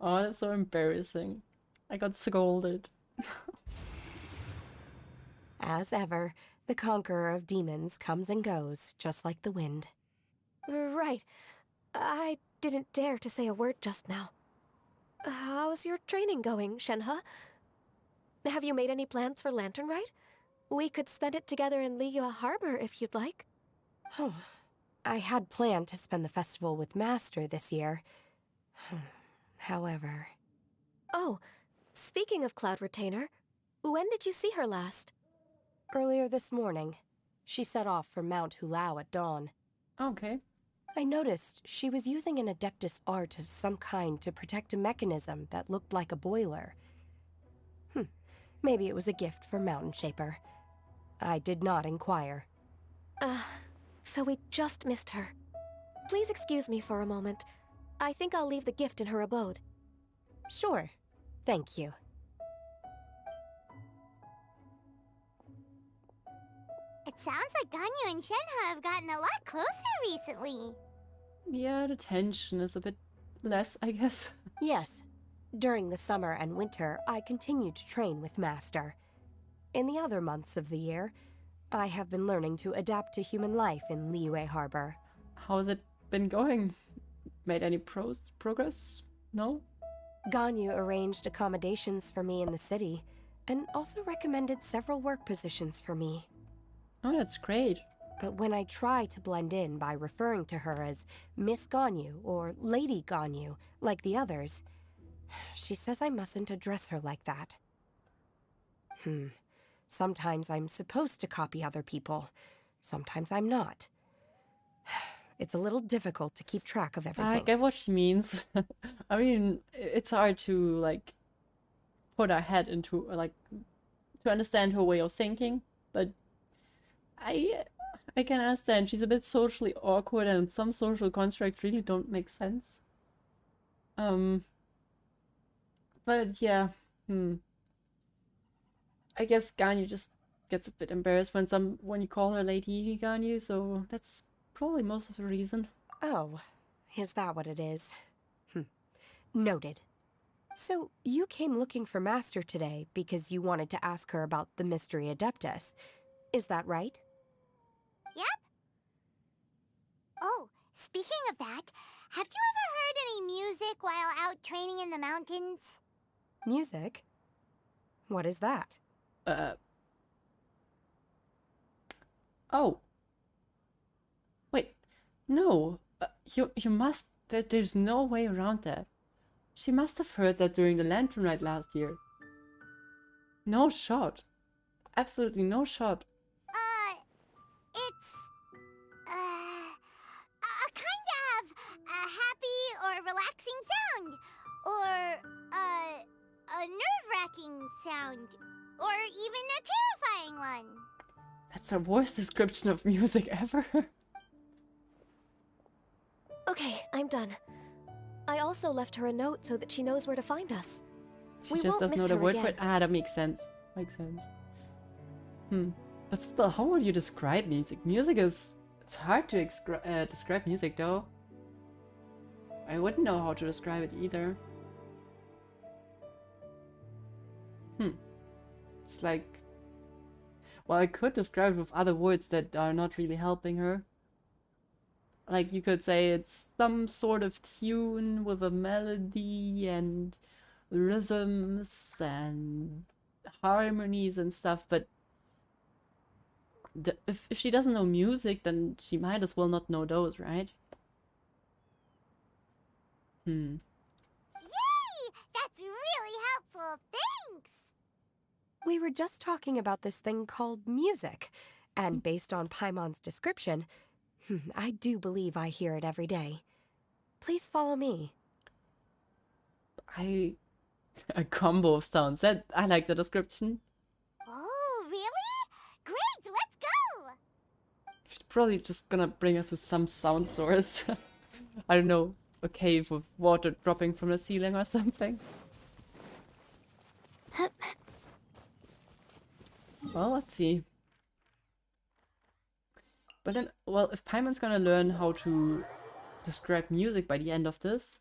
Oh, that's so embarrassing. I got scolded. As ever, the Conqueror of Demons comes and goes, just like the wind. Right. I didn't dare to say a word just now. How's your training going, Shenhe? Have you made any plans for Lantern Rite? We could spend it together in Liyue Harbor if you'd like. I had planned to spend the festival with Master this year. However... Oh, speaking of Cloud Retainer, when did you see her last? Earlier this morning. She set off for Mount Hulao at dawn. Okay. I noticed she was using an Adeptus art of some kind to protect a mechanism that looked like a boiler. Maybe it was a gift for Mountain Shaper. I did not inquire. So we just missed her. Please excuse me for a moment. I think I'll leave the gift in her abode. Sure. Thank you. It sounds like Ganyu and Shenhe have gotten a lot closer recently. Yeah, the tension is a bit less, I guess. Yes. During the summer and winter, I continued to train with Master. In the other months of the year, I have been learning to adapt to human life in Liyue Harbor. How's it been going? Made any progress? No? Ganyu arranged accommodations for me in the city, and also recommended several work positions for me. Oh, that's great. But when I try to blend in by referring to her as Miss Ganyu or Lady Ganyu, like the others, she says I mustn't address her like that. Sometimes I'm supposed to copy other people. Sometimes I'm not. it's a little difficult to keep track of I everything. get what she means. I mean, it's hard to, like, put our head into, like, to understand her way of thinking, but I can understand she's a bit socially awkward and some social constructs really don't make sense. But yeah, I guess Ganyu just gets a bit embarrassed when you call her Lady Ganyu, so that's probably most of the reason. Oh, is that what it is? Noted. So, you came looking for Master today because you wanted to ask her about the Mystery Adeptus. Is that right? Yep. Oh, speaking of that, have you ever heard any music while out training in the mountains? Music? What is that? Oh. Wait. No. You must... There's no way around that. She must have heard that during the Lantern Rite last year. No shot. Absolutely no shot. It's... a kind of a happy or relaxing sound. Or, a nerve-wracking sound. Or even a terrifying one. That's the worst description of music ever. Okay, I'm done. I also left her a note so that she knows where to find us. She just doesn't know the word for it. Ah, that makes sense. Makes sense. But still, how would you describe music? Music is... It's hard to describe music, though. I wouldn't know how to describe it either. It's like... Well, I could describe it with other words that are not really helping her. Like, you could say it's some sort of tune with a melody and rhythms and harmonies and stuff, but if she doesn't know music, then she might as well not know those, right? Yay! That's really helpful. Thanks! We were just talking about this thing called music, and based on Paimon's description, I do believe I hear it every day. Please follow me. A combo of sounds. I like the description. Oh, really? Great, let's go! She's probably just gonna bring us to some sound source. I don't know, a cave with water dropping from the ceiling or something. Well, let's see. But then, well, if Paimon's gonna learn how to describe music by the end of this,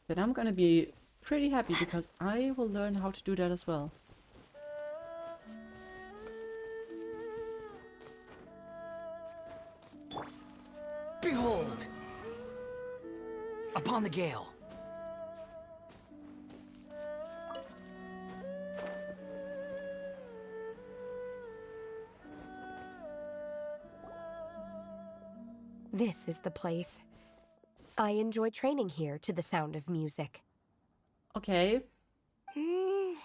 then I'm gonna be pretty happy because I will learn how to do that as well. Behold! Upon the gale. This is the place. I enjoy training here to the sound of music. Okay. You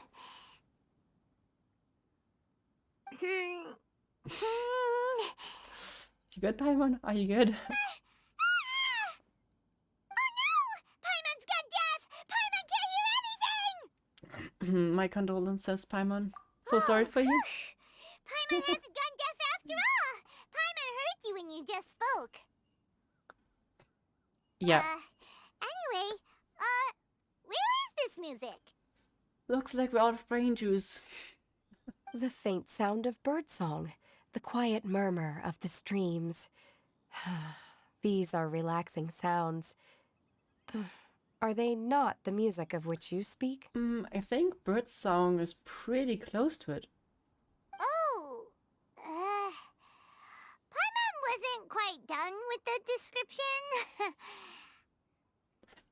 good, Paimon? Are you good? Oh no! Paimon's gone deaf! Paimon can't hear anything! My condolences, Paimon. So sorry for you. Paimon hasn't gone deaf after all! Paimon heard you when you just spoke. Yeah. Anyway, where is this music? Looks like we're out of brain juice. The faint sound of birdsong, the quiet murmur of the streams. These are relaxing sounds. Are they not the music of which you speak? I think birdsong is pretty close to it. Oh, Paimon wasn't quite done with the description.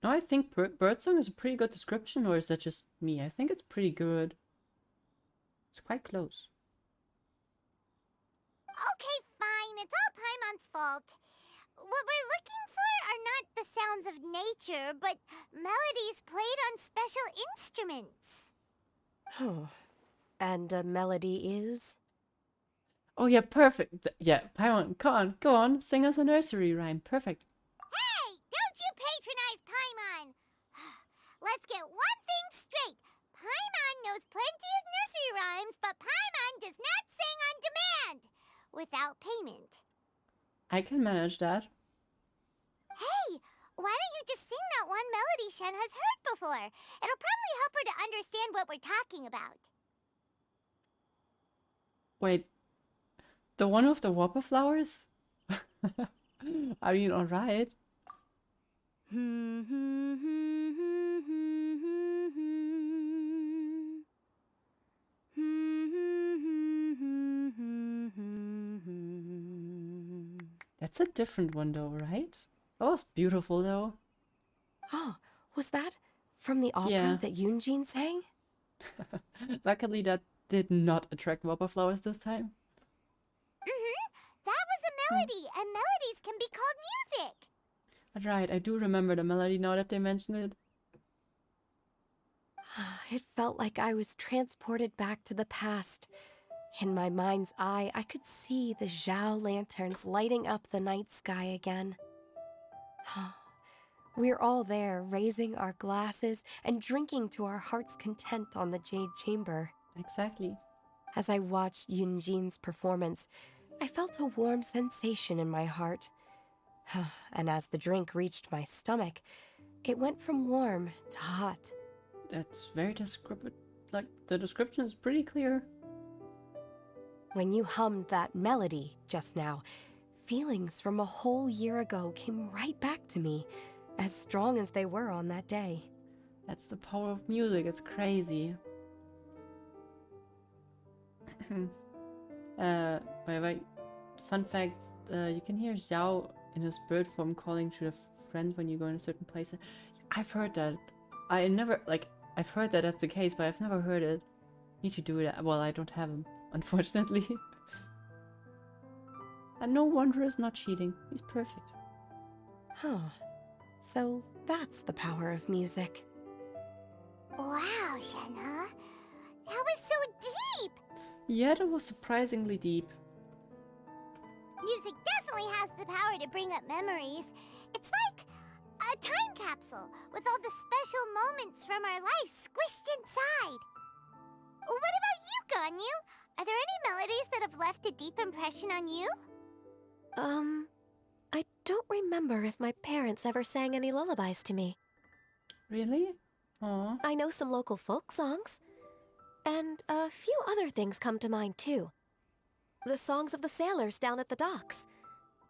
No, I think birdsong is a pretty good description, or is that just me? I think it's pretty good. It's quite close. Okay, fine. It's all Paimon's fault. What we're looking for are not the sounds of nature, but melodies played on special instruments. And a melody is? Oh yeah, perfect. Yeah, Paimon, go on, sing us a nursery rhyme. Perfect. Hey, don't you patronize Paimon! Let's get one thing straight. Paimon knows plenty of nursery rhymes, but Paimon does not sing on demand without payment. I can manage that. Hey, why don't you just sing that one melody Shen has heard before? It'll probably help her to understand what we're talking about. Wait, the one with the whopper flowers? I mean, alright. That's a different one though, right? That was beautiful though. Oh, was that from the opera Yeah. that Yunjin sang? Luckily that did not attract whopper flowers this time. That was a melody, and melodies can be called music. Right, I do remember the melody now that they mentioned it. It felt like I was transported back to the past. In my mind's eye, I could see the Zhao lanterns lighting up the night sky again. We're all there, raising our glasses and drinking to our heart's content on the Jade Chamber. Exactly. As I watched Yunjin's performance, I felt a warm sensation in my heart. And as the drink reached my stomach, it went from warm to hot. That's very descriptive. Like, the description is pretty clear. When you hummed that melody just now, feelings from a whole year ago came right back to me, as strong as they were on that day. That's the power of music, it's crazy. By the way, fun fact, you can hear Xiao in his bird form calling to a friend when you go in a certain place. I've heard that. I've heard that that's the case, but I've never heard it. Need to do it. Well, I don't have him, unfortunately. And no wonder he's not cheating. He's perfect. Huh. So that's the power of music. Wow, Shenhe. That was so deep! Yeah, that was surprisingly deep. Music definitely has the power to bring up memories. It's like a time capsule with all the special moments from our lives squished inside. What about you, Ganyu? Are there any melodies that have left a deep impression on you? I don't remember if my parents ever sang any lullabies to me. Really? Aw. I know some local folk songs. And a few other things come to mind, too. The songs of the sailors down at the docks.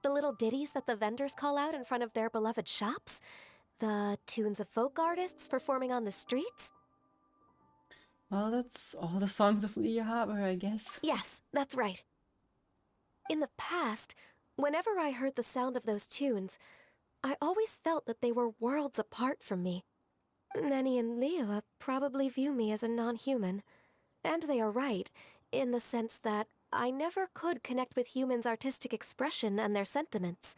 The little ditties that the vendors call out in front of their beloved shops. The tunes of folk artists performing on the streets. Well, that's all the songs of Lee Harbor, I guess. Yes, that's right. In the past, whenever I heard the sound of those tunes, I always felt that they were worlds apart from me. Nenny and Liyue probably view me as a non-human. And they are right, in the sense that I never could connect with humans' artistic expression and their sentiments.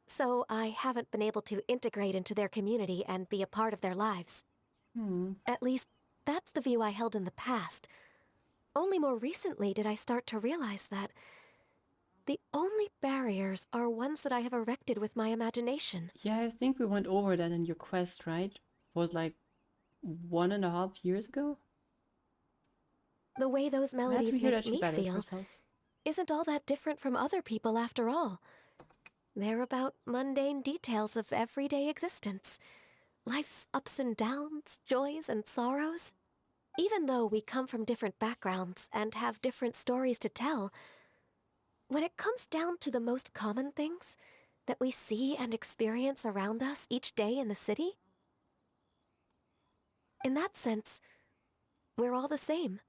So I haven't been able to integrate into their community and be a part of their lives. At least, that's the view I held in the past. Only more recently did I start to realize that the only barriers are ones that I have erected with my imagination. Yeah, I think we went over that in your quest, right? It was like 1.5 years ago? The way those Glad to melodies hear make that she me battled feel herself. isn't all that different from other people after all. They're about mundane details of everyday existence. Life's ups and downs, joys and sorrows. Even though we come from different backgrounds and have different stories to tell, when it comes down to the most common things that we see and experience around us each day in the city, in that sense, we're all the same.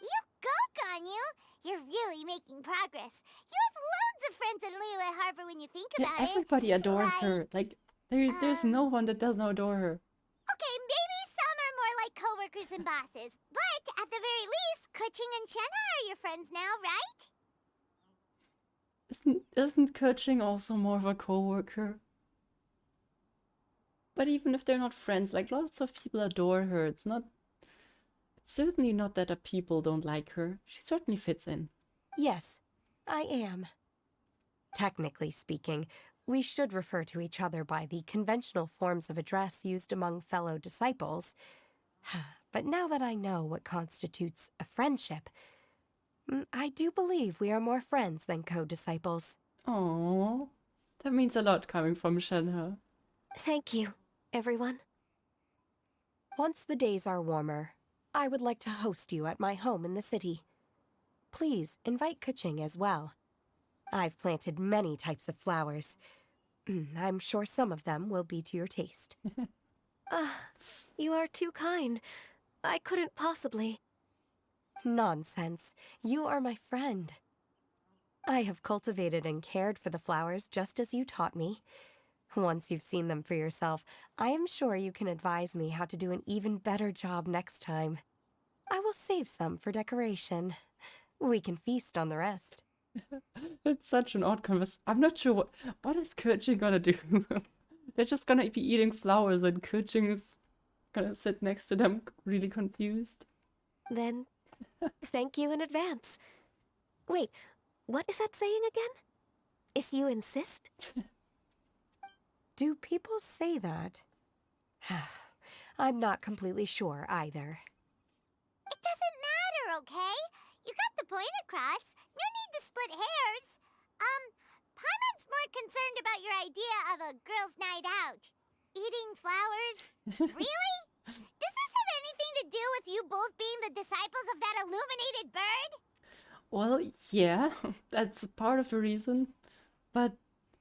You go, Ganyu! You're really making progress. You have loads of friends in Liyue Harbor when you think Yeah, about everybody adores Like, her. Like, there's no one that doesn't adore her. Okay, maybe some are more like coworkers and bosses, but at the very least, Kuching and Shenhe are your friends now, right? Isn't Kerching also more of a co-worker? But even if they're not friends, like lots of people adore her. It's certainly not that people don't like her. She certainly fits in. Yes, I am. Technically speaking, we should refer to each other by the conventional forms of address used among fellow disciples. But now that I know what constitutes a friendship, I do believe we are more friends than co-disciples. Oh, that means a lot coming from Shenhe. Thank you, everyone. Once the days are warmer, I would like to host you at my home in the city. Please invite Kuching as well. I've planted many types of flowers. I'm sure some of them will be to your taste. You are too kind. I couldn't possibly. Nonsense. You are my friend. I have cultivated and cared for the flowers just as you taught me. Once you've seen them for yourself, I am sure you can advise me how to do an even better job next time. I will save some for decoration. We can feast on the rest. It's such an odd conversation. I'm not sure what is Kuching gonna do. They're just gonna be eating flowers and Kuching is gonna sit next to them really confused. Then, thank you in advance. Wait, what is that saying again? If you insist? Do people say that? I'm not completely sure either. It doesn't matter, okay? You got the point across. No need to split hairs. Paimon's more concerned about your idea of a girls' night out. Eating flowers? Really? Does this have anything to do with you both being the disciples of that illuminated bird? Well, yeah, that's part of the reason. But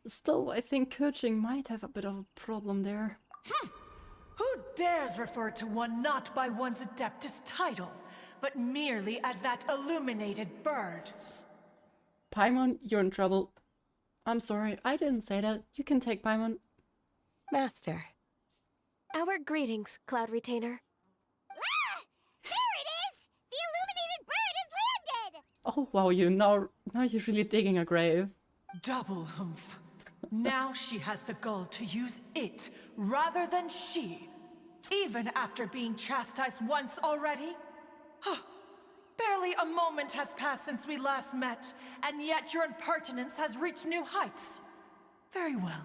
still, I think Kuching might have a bit of a problem there. Who dares refer to one not by one's Adeptus title, but merely as that illuminated bird? Paimon, you're in trouble. I'm sorry, I didn't say that. You can take Paimon. Master. Our greetings, Cloud Retainer. Ah! There it is! The illuminated bird has landed! Oh wow, now you're really digging a grave. Double humph. Now she has the gall to use it rather than she. Even after being chastised once already? Barely a moment has passed since we last met, and yet your impertinence has reached new heights. Very well.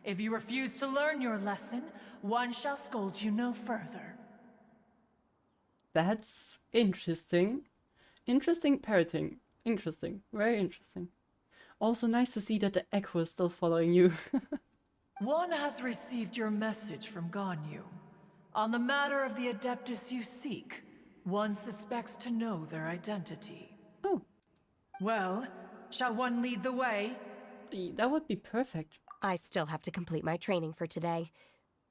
If you refuse to learn your lesson, one shall scold you no further. That's interesting. Interesting parroting. Interesting. Very interesting. Also nice to see that the echo is still following you. One has received your message from Ganyu. On the matter of the Adeptus you seek, one suspects to know their identity. Oh. Well, shall one lead the way? That would be perfect. I still have to complete my training for today,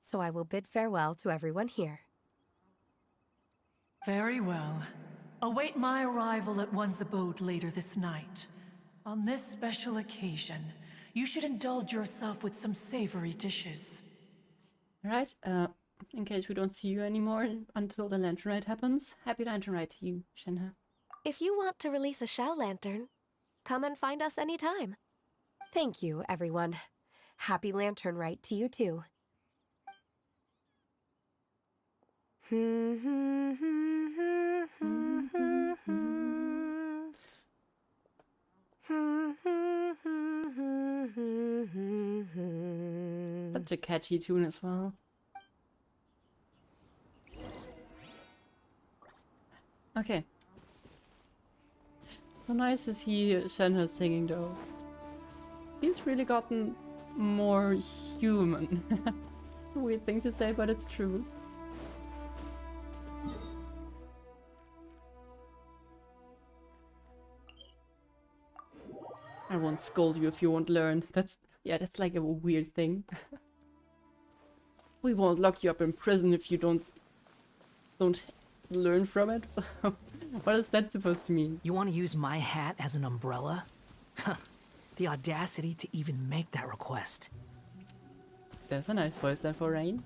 so I will bid farewell to everyone here. Very well. Await my arrival at one's abode later this night. On this special occasion, you should indulge yourself with some savory dishes. Right, in case we don't see you anymore until the lantern ride happens, happy lantern ride to you, Shenhe. If you want to release a Shao Lantern, come and find us anytime. Thank you, everyone. Happy Lantern Rite to you too. Such a catchy tune as well. Okay. How nice to see Shenhe singing though. He's really gotten more human. Weird thing to say, but it's true. I won't scold you if you won't learn. That's like a weird thing. We won't lock you up in prison if you don't learn from it. What is that supposed to mean? You want to use my hat as an umbrella? The audacity to even make that request. There's a nice voice there for Rain.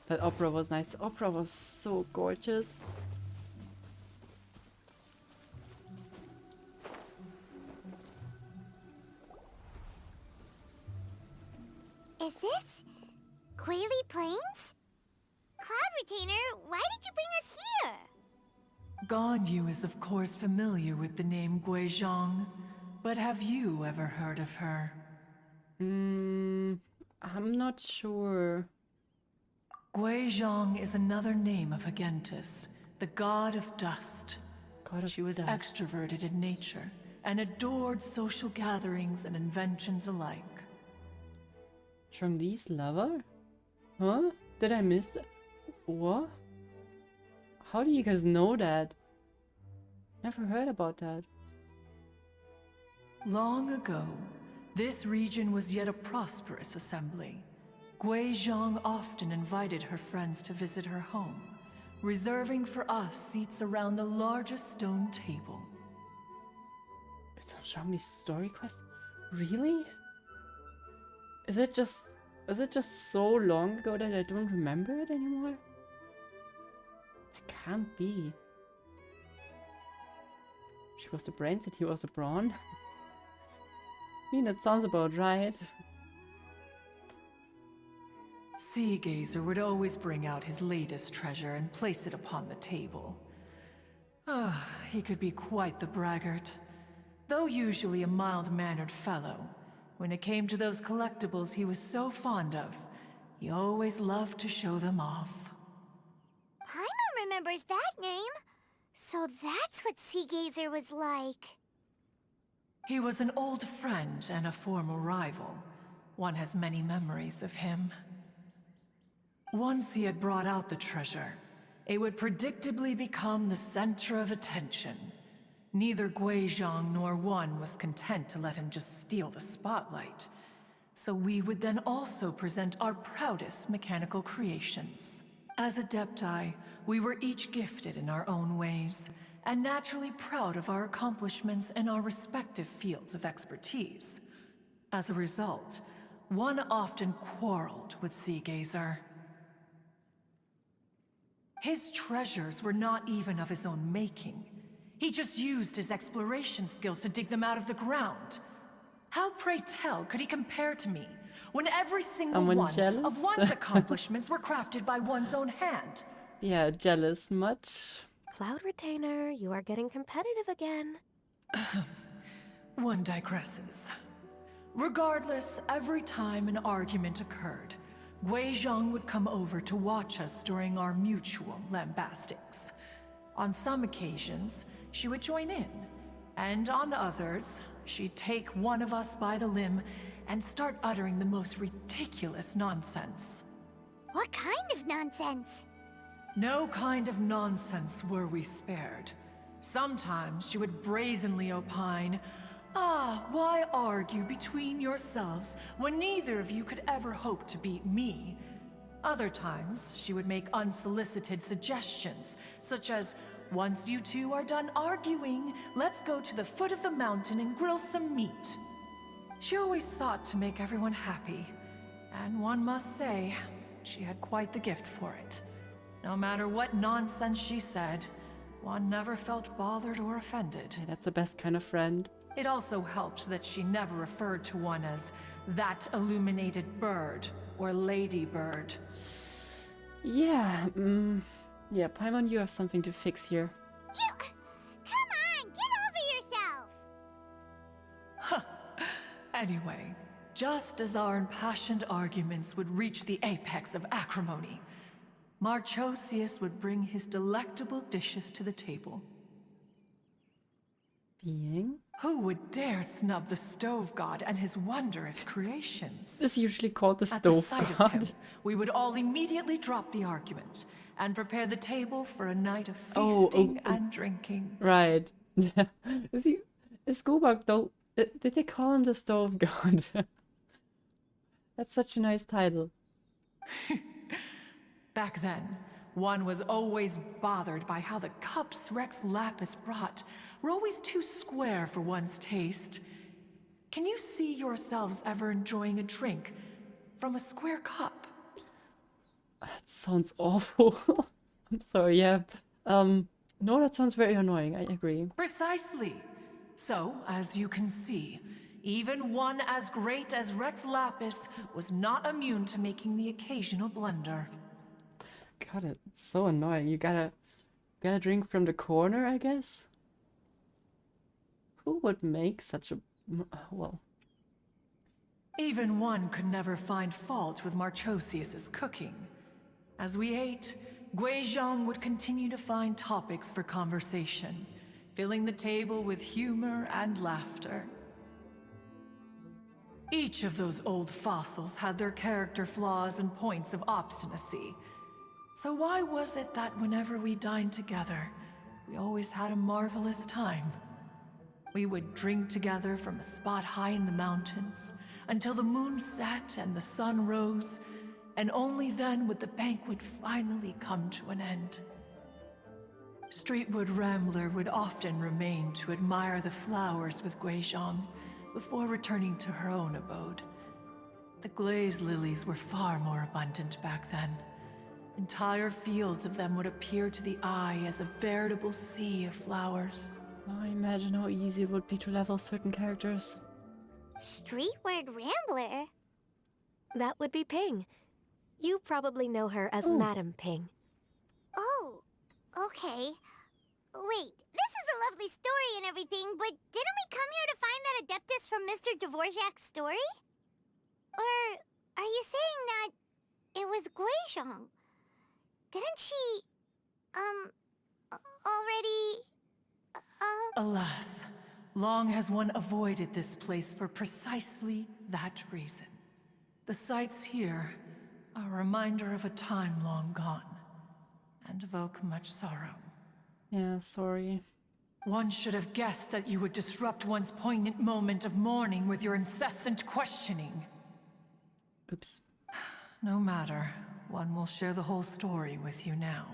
That opera was nice. The opera was so gorgeous. Is this Quaily Plains? Cloud Retainer, why did you bring us here? Ganyu is of course familiar with the name Guizhong, but have you ever heard of her? I'm not sure. Guizhong is another name of Agentis, the god of dust. She was extroverted in nature and adored social gatherings and inventions alike. Zhongli's lover? Huh? Did I miss that? What? How do you guys know that? Never heard about that. Long ago, this region was yet a prosperous assembly. Guizhong often invited her friends to visit her home, reserving for us seats around the largest stone table. It's on Zhongli's story quest? Really? Is it just so long ago that I don't remember it anymore? That can't be. She was the brains and he was the brawn. I mean, that sounds about right. Sea Gazer would always bring out his latest treasure and place it upon the table. He could be quite the braggart. Though usually a mild-mannered fellow, when it came to those collectibles he was so fond of, he always loved to show them off. Paimon remembers that name. So that's what Sea Gazer was like. He was an old friend and a former rival. One has many memories of him. Once he had brought out the treasure, it would predictably become the center of attention. Neither Guizhong nor One was content to let him just steal the spotlight. So we would then also present our proudest mechanical creations. As Adepti, we were each gifted in our own ways, and naturally proud of our accomplishments in our respective fields of expertise. As a result, One often quarreled with Sea Gazer. His treasures were not even of his own making. He just used his exploration skills to dig them out of the ground. How, pray tell, could he compare to me, when every single one of One's accomplishments were crafted by one's own hand? Yeah, jealous much? Cloud Retainer, you are getting competitive again. One digresses. Regardless, every time an argument occurred, Guizhong would come over to watch us during our mutual lambastics. On some occasions, she would join in, and on others, she'd take one of us by the limb and start uttering the most ridiculous nonsense. What kind of nonsense? No kind of nonsense were we spared. Sometimes she would brazenly opine, why argue between yourselves when neither of you could ever hope to beat me? Other times, she would make unsolicited suggestions, such as, once you two are done arguing, let's go to the foot of the mountain and grill some meat. She always sought to make everyone happy, and one must say, she had quite the gift for it. No matter what nonsense she said, One never felt bothered or offended. Yeah, that's the best kind of friend. It also helped that she never referred to One as that illuminated bird or ladybird. Yeah, yeah, Paimon, you have something to fix here. Come on, get over yourself! Anyway, just as our impassioned arguments would reach the apex of acrimony, Marchosius would bring his delectable dishes to the table. Being? Who would dare snub the stove god and his wondrous creations? This is usually called the At stove the sight god. of him, we would all immediately drop the argument and prepare the table for a night of feasting and drinking. Right. Is Gobak though? Did they call him the stove god? That's such a nice title. Back then, One was always bothered by how the cups Rex Lapis brought were always too square for one's taste. Can you see yourselves ever enjoying a drink from a square cup? That sounds awful. I'm sorry, yeah. No, that sounds very annoying, I agree. Precisely. So, as you can see, even one as great as Rex Lapis was not immune to making the occasional blunder. God, it's so annoying. You gotta Get a drink from the corner, I guess? Who would make such a... well... Even one could never find fault with Marchosius's cooking. As we ate, Guizhong would continue to find topics for conversation, filling the table with humor and laughter. Each of those old fossils had their character flaws and points of obstinacy. So why was it that whenever we dined together, we always had a marvelous time? We would drink together from a spot high in the mountains, until the moon set and the sun rose, and only then would the banquet finally come to an end. Streetwood Rambler would often remain to admire the flowers with Guizhong before returning to her own abode. The glaze lilies were far more abundant back then. Entire fields of them would appear to the eye as a veritable sea of flowers. Oh, I imagine how easy it would be to level certain characters. Streetward Rambler? That would be Ping. You probably know her as Madam Ping. Oh, okay. Wait, this is a lovely story and everything, but didn't we come here to find that Adeptus from Mr. Dvorak's story? Or are you saying that it was Guizhong? Didn't she, already, Alas, long has one avoided this place for precisely that reason. The sights here are a reminder of a time long gone, and evoke much sorrow. Yeah, sorry. One should have guessed that you would disrupt one's poignant moment of mourning with your incessant questioning. Oops. No matter. One will share the whole story with you now.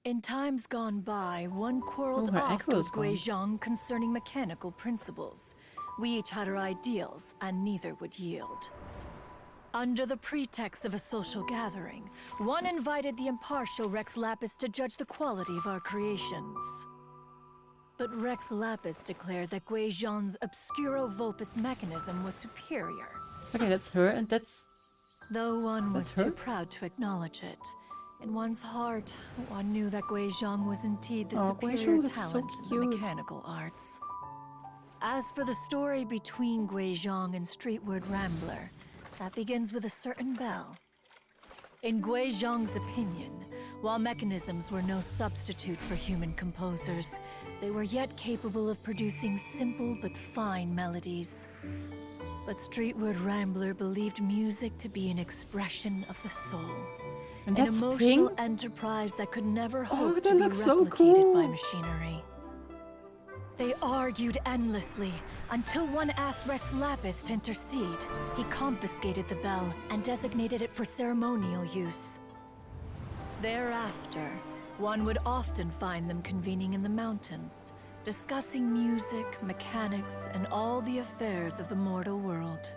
In times gone by, one quarreled oft with Guizhong concerning mechanical principles. We each had our ideals, and neither would yield. Under the pretext of a social gathering, one invited the impartial Rex Lapis to judge the quality of our creations. But Rex Lapis declared that Guizhong's Obscuro Vulpus mechanism was superior. Okay, that's her, and that's... Though one was too proud to acknowledge it, in one's heart, one knew that Guizhong was indeed the superior talent in the mechanical arts. As for the story between Guizhong and Streetward Rambler, that begins with a certain bell. In Guizhong's opinion, while mechanisms were no substitute for human composers, they were yet capable of producing simple but fine melodies. But Streetward Rambler believed music to be an expression of the soul. And an that's emotional Ping? enterprise that could never hope to be looks replicated so cool. by machinery. They argued endlessly, until one asked Rex Lapis to intercede. He confiscated the bell and designated it for ceremonial use. Thereafter, one would often find them convening in the mountains, discussing music, mechanics, and all the affairs of the mortal world.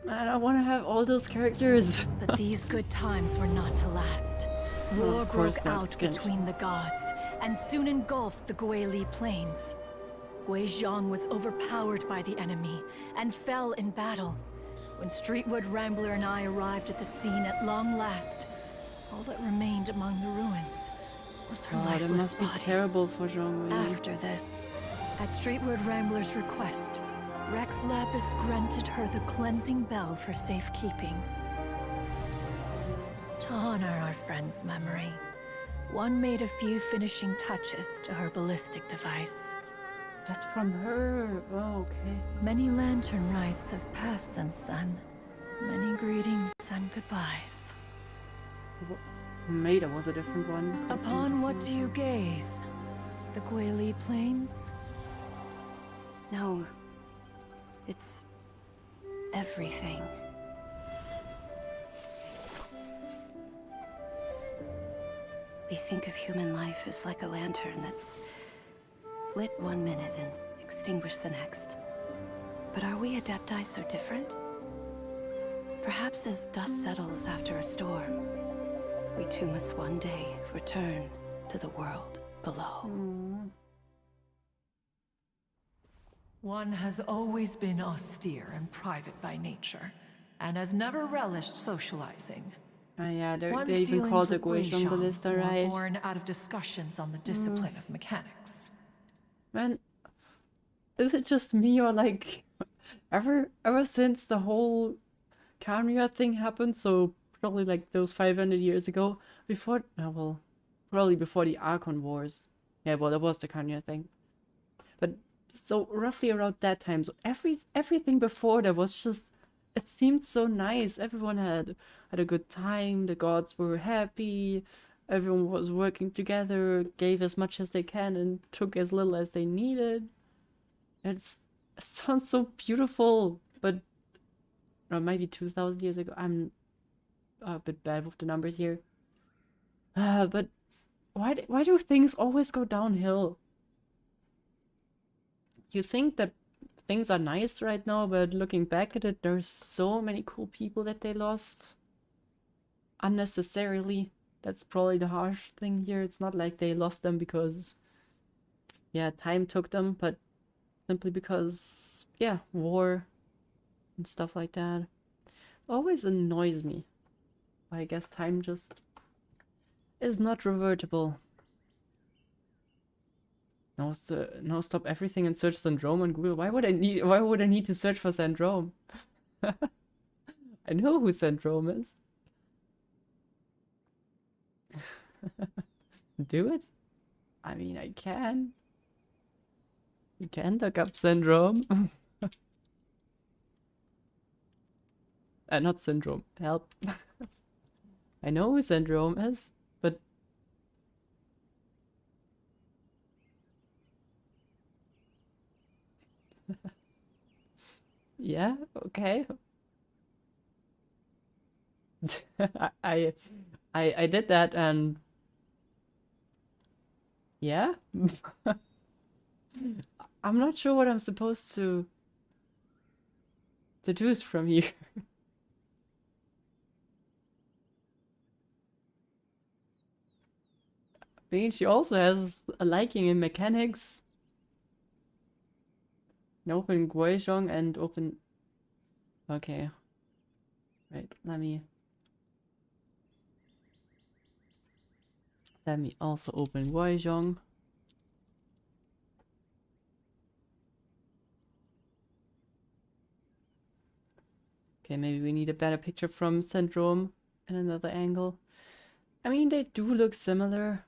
Man, I want to have all those characters. But these good times were not to last. War broke out between the gods, and soon engulfed the Guili Plains. Guizhong was overpowered by the enemy, and fell in battle. When Streetwood Rambler and I arrived at the scene at long last, all that remained among the ruins was her lifeless it must be body. terrible for Zhongwei. After this, at Streetwood Rambler's request, Rex Lapis granted her the cleansing bell for safekeeping. To honor our friend's memory, one made a few finishing touches to her ballistic device. That's from her. Oh, okay. Many lantern rites have passed since then. Many greetings and goodbyes. Maida was a different one. Upon what do you gaze? The Guili Plains? No. It's everything. We think of human life as like a lantern that's lit one minute and extinguished the next. But are we Adepti so different? Perhaps as dust settles after a storm, we too must one day return to the world below. One has always been austere and private by nature, and has never relished socializing. Ah, yeah, One's they even dealings called the with Guizhong Guizhong ballista, were right? born out of discussions on the discipline of mechanics. Man, is it just me or like ever since the whole Khaenri'ah thing happened, so probably like those 500 years ago, before, no, well, probably before the Archon Wars. Yeah, well, that was the Khaenri'ah thing. But so roughly around that time, so everything before that was just, it seemed so nice. Everyone had a good time. The gods were happy. Everyone was working together, gave as much as they can, and took as little as they needed. It sounds so beautiful, but maybe 2,000 years ago. I'm a bit bad with the numbers here. But why do things always go downhill? You think that things are nice right now, but looking back at it, there's so many cool people that they lost unnecessarily. That's probably the harsh thing here. It's not like they lost them because, yeah, time took them, but simply because, yeah, war and stuff like that always annoys me. I guess time just is not revertible. No, stop everything and search syndrome on Google. Why would I need to search for syndrome? I know who syndrome is. Do it? I mean, I can. You can look up syndrome. Not syndrome. Help. I know who syndrome is, but yeah, okay. I I did that and yeah. I'm not sure what I'm supposed to deduce from here. I mean, she also has a liking in mechanics. And open Guizhong and open... Okay. Right, let me also open Guizhong. Okay, maybe we need a better picture from Syndrome in another angle. I mean, they do look similar.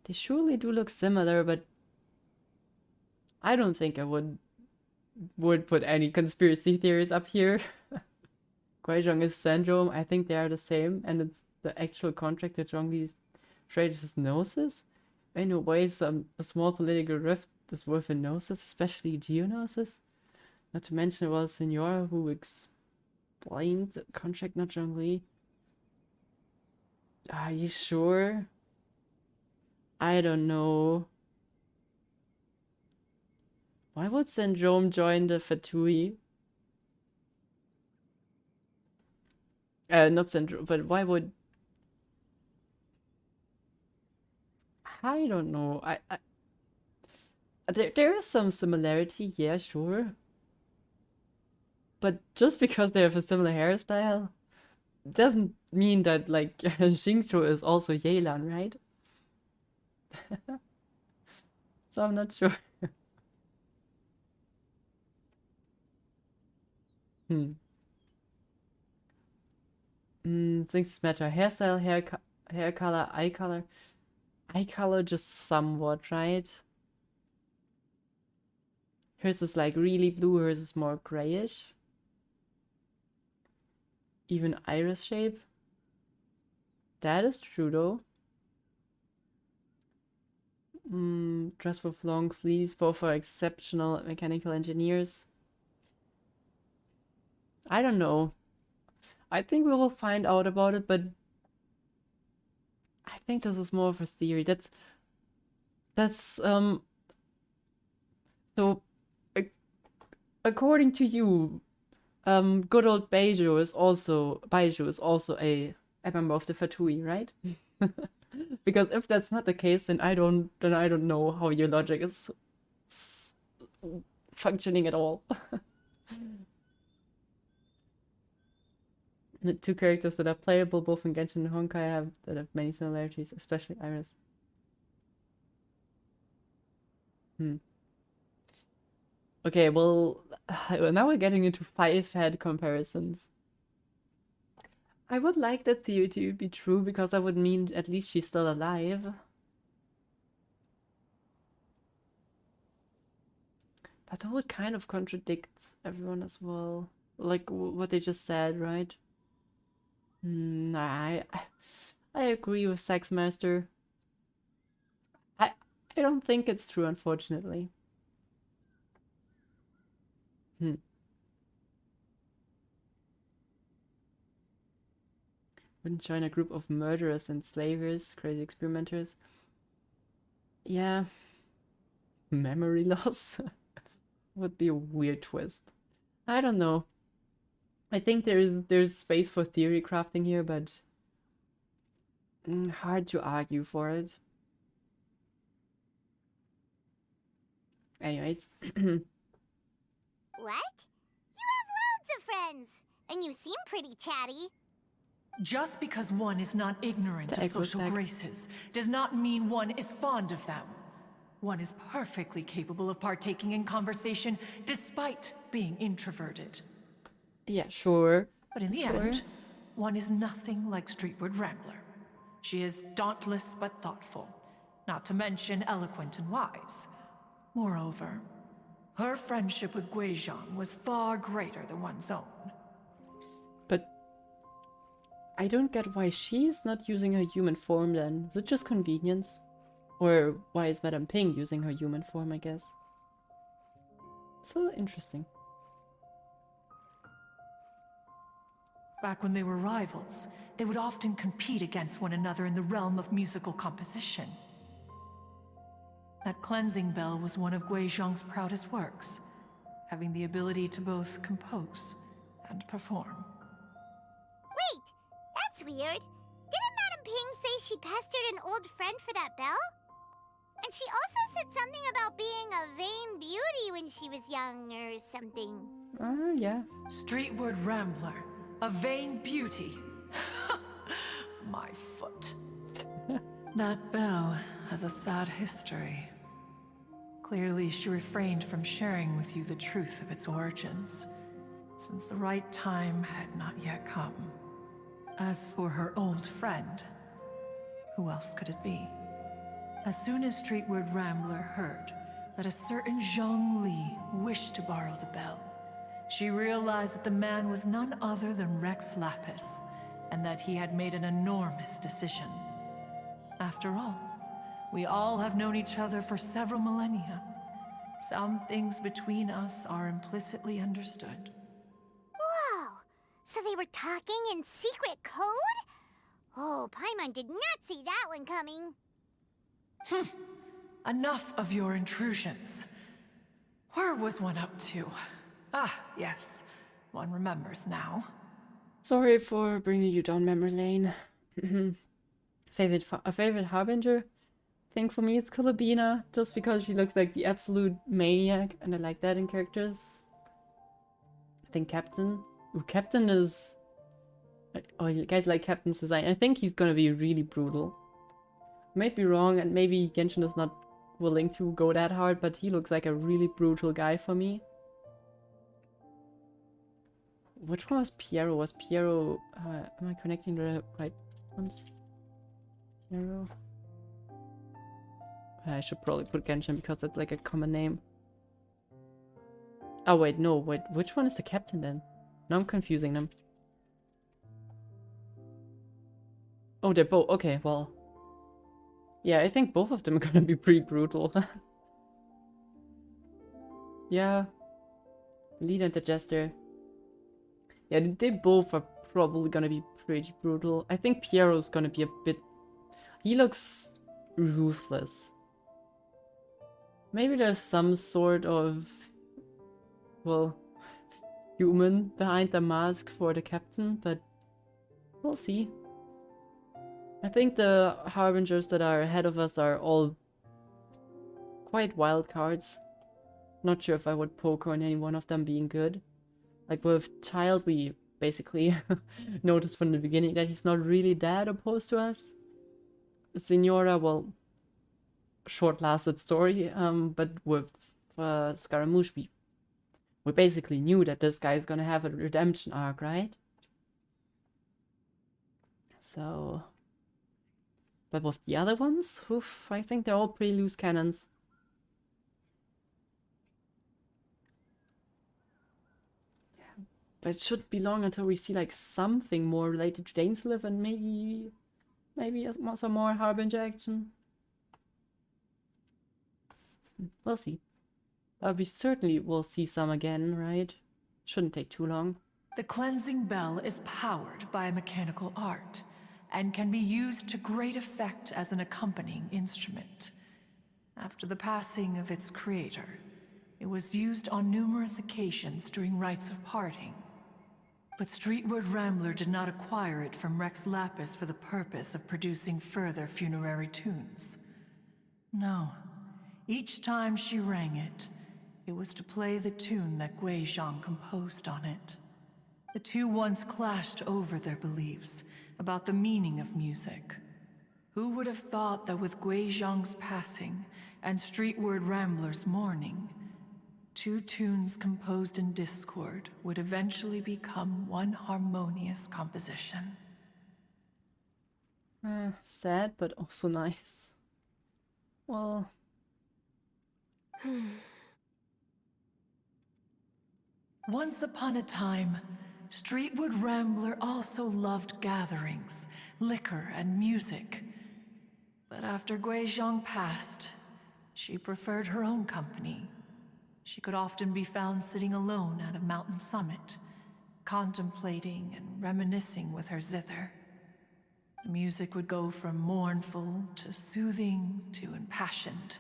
They surely do look similar, but I don't think I would put any conspiracy theories up here. Guizhong is Syndrome. I think they are the same, and it's the actual contract that Zhongli traded his gnosis. In a way, a small political rift is worth a gnosis, especially Geonosis. Not to mention it was Senora who explained the contract, not Zhongli. Are you sure? I don't know. Why would Syndrome join the Fatui? Not Syndrome, but why would... I don't know. There is some similarity, yeah, sure. But just because they have a similar hairstyle doesn't mean that, like, Xingqiu is also Yelan, right? So I'm not sure. Things matter. Hairstyle, hair color, eye color. Eye color just somewhat, right? Hers is like really blue, hers is more grayish. Even iris shape. That is true though. Dress with long sleeves, both are exceptional mechanical engineers. I don't know. I think we will find out about it, but I think this is more of a theory. That's so according to you, good old Baiju is also a member of the Fatui, right? Because if that's not the case, then I don't know how your logic is functioning at all. The two characters that are playable both in Genshin and Honkai have many similarities, especially Iris. Okay, well, now we're getting into 5-head comparisons. I would like that theory to be true because that would mean at least she's still alive. But that would kind of contradict everyone as well. Like what they just said, right? Nah, I agree with Sexmaster. I don't think it's true, unfortunately. Wouldn't join a group of murderers and slavers, crazy experimenters. Yeah. Memory loss would be a weird twist. I don't know. I think there's space for theory crafting here, but hard to argue for it. Anyways. What? You have loads of friends, and you seem pretty chatty. Just because one is not ignorant of social graces does not mean one is fond of them. One is perfectly capable of partaking in conversation despite being introverted. Yeah, sure. But in the end, one is nothing like Streetward Rambler. She is dauntless but thoughtful, not to mention eloquent and wise. Moreover, her friendship with Guizhong was far greater than one's own. But I don't get why she is not using her human form then. Is it just convenience? Or why is Madame Ping using her human form, I guess? So interesting. Back when they were rivals, they would often compete against one another in the realm of musical composition. That cleansing bell was one of Guizhong's proudest works, having the ability to both compose and perform. Wait, that's weird. Didn't Madame Ping say she pestered an old friend for that bell? And she also said something about being a vain beauty when she was young or something. Yeah. Streetward Rambler, a vain beauty. My foot. That bell has a sad history. Clearly, she refrained from sharing with you the truth of its origins, since the right time had not yet come. As for her old friend, who else could it be? As soon as Streetward Rambler heard that a certain Zhang Li wished to borrow the bell, she realized that the man was none other than Rex Lapis, and that he had made an enormous decision. After all, we all have known each other for several millennia. Some things between us are implicitly understood. Whoa! So they were talking in secret code? Oh, Paimon did not see that one coming. Enough of your intrusions. Where was one up to? Ah, yes. One remembers now. Sorry for bringing you down memory lane. A favorite harbinger? I think for me it's Kulabina, just because she looks like the absolute maniac, and I like that in characters. I think Captain. Ooh, Captain is... Oh, you guys like Captain's design. I think he's gonna be really brutal. Might be wrong, and maybe Genshin is not willing to go that hard, but he looks like a really brutal guy for me. Which one was Piero? Was Piero... am I connecting the right ones? Piero... I should probably put Genshin because it's like a common name. Oh wait, no, wait, which one is the captain then? Now I'm confusing them. Oh, they're both... Okay, well... Yeah, I think both of them are gonna be pretty brutal. Yeah. Lead and the Jester. Yeah, they both are probably gonna be pretty brutal. I think Piero's gonna be a bit... He looks ruthless. Maybe there's some sort of... well... human behind the mask for the captain, but... we'll see. I think the harbingers that are ahead of us are all quite wild cards. Not sure if I would poker on any one of them being good. Like with Child, we basically noticed from the beginning that he's not really that opposed to us. Signora, well, short-lasted story, but with Scaramouche, we basically knew that this guy is gonna have a redemption arc, right? So, but with the other ones, oof, I think they're all pretty loose cannons. Yeah, but it should be long until we see like something more related to Dainsleif and maybe some more Harbinger action. We'll see. We certainly will see some again, right? Shouldn't take too long. The cleansing bell is powered by a mechanical art and can be used to great effect as an accompanying instrument. After the passing of its creator, it was used on numerous occasions during rites of parting. But Streetward Rambler did not acquire it from Rex Lapis for the purpose of producing further funerary tunes. No. Each time she rang it, it was to play the tune that Gui Zhang composed on it. The two once clashed over their beliefs about the meaning of music. Who would have thought that with Gui Zhang's passing and Streetward Rambler's mourning, two tunes composed in discord would eventually become one harmonious composition? Sad, but also nice. Well... Once upon a time, Streetwood Rambler also loved gatherings, liquor, and music. But after Gui Zhang passed, she preferred her own company. She could often be found sitting alone at a mountain summit, contemplating and reminiscing with her zither. The music would go from mournful to soothing to impassioned.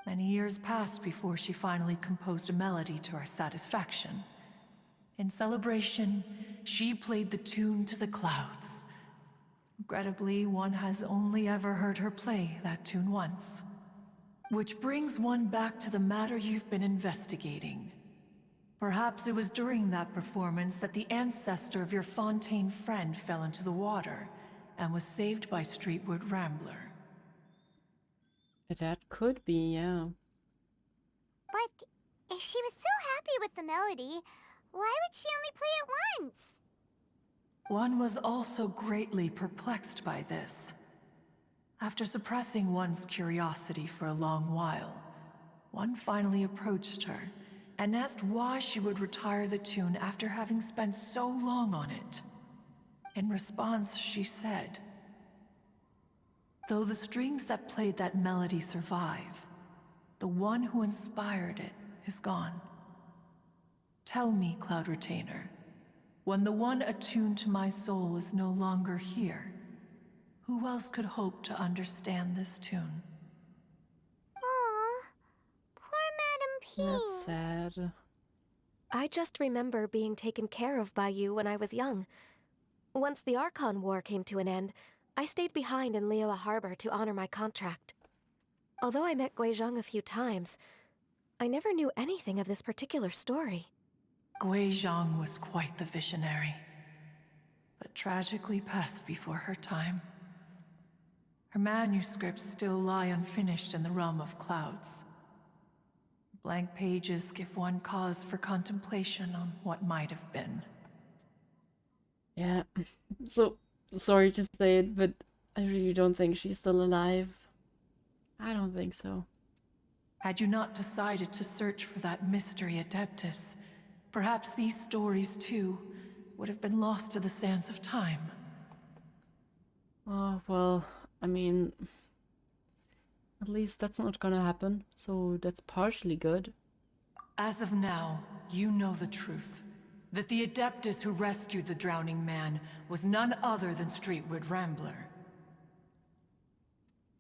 Many years passed before she finally composed a melody to her satisfaction. In celebration, she played the tune to the clouds. Regrettably, one has only ever heard her play that tune once. Which brings one back to the matter you've been investigating. Perhaps it was during that performance that the ancestor of your Fontaine friend fell into the water and was saved by Streetwood Rambler. That could be, yeah. But if she was so happy with the melody, why would she only play it once? One was also greatly perplexed by this. After suppressing one's curiosity for a long while, one finally approached her and asked why she would retire the tune after having spent so long on it. In response, she said, "Though the strings that played that melody survive, the one who inspired it is gone. Tell me, Cloud Retainer, when the one attuned to my soul is no longer here, who else could hope to understand this tune?" Aw, poor Madam P. That's sad. I just remember being taken care of by you when I was young. Once the Archon War came to an end, I stayed behind in Liyue Harbor to honor my contract. Although I met Gui Zhang a few times, I never knew anything of this particular story. Gui Zhang was quite the visionary, but tragically passed before her time. Her manuscripts still lie unfinished in the realm of clouds. Blank pages give one cause for contemplation on what might have been. Yeah, so sorry to say it, but I really don't think she's still alive. I don't think so. Had you not decided to search for that mystery Adeptus, perhaps these stories, too, would have been lost to the sands of time. Oh, well, I mean, at least that's not gonna happen, so that's partially good. As of now, you know the truth. That the Adeptus who rescued the drowning man was none other than Streetwood Rambler.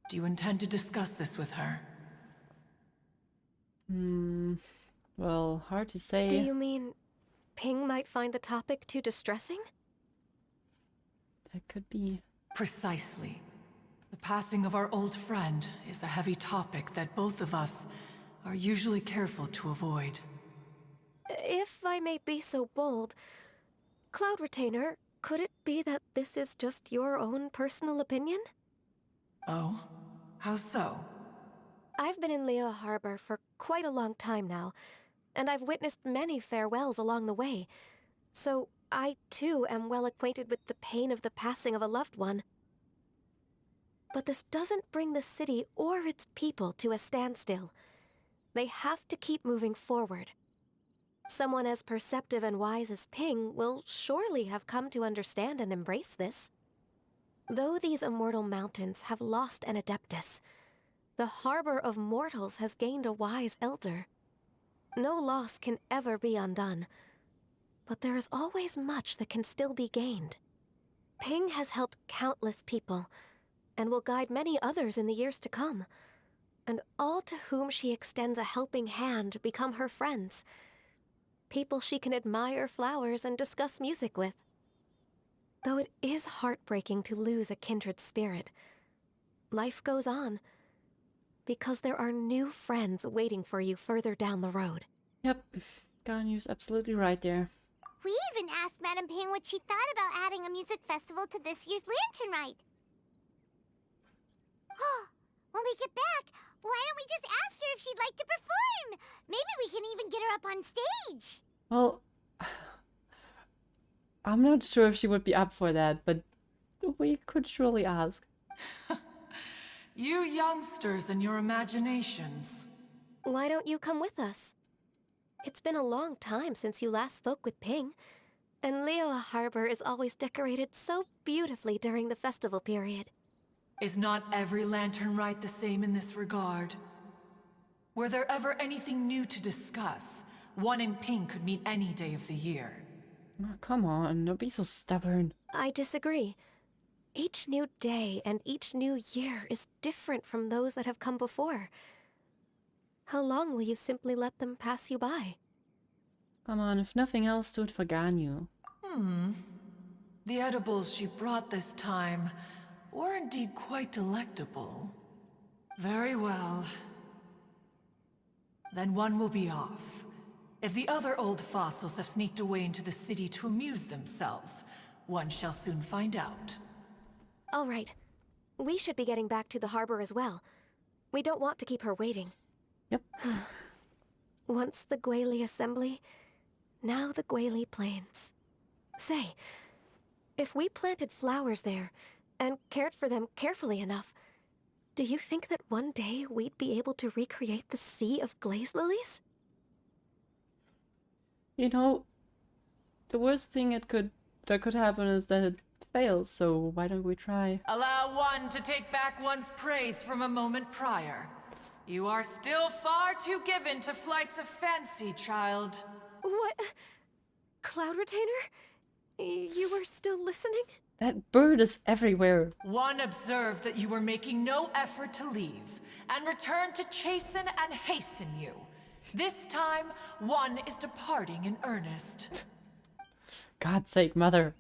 Do you intend to discuss this with her? Well, hard to say. Do you mean Ping might find the topic too distressing? That could be. Precisely. The passing of our old friend is a heavy topic that both of us, are usually careful to avoid. If I may be so bold, Cloud Retainer, could it be that this is just your own personal opinion? Oh? How so? I've been in Leo Harbor for quite a long time now, and I've witnessed many farewells along the way, so I too am well acquainted with the pain of the passing of a loved one. But this doesn't bring the city or its people to a standstill. They have to keep moving forward. Someone as perceptive and wise as Ping will surely have come to understand and embrace this. Though these immortal mountains have lost an Adeptus, the harbor of mortals has gained a wise elder. No loss can ever be undone, but there is always much that can still be gained. Ping has helped countless people, and will guide many others in the years to come, and all to whom she extends a helping hand become her friends. People she can admire flowers and discuss music with. Though it is heartbreaking to lose a kindred spirit, life goes on, because there are new friends waiting for you further down the road. Yep, Ganyu's absolutely right there. We even asked Madame Ping what she thought about adding a music festival to this year's Lantern Rite. When we get back, why don't we just ask her if she'd like to perform? Maybe we can even get her up on stage. Well, I'm not sure if she would be up for that, but we could surely ask. You youngsters and your imaginations. Why don't you come with us? It's been a long time since you last spoke with Ping, and Leo Harbor is always decorated so beautifully during the festival period. Is not every Lantern Rite the same in this regard? Were there ever anything new to discuss, one in Ping could meet any day of the year. Oh, come on, don't be so stubborn. I disagree. Each new day and each new year is different from those that have come before. How long will you simply let them pass you by? Come on, if nothing else, do it for Ganyu. The edibles she brought this time were indeed quite delectable. Very well. Then one will be off. If the other old fossils have sneaked away into the city to amuse themselves, one shall soon find out. All right. We should be getting back to the harbor as well. We don't want to keep her waiting. Yep. Once the Guili Assembly, now the Guili Plains. Say, if we planted flowers there and cared for them carefully enough, do you think that one day we'd be able to recreate the sea of glaze lilies? You know, the worst thing that could happen is that it fails, so why don't we try? Allow one to take back one's praise from a moment prior. You are still far too given to flights of fancy, child. What? Cloud Retainer? You were still listening? That bird is everywhere. One observed that you were making no effort to leave, and returned to chasten and hasten you. This time, one is departing in earnest. God's sake, mother.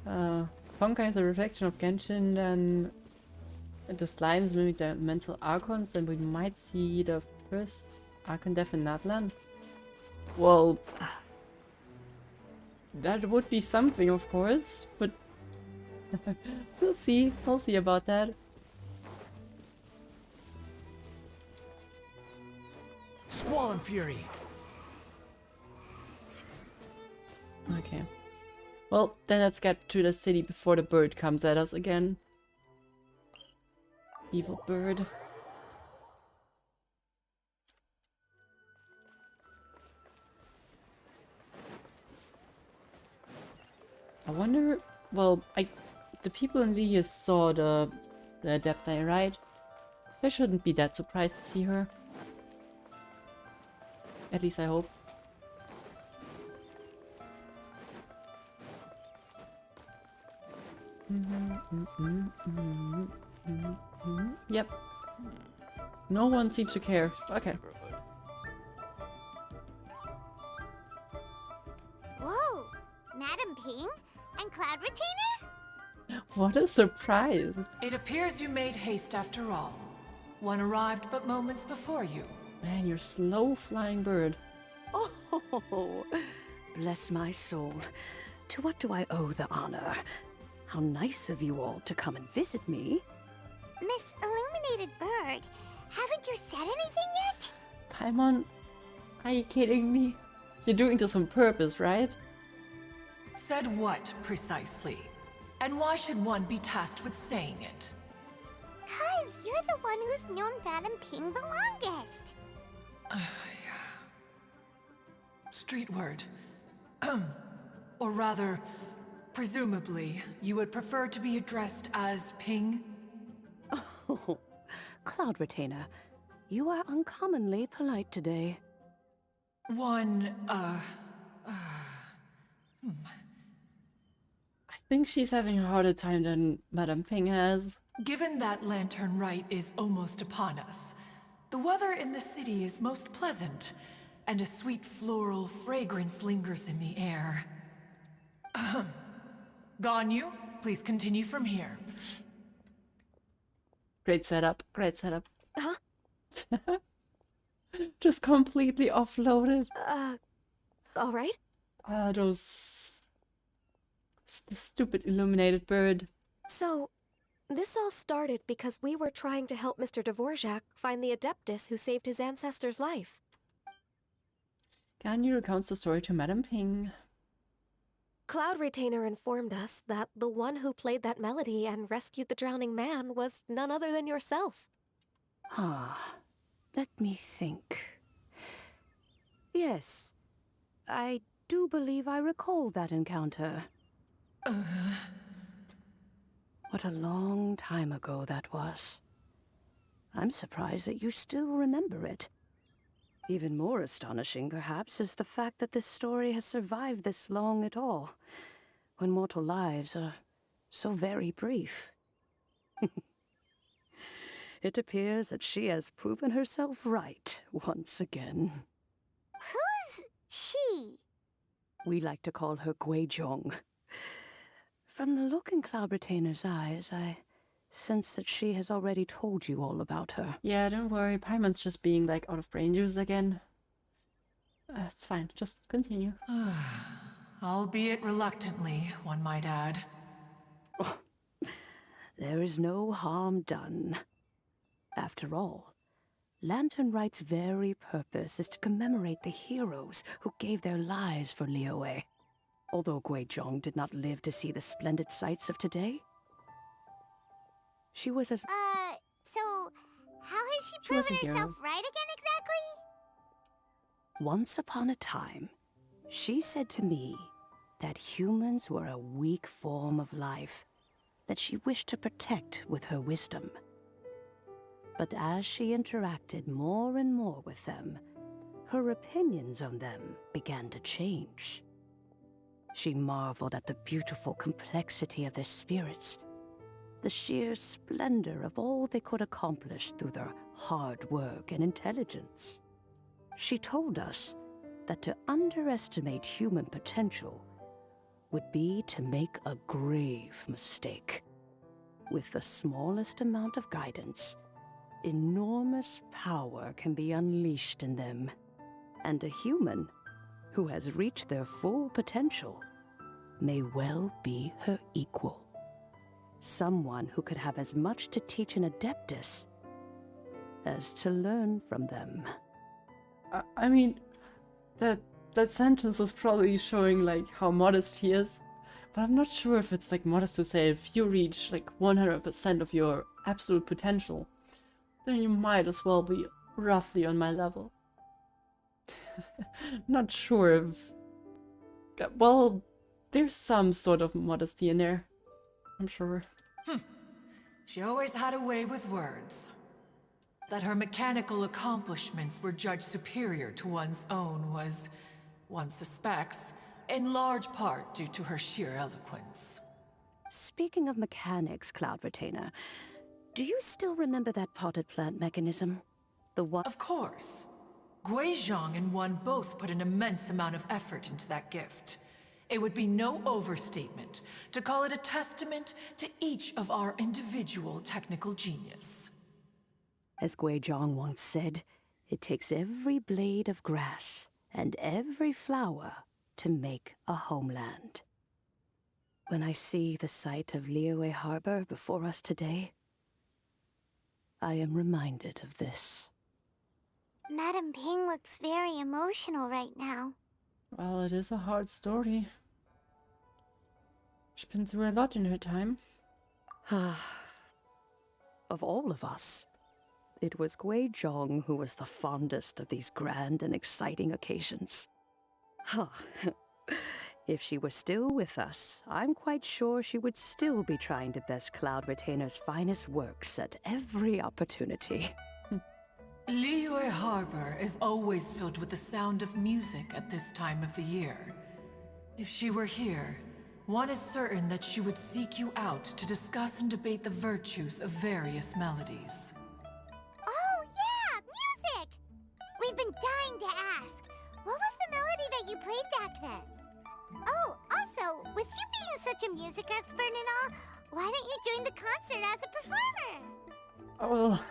Fonkai is a reflection of Genshin, then the slimes mimic the mental archons, and we might see the first archon death in Natlan. Well, that would be something, of course, but we'll see. We'll see about that. Squall and Fury. Okay. Well, then let's get to the city before the bird comes at us again. Evil bird. I wonder... Well, the people in Ligia saw the Adepti, right? They shouldn't be that surprised to see her. At least I hope. Yep. No one seems to care. Okay. Whoa! Madame Ping? And Cloud Retainer? What a surprise. It appears you made haste after all. One arrived but moments before you. Man, you're slow flying bird. Oh, bless my soul. To what do I owe the honor? How nice of you all to come and visit me. Miss Illuminated Bird, haven't you said anything yet? Paimon, are you kidding me? You're doing this on purpose, right? Said what, precisely? And why should one be tasked with saying it? 'Cause you're the one who's known Madam Ping the longest. Street word. Or rather, presumably, you would prefer to be addressed as Ping? Oh, Cloud Retainer, you are uncommonly polite today. I think she's having a harder time than Madame Ping has. Given that Lantern Rite is almost upon us, the weather in the city is most pleasant, and a sweet floral fragrance lingers in the air. Ganyu, please continue from here. Great setup, great setup. Huh? Just completely offloaded. All right. The stupid illuminated bird. So, this all started because we were trying to help Mr. Dvorak find the Adeptus who saved his ancestor's life. Ganyu recounts the story to Madame Ping. Cloud Retainer informed us that the one who played that melody and rescued the drowning man was none other than yourself. Let me think. Yes, I do believe I recall that encounter. What a long time ago that was. I'm surprised that you still remember it. Even more astonishing, perhaps, is the fact that this story has survived this long at all, when mortal lives are so very brief. It appears that she has proven herself right once again. Who's she? We like to call her Guizhong. From the look in Cloud Retainer's eyes, I sense that she has already told you all about her. Yeah, don't worry. Paimon's just being like out of brain juice again. It's fine. Just continue. Albeit reluctantly, one might add. Oh, there is no harm done. After all, Lantern Rite's very purpose is to commemorate the heroes who gave their lives for Liyue. Although Guizhong did not live to see the splendid sights of today, she was as... So, how has she proven herself right again exactly? Once upon a time, she said to me that humans were a weak form of life that she wished to protect with her wisdom. But as she interacted more and more with them, her opinions on them began to change. She marveled at the beautiful complexity of their spirits, the sheer splendor of all they could accomplish through their hard work and intelligence. She told us that to underestimate human potential would be to make a grave mistake. With the smallest amount of guidance, enormous power can be unleashed in them, and a human who has reached their full potential may well be her equal. Someone who could have as much to teach an Adeptus as to learn from them. I mean, that sentence is probably showing like how modest she is, but I'm not sure if it's like modest to say if you reach like 100% of your absolute potential, then you might as well be roughly on my level. Not sure if... Well, there's some sort of modesty in there, I'm sure. She always had a way with words. That her mechanical accomplishments were judged superior to one's own was, one suspects, in large part due to her sheer eloquence. Speaking of mechanics, Cloud Retainer, do you still remember that potted plant mechanism? The one... Of course. Guizhong and one both put an immense amount of effort into that gift. It would be no overstatement to call it a testament to each of our individual technical genius. As Guizhong once said, it takes every blade of grass and every flower to make a homeland. When I see the sight of Liyue Harbor before us today, I am reminded of this. Madam Ping looks very emotional right now. Well, it is a hard story. She's been through a lot in her time. Of all of us, it was Guizhong who was the fondest of these grand and exciting occasions. If she were still with us, I'm quite sure she would still be trying to best Cloud Retainer's finest works at every opportunity. Liyue Harbor is always filled with the sound of music at this time of the year. If she were here, one is certain that she would seek you out to discuss and debate the virtues of various melodies. Oh, yeah! Music! We've been dying to ask. What was the melody that you played back then? Oh, also, with you being such a music expert and all, why don't you join the concert as a performer? Well,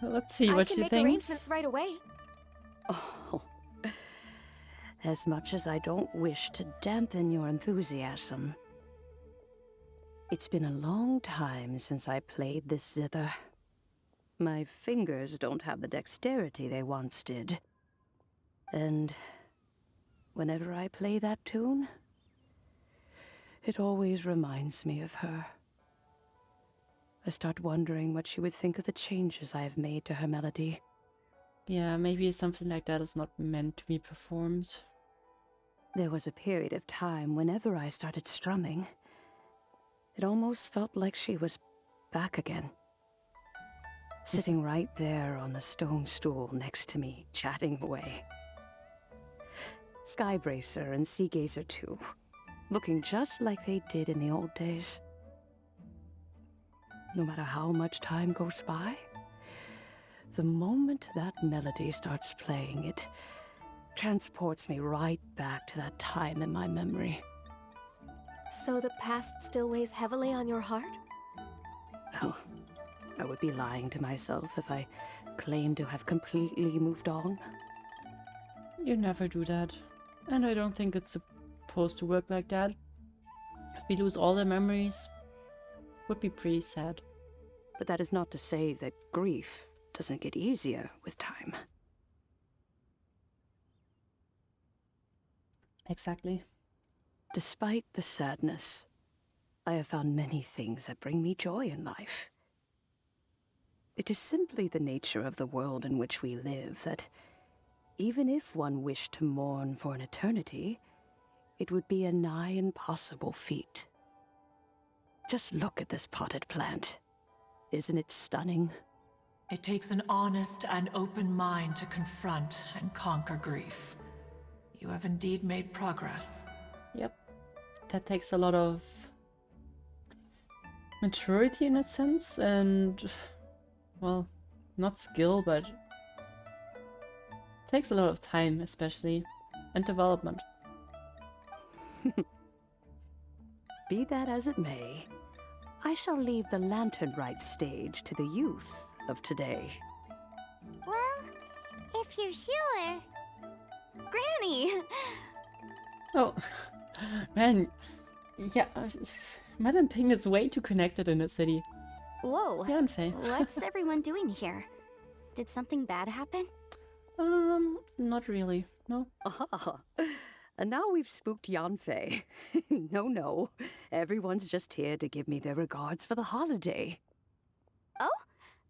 let's see what she thinks. I can make arrangements right away. Oh, as much as I don't wish to dampen your enthusiasm, it's been a long time since I played this zither. My fingers don't have the dexterity they once did. And whenever I play that tune, it always reminds me of her. I start wondering what she would think of the changes I have made to her melody. Yeah, maybe something like that is not meant to be performed. There was a period of time whenever I started strumming, it almost felt like she was back again. Sitting right there on the stone stool next to me, chatting away. Skybracer and Seagazer too, looking just like they did in the old days. No matter how much time goes by, the moment that melody starts playing, it transports me right back to that time in my memory. So the past still weighs heavily on your heart? Oh, I would be lying to myself if I claimed to have completely moved on. You never do that. And I don't think it's supposed to work like that. If we lose all the memories, it would be pretty sad. But that is not to say that grief doesn't get easier with time. Exactly. Despite the sadness, I have found many things that bring me joy in life. It is simply the nature of the world in which we live that, even if one wished to mourn for an eternity, it would be a nigh impossible feat. Just look at this potted plant. Isn't it stunning? It takes an honest and open mind to confront and conquer grief. You have indeed made progress. Yep. That takes a lot of maturity in a sense, and, well, not skill, but takes a lot of time, especially, and development. Be that as it may, I shall leave the Lantern Rite stage to the youth of today. Well, if you're sure. Granny! Oh, man. Yeah, Madame Ping is way too connected in the city. Whoa. Yanfei. What's everyone doing here? Did something bad happen? Not really. No. Ah, and now we've spooked Yanfei. No. Everyone's just here to give me their regards for the holiday. Oh,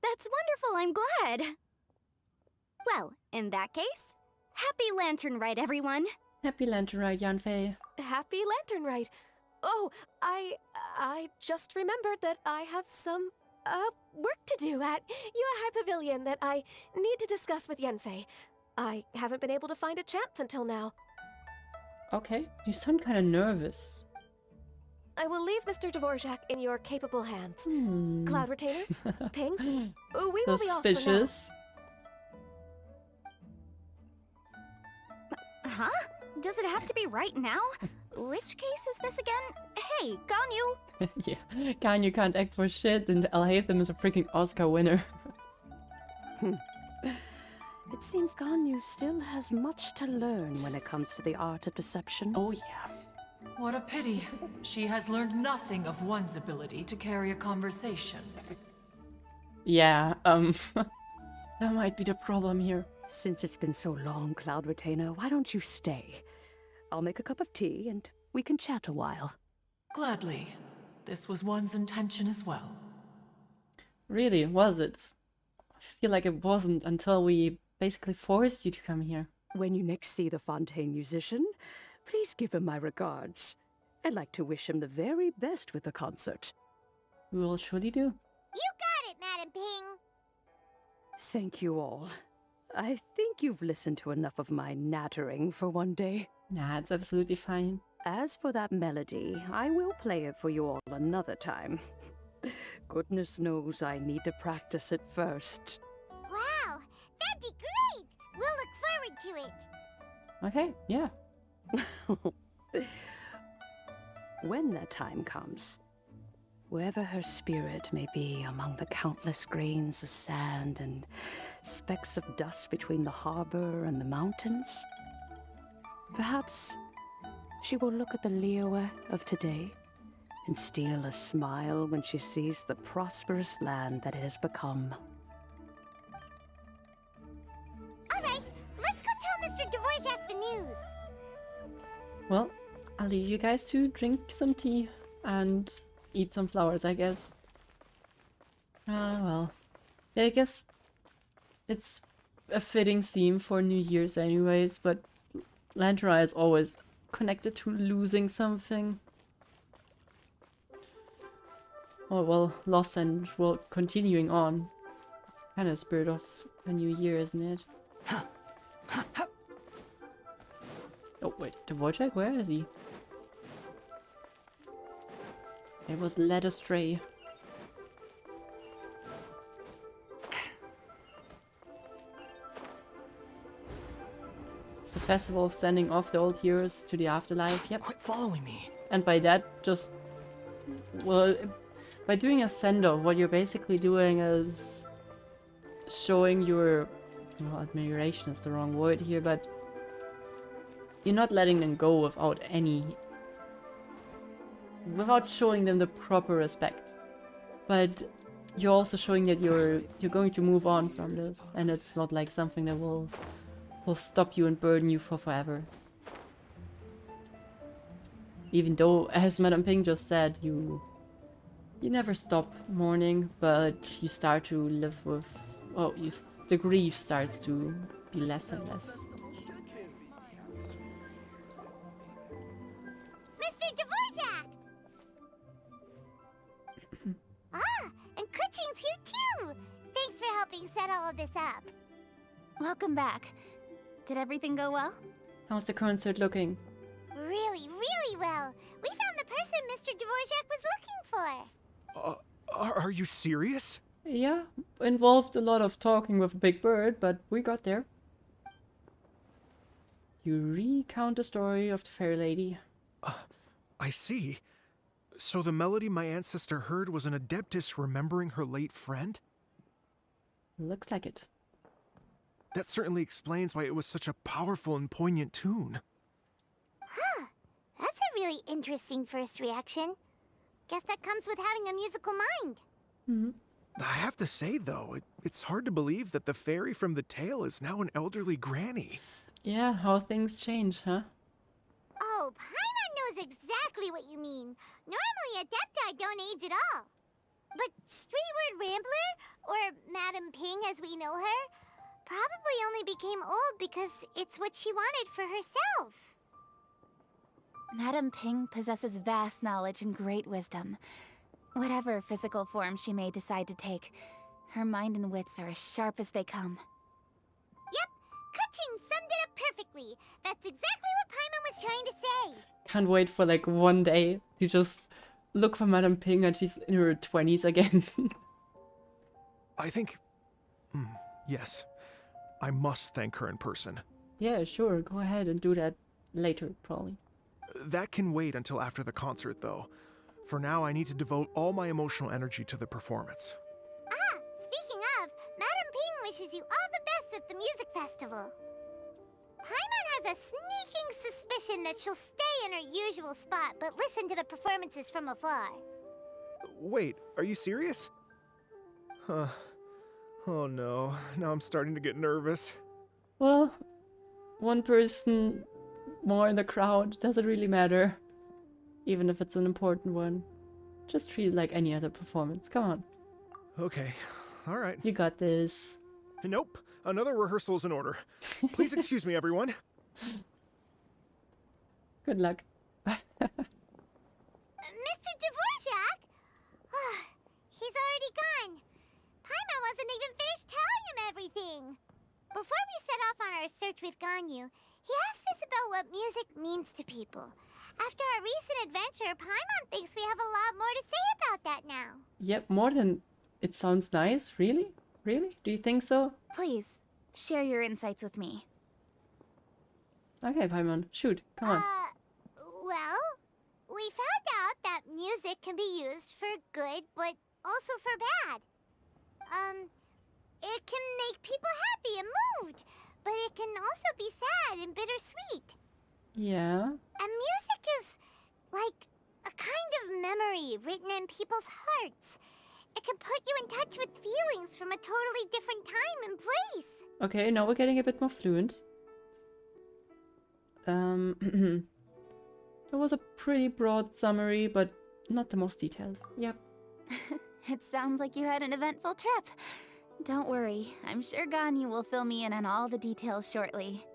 that's wonderful. I'm glad. Well, in that case, happy Lantern Rite, everyone. Happy Lantern Rite, Yanfei. Happy Lantern Rite. Oh, I just remembered that I have some, work to do at Yuehai Pavilion that I need to discuss with Yanfei. I haven't been able to find a chance until now. Okay, you sound kind of nervous. I will leave Mr. Dvorak in your capable hands. Cloud Retainer, Ping, we will be off for now. Suspicious. Huh? Does it have to be right now? Which case is this again? Hey, Ganyu! Yeah, Ganyu can't act for shit, and Alhaitham is a freaking Oscar winner. It seems Ganyu still has much to learn when it comes to the art of deception. Oh yeah. What a pity. She has learned nothing of one's ability to carry a conversation. Yeah, that might be the problem here. Since it's been so long, Cloud Retainer, why don't you stay? I'll make a cup of tea and we can chat a while. Gladly. This was one's intention as well. Really, was it? I feel like it wasn't until we basically forced you to come here. When you next see the Fontaine musician, please give him my regards. I'd like to wish him the very best with the concert. We will surely do. You got it, Madam Ping. Thank you all. I think you've listened to enough of my nattering for one day. Nah, it's absolutely fine. As for that melody, I will play it for you all another time. Goodness knows I need to practice it first. Wow, that'd be great! We'll look forward to it. Okay, yeah. When that time comes, wherever her spirit may be among the countless grains of sand and specks of dust between the harbor and the mountains, perhaps she will look at the Liyue of today and steal a smile when she sees the prosperous land that it has become. All right, let's go tell Mr. Dvorak the news. Well, I'll leave you guys to drink some tea and eat some flowers, I guess. Well. Yeah, I guess it's a fitting theme for New Year's anyways, but Lantera is always connected to losing something. Oh, well, loss and, well, continuing on. Kind of spirit of a new year, isn't it? Oh, wait, the Wojciech? Where is he? I was led astray. It's the festival of sending off the old heroes to the afterlife, yep. Quit following me. And by that, just... well, by doing a send-off, what you're basically doing is showing your... well, admiration is the wrong word here, but you're not letting them go without showing them the proper respect. But you're also showing that you're going to move on from this, and it's not like something that will stop you and burden you for forever. Even though, as Madame Ping just said, you never stop mourning, but you start to live with... well, the grief starts to be less and less. Mr. Dvorak! And Kuchin's here too! Thanks for helping set all of this up. Welcome back. Did everything go well? How's the concert looking? Really, really well. We found the person Mr. Dvorak was looking for. Are you serious? Yeah, involved a lot of talking with a big bird, but we got there. You recount the story of the fair lady. I see. So the melody my ancestor heard was an adeptus remembering her late friend? Looks like it. That certainly explains why it was such a powerful and poignant tune. Huh. That's a really interesting first reaction. Guess that comes with having a musical mind. Mm-hmm. I have to say, though, it's hard to believe that the fairy from the tale is now an elderly granny. Yeah, how things change, huh? Oh, Paimon knows exactly what you mean. Normally, Adepti don't age at all. But Streetward Rambler, or Madame Ping as we know her, probably only became old because it's what she wanted for herself. Madame Ping possesses vast knowledge and great wisdom. Whatever physical form she may decide to take, her mind and wits are as sharp as they come. Yep, Kuching summed it up perfectly. That's exactly what Paimon was trying to say. Can't wait for like one day to just look for Madame Ping and she's in her 20s again. I think... yes. I must thank her in person. Yeah, sure, go ahead and do that later, probably. That can wait until after the concert, though. For now, I need to devote all my emotional energy to the performance. Ah, speaking of, Madam Ping wishes you all the best at the music festival. Paimon has a sneaking suspicion that she'll stay in her usual spot, but listen to the performances from afar. Wait, are you serious? Huh. Oh no, now I'm starting to get nervous. Well, one person more in the crowd doesn't really matter. Even if it's an important one. Just treat it like any other performance. Come on. Okay, alright. You got this. Nope, another rehearsal is in order. Please excuse me, everyone. Good luck. Mr. Dvorak? He's already gone. Paimon wasn't even finished telling him everything. Before we set off on our search with Ganyu, he asked us about what music means to people. After our recent adventure, Paimon thinks we have a lot more to say about that now. Yep, more than it sounds nice. Really? Really? Do you think so? Please, share your insights with me. Okay, Paimon, shoot. Come on. Well, we found out that music can be used for good, but also for bad. It can make people happy and moved, but it can also be sad and bittersweet. Yeah. And music is like a kind of memory written in people's hearts. It can put you in touch with feelings from a totally different time and place. Okay, now we're getting a bit more fluent. That was a pretty broad summary, but not the most detailed. Yep. It sounds like you had an eventful trip. Don't worry, I'm sure Ganyu will fill me in on all the details shortly.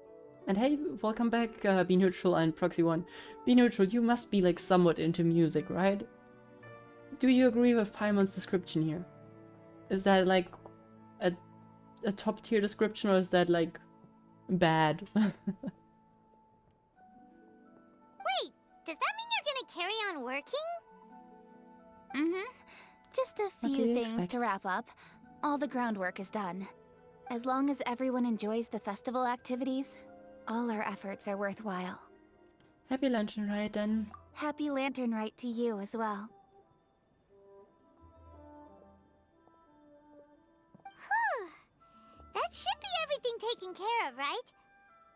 And hey, welcome back, Be Neutral and Proxy1. Be Neutral, you must be like somewhat into music, right? Do you agree with Paimon's description here? Is that like a top tier description, or is that like bad? Wait, does that mean you're gonna carry on working? Mm-hmm. Just a What do few you things expect? to wrap up. All the groundwork is done. As long as everyone enjoys the festival activities, all our efforts are worthwhile. Happy Lantern Rite then. Happy Lantern Rite to you as well. That should be everything taken care of, right?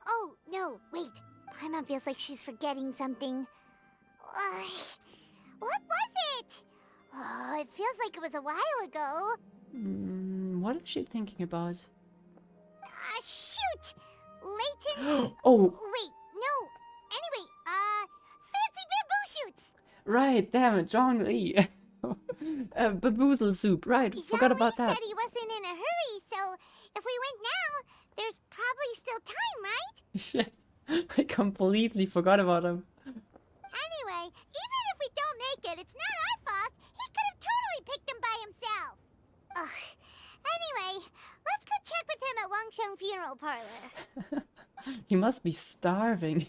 Oh, no, wait. Paimon feels like she's forgetting something. What was it? Oh, it feels like it was a while ago. What is she thinking about? Shoot! Leighton... Oh! Wait, no. Anyway, fancy bamboo shoots! Right, damn it, Zhongli. Baboozle soup, right, forgot about that. Said he wasn't in a hurry, so if we went now, there's probably still time, right? Shit, I completely forgot about him. Anyway, even if we don't make it, it's not our fault. He could have totally picked them by himself. Ugh. Anyway, let's go check with him at Wangsheng Funeral Parlor. He must be starving.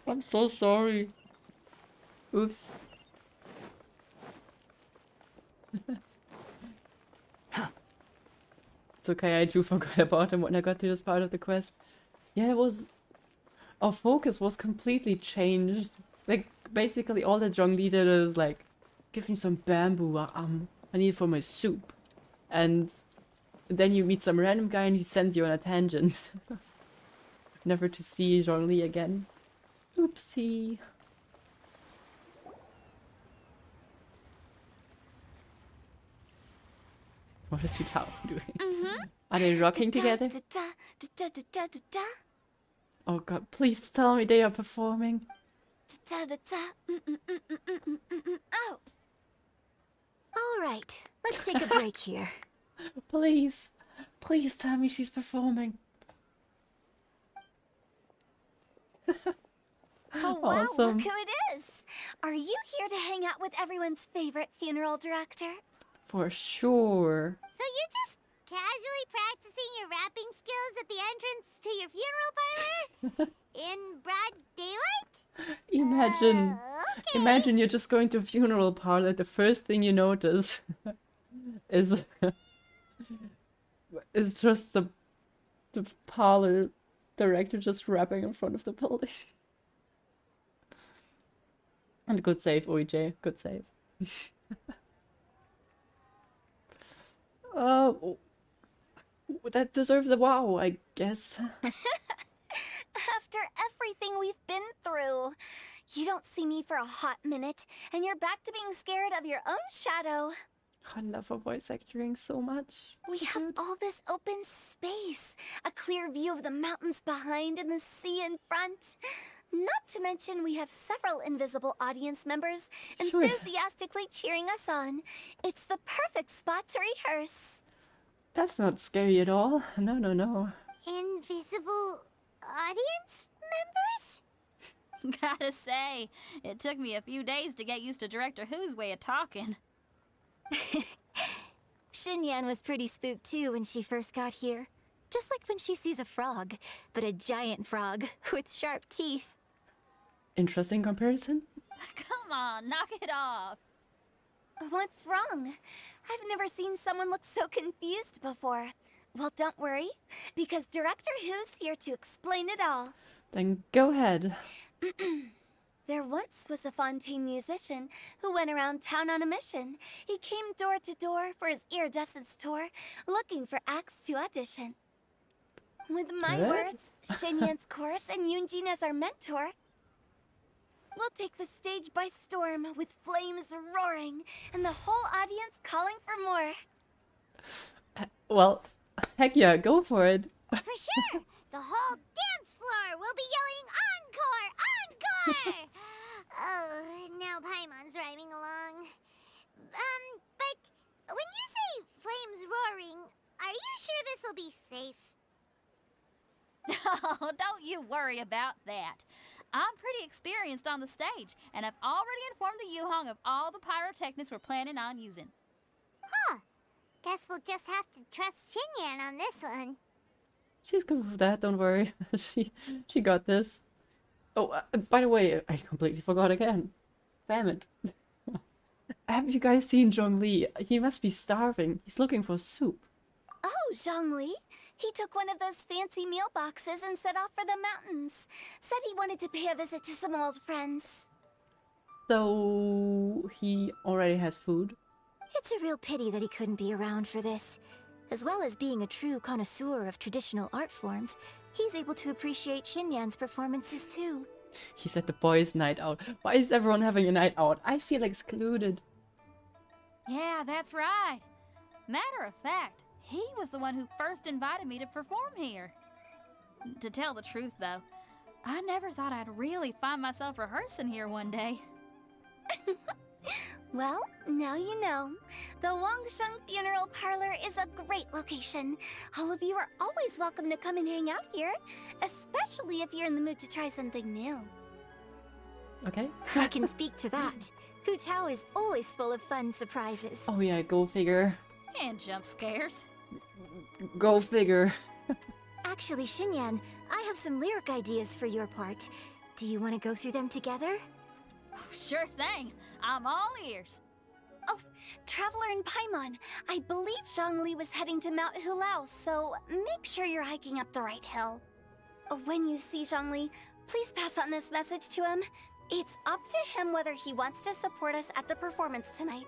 I'm so sorry. Oops. It's okay, I too forgot about him when I got to this part of the quest. Yeah, it was... Our focus was completely changed. Like, basically all that Zhongli did is like, give me some bamboo, I need it for my soup. And then you meet some random guy and he sends you on a tangent. Never to see Zhongli again. Oopsie. What is Yutao doing? Are they rocking together? Oh god, please tell me they are performing. Oh. All right, let's take a break here. Please, please tell me she's performing. Oh wow, Awesome. look who it is! Are you here to hang out with everyone's favorite funeral director? For sure. So you're just casually practicing your rapping skills at the entrance to your funeral parlor? In broad daylight? Imagine, imagine you're just going to a funeral parlor. The first thing you notice is just the parlor director just rapping in front of the building. And good save, OEJ. Good save. Oh, that deserves a wow, I guess. After everything we've been through, you don't see me for a hot minute, and you're back to being scared of your own shadow. I love her voice acting so much. We have all this open space, a clear view of the mountains behind and the sea in front. Not to mention we have several invisible audience members Sure. enthusiastically cheering us on. It's the perfect spot to rehearse. That's not scary at all. No, no, no. Invisible audience members? Gotta say, it took me a few days to get used to Director Who's way of talking. Xinyan was pretty spooked too when she first got here. Just like when she sees a frog, but a giant frog with sharp teeth. Interesting comparison. Come on, knock it off. What's wrong? I've never seen someone look so confused before. Well, don't worry, because Director Who's here to explain it all. Then go ahead. There once was a Fontaine musician who went around town on a mission. He came door to door for his iridescence tour, looking for acts to audition. With my Good. words, Xinyan's chorus, and Yunjin as our mentor, we'll take the stage by storm with flames roaring and the whole audience calling for more. Well, heck yeah, go for it. For sure! The whole dance floor will be yelling encore! Encore! Oh, now Paimon's rhyming along. But when you say flames roaring, are you sure this'll be safe? No, don't you worry about that. I'm pretty experienced on the stage, and I've already informed the Yuhong of all the pyrotechnics we're planning on using. Huh. Guess we'll just have to trust Xinyan on this one. She's good with that, don't worry. She got this. Oh, by the way, I completely forgot again. Damn it. Have you guys seen Zhongli? He must be starving. He's looking for soup. Oh, Zhongli. He took one of those fancy meal boxes and set off for the mountains. Said he wanted to pay a visit to some old friends. So he already has food? It's a real pity that he couldn't be around for this. As well as being a true connoisseur of traditional art forms, he's able to appreciate Xinyan's performances too. He's at the boys' night out. Why is everyone having a night out? I feel excluded. Yeah, that's right. Matter of fact, he was the one who first invited me to perform here. To tell the truth, though, I never thought I'd really find myself rehearsing here one day. Well, now you know. The Wangsheng Funeral Parlor is a great location. All of you are always welcome to come and hang out here, especially if you're in the mood to try something new. Okay. I can speak to that. Hu Tao is always full of fun surprises. Oh yeah, go figure. And jump scares. Go figure. Actually, Xinyan, I have some lyric ideas for your part. Do you want to go through them together? Oh, sure thing. I'm all ears. Oh, Traveler and Paimon, I believe Zhongli was heading to Mount Hulao, so make sure you're hiking up the right hill. When you see Zhongli, please pass on this message to him. It's up to him whether he wants to support us at the performance tonight,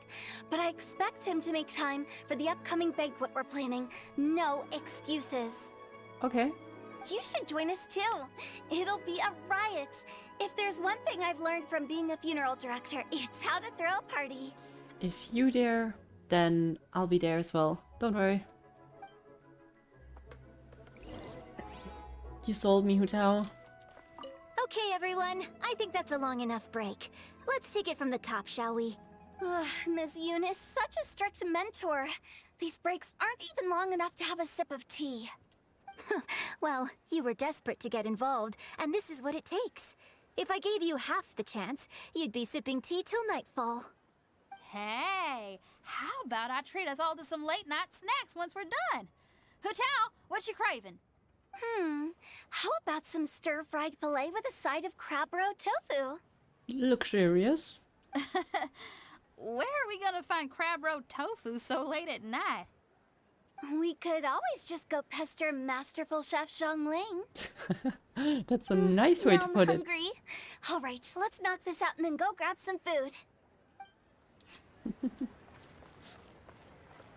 but I expect him to make time for the upcoming banquet we're planning. No excuses. Okay. You should join us too. It'll be a riot. If there's one thing I've learned from being a funeral director, it's how to throw a party. If you dare, then I'll be there as well. Don't worry. You sold me, Hu Tao. Okay, everyone. I think that's a long enough break. Let's take it from the top, shall we? Ms. Eunice, such a strict mentor. These breaks aren't even long enough to have a sip of tea. Well, you were desperate to get involved, and this is what it takes. If I gave you half the chance, you'd be sipping tea till nightfall. Hey, how about I treat us all to some late-night snacks once we're done? Hu Tao, what you craving? How about some stir-fried filet with a side of crab roe tofu? Luxurious. Where are we gonna find crab roe tofu so late at night? We could always just go pester Masterful Chef Zhongling. That's a nice way to put I'm it. hungry. All right, let's knock this out and then go grab some food.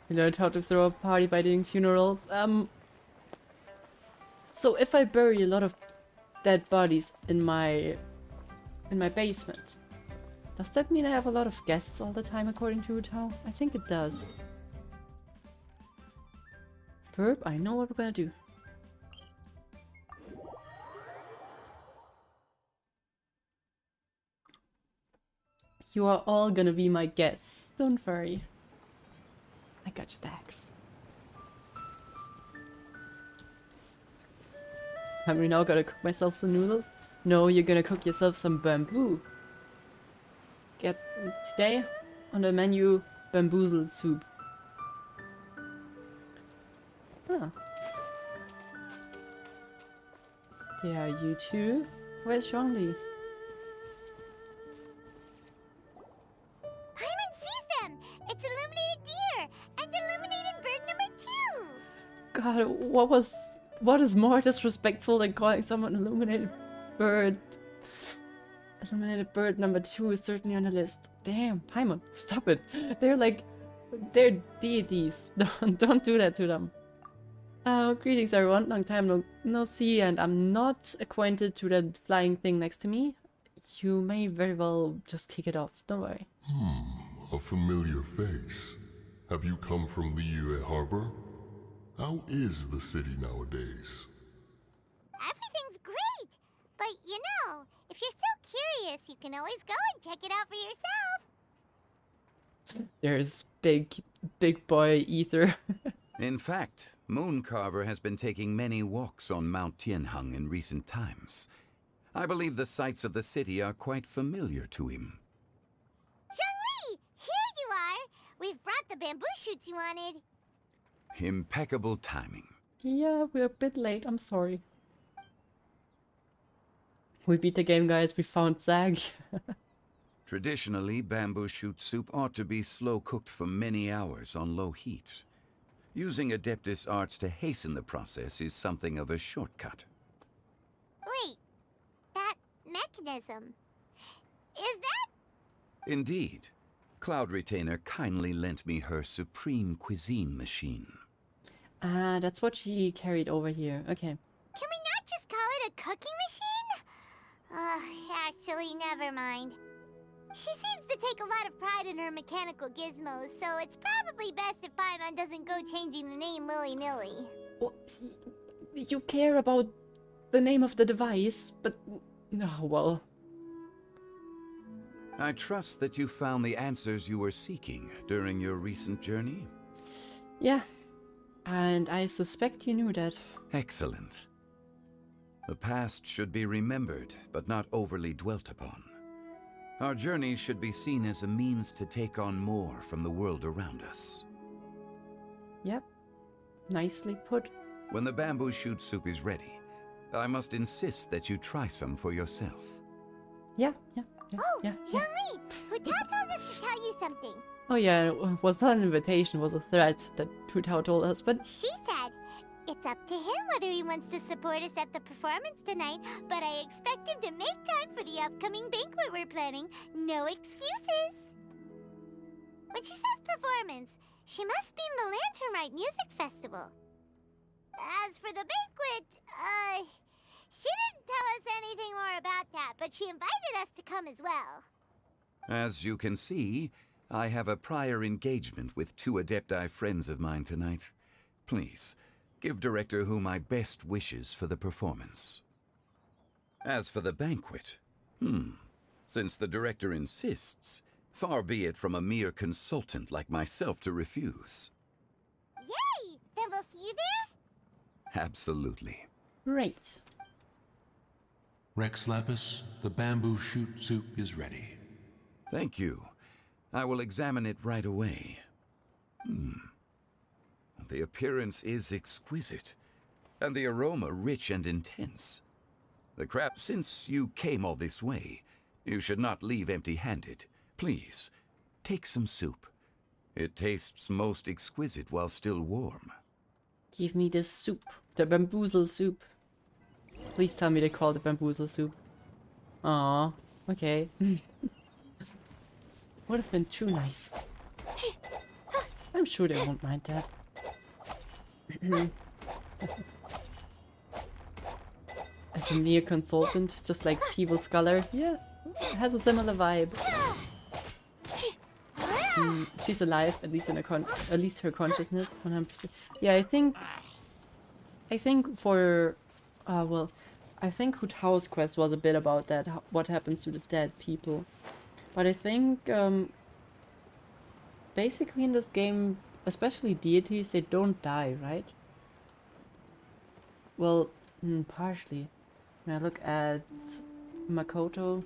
You learned how to throw a party by doing funerals. So if I bury a lot of dead bodies in my basement, does that mean I have a lot of guests all the time according to Utao? I think it does. Verb, I know what we're gonna do. You are all gonna be my guests, don't worry. I got your backs. Hungry now, gotta cook myself some noodles? No, you're gonna cook yourself some bamboo. Get today on the menu, bamboozled soup. Huh. There are you two. Where's Zhongli? Paimon sees them! It's illuminated deer and illuminated bird number 2! God, what is more disrespectful than calling someone illuminated bird? Illuminated bird number 2 is certainly on the list. Damn, Paimon, stop it. They're deities. Don't do that to them. Greetings everyone, long time no see, and I'm not acquainted to that flying thing next to me. You may very well just kick it off, don't worry. A familiar face. Have you come from Liyue Harbor? How is the city nowadays? Everything's great! But you know, if you're so curious, you can always go and check it out for yourself. There's big boy Ether. In fact, Mooncarver has been taking many walks on Mount Tianheng in recent times. I believe the sights of the city are quite familiar to him. Zhongli! Here you are! We've brought the bamboo shoots you wanted. Impeccable timing. Yeah, we're a bit late, I'm sorry. We beat the game, guys, we found Zag. Traditionally, bamboo shoot soup ought to be slow cooked for many hours on low heat. Using Adeptus arts to hasten the process is something of a shortcut. Wait, that mechanism. Is that? Indeed. Cloud Retainer kindly lent me her supreme cuisine machine. Ah, that's what she carried over here. Okay. Can we not just call it a cooking machine? Actually, never mind. She seems to take a lot of pride in her mechanical gizmos, so it's probably best if Paimon doesn't go changing the name willy-nilly. Well, you care about the name of the device, but... Oh, well... I trust that you found the answers you were seeking during your recent journey? Yeah, and I suspect you knew that. Excellent. The past should be remembered, but not overly dwelt upon. Our journey should be seen as a means to take on more from the world around us. Yep. Nicely put. When the bamboo shoot soup is ready, I must insist that you try some for yourself. Yeah. Zhongli! Hu Tao told us to tell you something. Oh yeah, it was not an invitation, it was a threat that Hu Tao told us, but... She said, it's up to him whether he wants to support us at the performance tonight, but I expect him to make time for the upcoming banquet we're planning. No excuses! When she says performance, she must mean the Lantern Rite Music Festival. As for the banquet, she didn't tell us anything more about that, but she invited us to come as well. As you can see, I have a prior engagement with 2 Adepti friends of mine tonight. Please, give Director Hu my best wishes for the performance. As for the banquet, since the Director insists, far be it from a mere consultant like myself to refuse. Yay! Then we'll see you there? Absolutely. Great. Rex Lapis, the bamboo shoot soup is ready. Thank you. I will examine it right away. The appearance is exquisite, and the aroma rich and intense. Since you came all this way, you should not leave empty-handed. Please, take some soup. It tastes most exquisite while still warm. Give me this soup. The bamboozle soup. Please tell me they call it bamboozle soup. Aw, okay. Would have been too nice. I'm sure they won't mind that. As a near consultant, just like Feeble Scholar, yeah, it has a similar vibe. She's alive, at least in at least her consciousness, 100%. Yeah, I think for, well, I think Hutao's quest was a bit about that, what happens to the dead people. But I think, basically in this game, especially deities, they don't die, right? Well, partially. When I look at Makoto,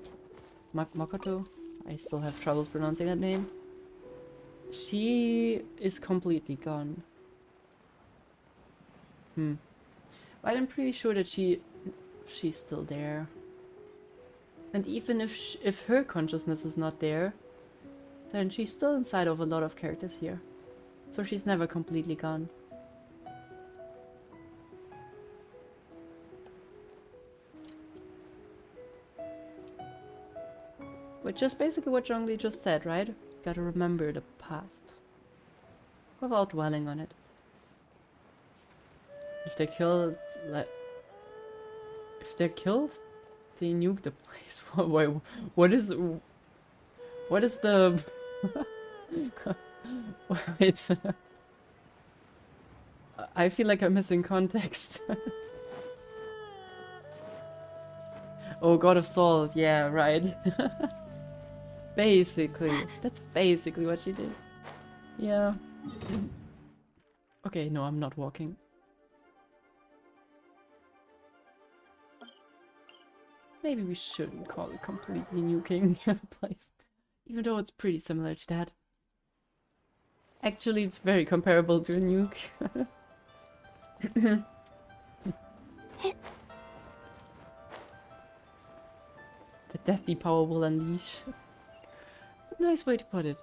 I still have troubles pronouncing that name. She is completely gone. But I'm pretty sure that she's still there. And even if her consciousness is not there, then she's still inside of a lot of characters here. So she's never completely gone. Which is basically what Zhongli just said, right? Gotta remember the past. Without dwelling on it. If they're killed, they nuke the place. Wait, what is the... Wait. I feel like I'm missing context. Oh, God of Salt, yeah, right. Basically. That's basically what she did. Yeah. Okay, no, I'm not walking. Maybe we shouldn't call it completely nuking the place. Even though it's pretty similar to that. Actually, it's very comparable to a nuke. The deathly power will unleash. It's a nice way to put it.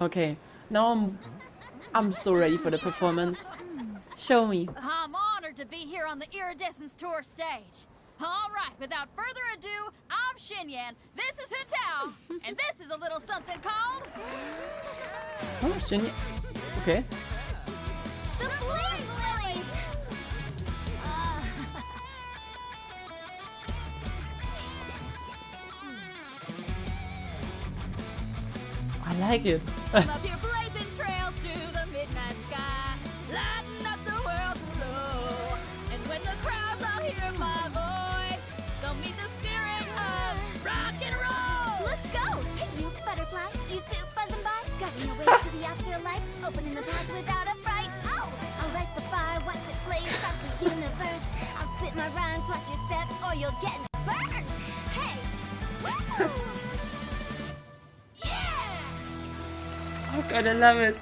Okay, now I'm so ready for the performance. Show me. I'm honored to be here on the Iridescence Tour stage. All right, without further ado, I'm Xinyan, this is Hutao, and this is a little something called... Oh, Xinyan. Okay. The Flame Lilies! I like it. I'm up here blazing trails through the midnight sky, lighting up the world below. And when the crowds all hear my voice, they'll meet the spirit of rock and roll. Let's go! Hey, you butterfly, you two buzzing by, guiding your way to the afterlife, opening the path without a fright. Oh, I'll light the fire, watch it blaze across the universe. I'll spit my rhymes, watch your step, or you'll get burned. Hey, woo! Oh God, I love it.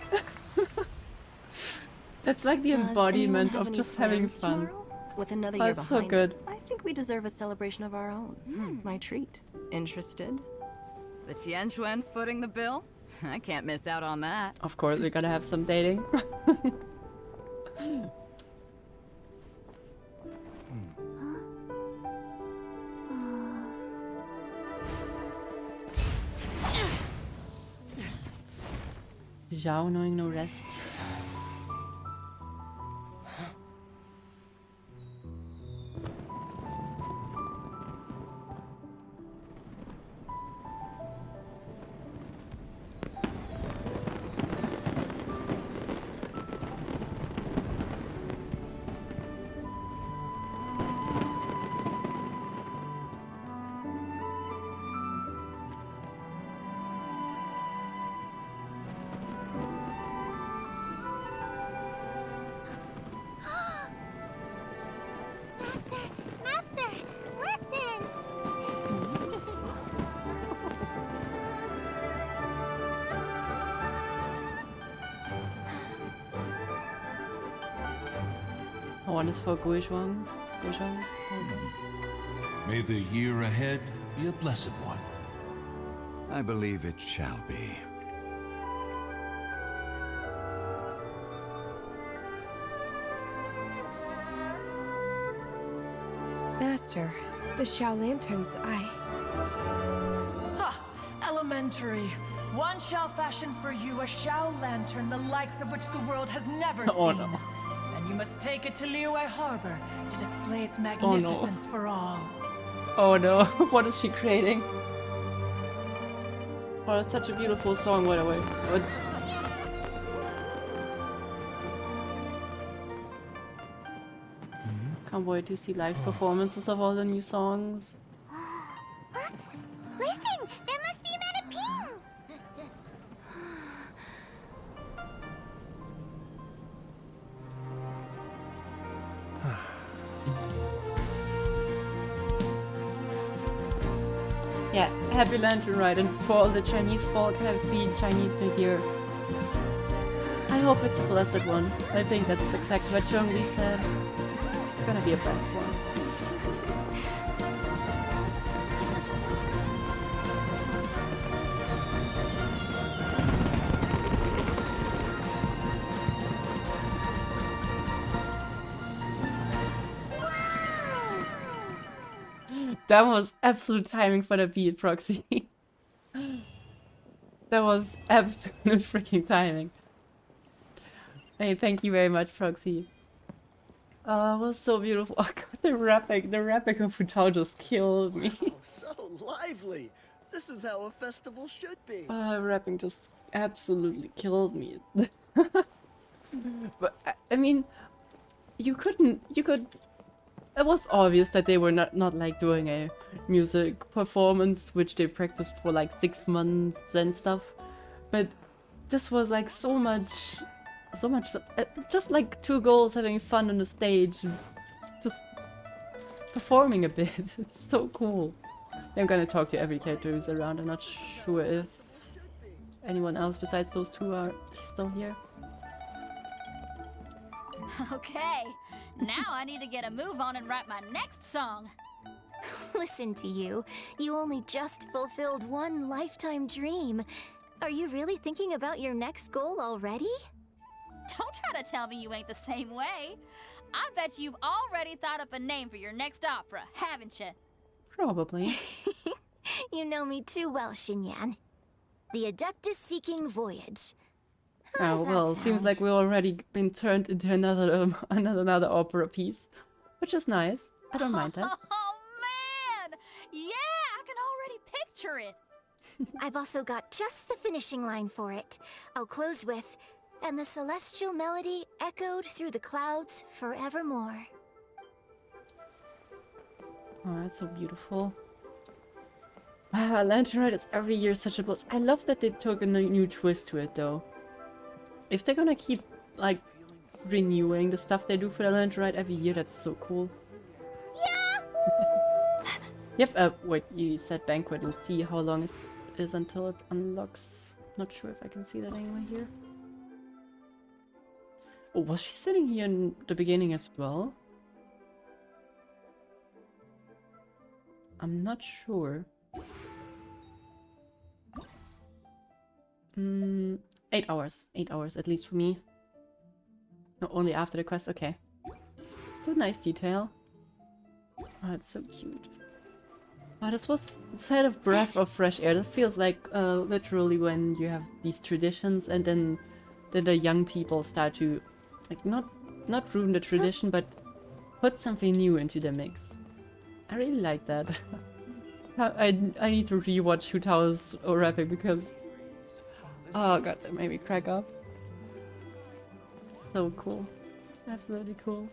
That's like the embodiment of just having fun. With another Oh, year it's so behind good. us, I think we deserve a celebration of our own. My treat. Interested? The Tianquan footing the bill? I can't miss out on that. Of course, we're gonna have some dating. Zhao knowing no rest. Master, listen! One is for Guizhuang. May the year ahead be a blessed one. I believe it shall be. Master. The Xiao Lanterns, Ha! Elementary. One shall fashion for you a Xiao Lantern the likes of which the world has never Oh, seen. no. And you must take it to Liyue Harbor to display its Oh, no. magnificence for all. Oh no, what is she creating? Oh, it's such a beautiful song, by the way. Can't wait to see live performances of all the new songs. Listen, that must be Madame Yeah, happy Lantern Ride, and for all the Chinese folk, happy Chinese New Year. I hope it's a blessed one. I think that's exactly what Zhongli said. It's gonna be a blessed one. That was absolute timing for the beat, Proxy. That was absolute freaking timing. Hey, thank you very much, Proxy. Oh, it was so beautiful. Oh god, the rapping of Futao just killed me. Oh, so lively. This is how a festival should be. Rapping just absolutely killed me. But I mean, you could. It was obvious that they were not like doing a music performance, which they practiced for like 6 months and stuff. But this was like so much, just like two girls having fun on the stage, and just performing a bit. It's so cool. I'm gonna talk to every character who's around. I'm not sure if anyone else besides those two are still here. Okay, now I need to get a move on and write my next song. Listen to you. You only just fulfilled one lifetime dream. Are you really thinking about your next goal already? Don't try to tell me you ain't the same way. I bet you've already thought up a name for your next opera, haven't you? Probably. You know me too well, Xinyan. The Adeptus Seeking Voyage. Oh well, seems like we've already been turned into another opera piece, which is nice. I don't mind that. Oh man! Yeah, I can already picture it. I've also got just the finishing line for it. I'll close with, "And the celestial melody echoed through the clouds forevermore." Oh, that's so beautiful. Ah, Lantern Ride is every year such a bliss. I love that they took a new twist to it, though. If they're gonna keep, like, renewing the stuff they do for the Lantern Ride every year, that's so cool. Yep, wait, you said banquet. Let's see how long it is until it unlocks. Not sure if I can see that anywhere here. Oh, was she sitting here in the beginning as well? I'm not sure. 8 hours. 8 hours, at least for me. No, only after the quest, okay. It's a nice detail. Oh, it's so cute. Oh, this was instead of breath of fresh air. This feels like literally when you have these traditions and then the young people start to like not ruin the tradition, but put something new into the mix. I really like that. I need to rewatch Hu Tao's rapping because oh god, that made me crack up. So cool. Absolutely cool.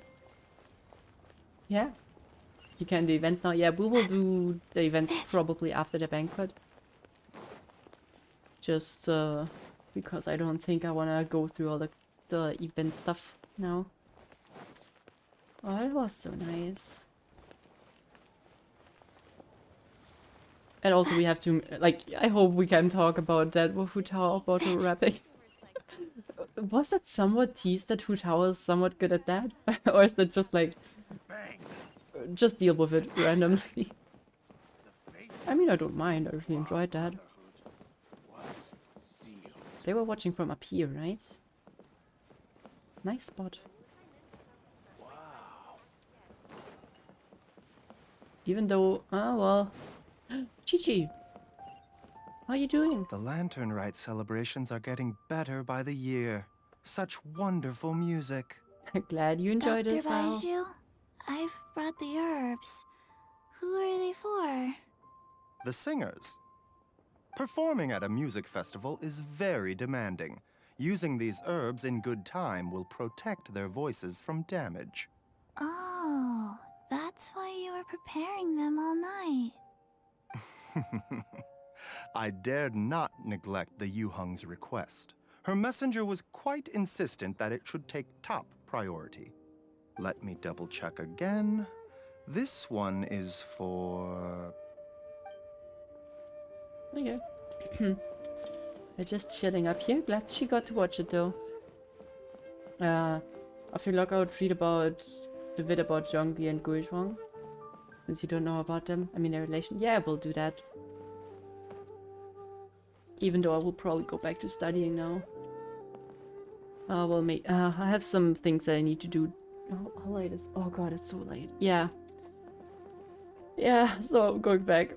Yeah. You can do events now. Yeah, we will do the events probably after the banquet. Just because I don't think I want to go through all the event stuff now. Oh, that was so nice. And also we have to, like, I hope we can talk about that with Hu Tao about the rapping. Was that somewhat teased that Hu Tao is somewhat good at that? Or is that just like, just deal with it randomly? I mean, I don't mind, I really enjoyed that. They were watching from up here, right? Nice spot. Even though, well, Chi-Chi, how are you doing? The Lantern Rite celebrations are getting better by the year. Such wonderful music. Glad you enjoyed it Dr. as well. Baiju, I've brought the herbs. Who are they for? The singers. Performing at a music festival is very demanding. Using these herbs in good time will protect their voices from damage. Oh, that's why you were preparing them all night. I dared not neglect the Yuheng's request. Her messenger was quite insistent that it should take top priority. Let me double check again. This one is for... Okay. We're just chilling up here. Glad she got to watch it though. After lockout, read about the bit about Zhongli and Guizhuang. Since you don't know about them, I mean their relation. Yeah, we'll do that. Even though I will probably go back to studying now. Well, I have some things that I need to do. Oh, how late is? Oh god, it's so late. Yeah. Yeah, so I'm going back.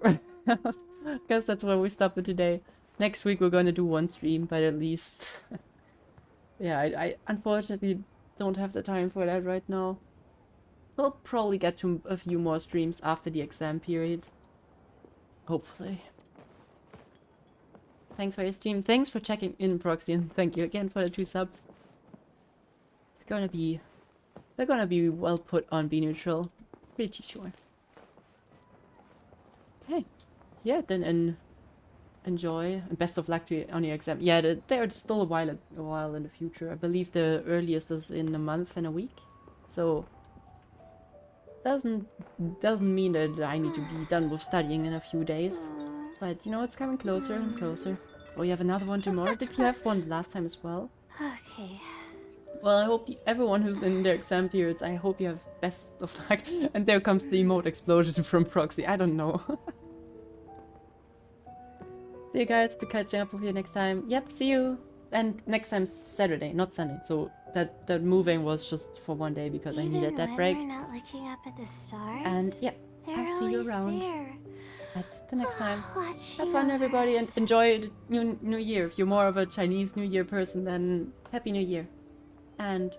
Guess that's where we stop for today. Next week we're gonna do one stream, but at least... yeah, I unfortunately don't have the time for that right now. We'll probably get to a few more streams after the exam period. Hopefully. Thanks for your stream. Thanks for checking in, Proxy, and thank you again for the 2 subs. They're gonna be well put on Be Neutral. Pretty sure. Okay. Yeah, then enjoy and best of luck to you on your exam. Yeah, they're still a while in the future. I believe the earliest is in a month and a week. So doesn't mean that I need to be done with studying in a few days. But you know, it's coming closer and closer. Oh, you have another one tomorrow? Did you have one last time as well? Okay. Well, I hope everyone who's in their exam periods, I hope you have best of luck. And there comes the emote explosion from Proxy. I don't know. See you guys. Be catching up with you next time. Yep, see you. And next time's Saturday, not Sunday. So that moving was just for one day because I needed that break. We're not looking up at the stars. And yep, They're I'll see you always around. there. That's the next time. Watch Have fun, everybody, and yours. enjoy the new year. If you're more of a Chinese New Year person, then Happy New Year. And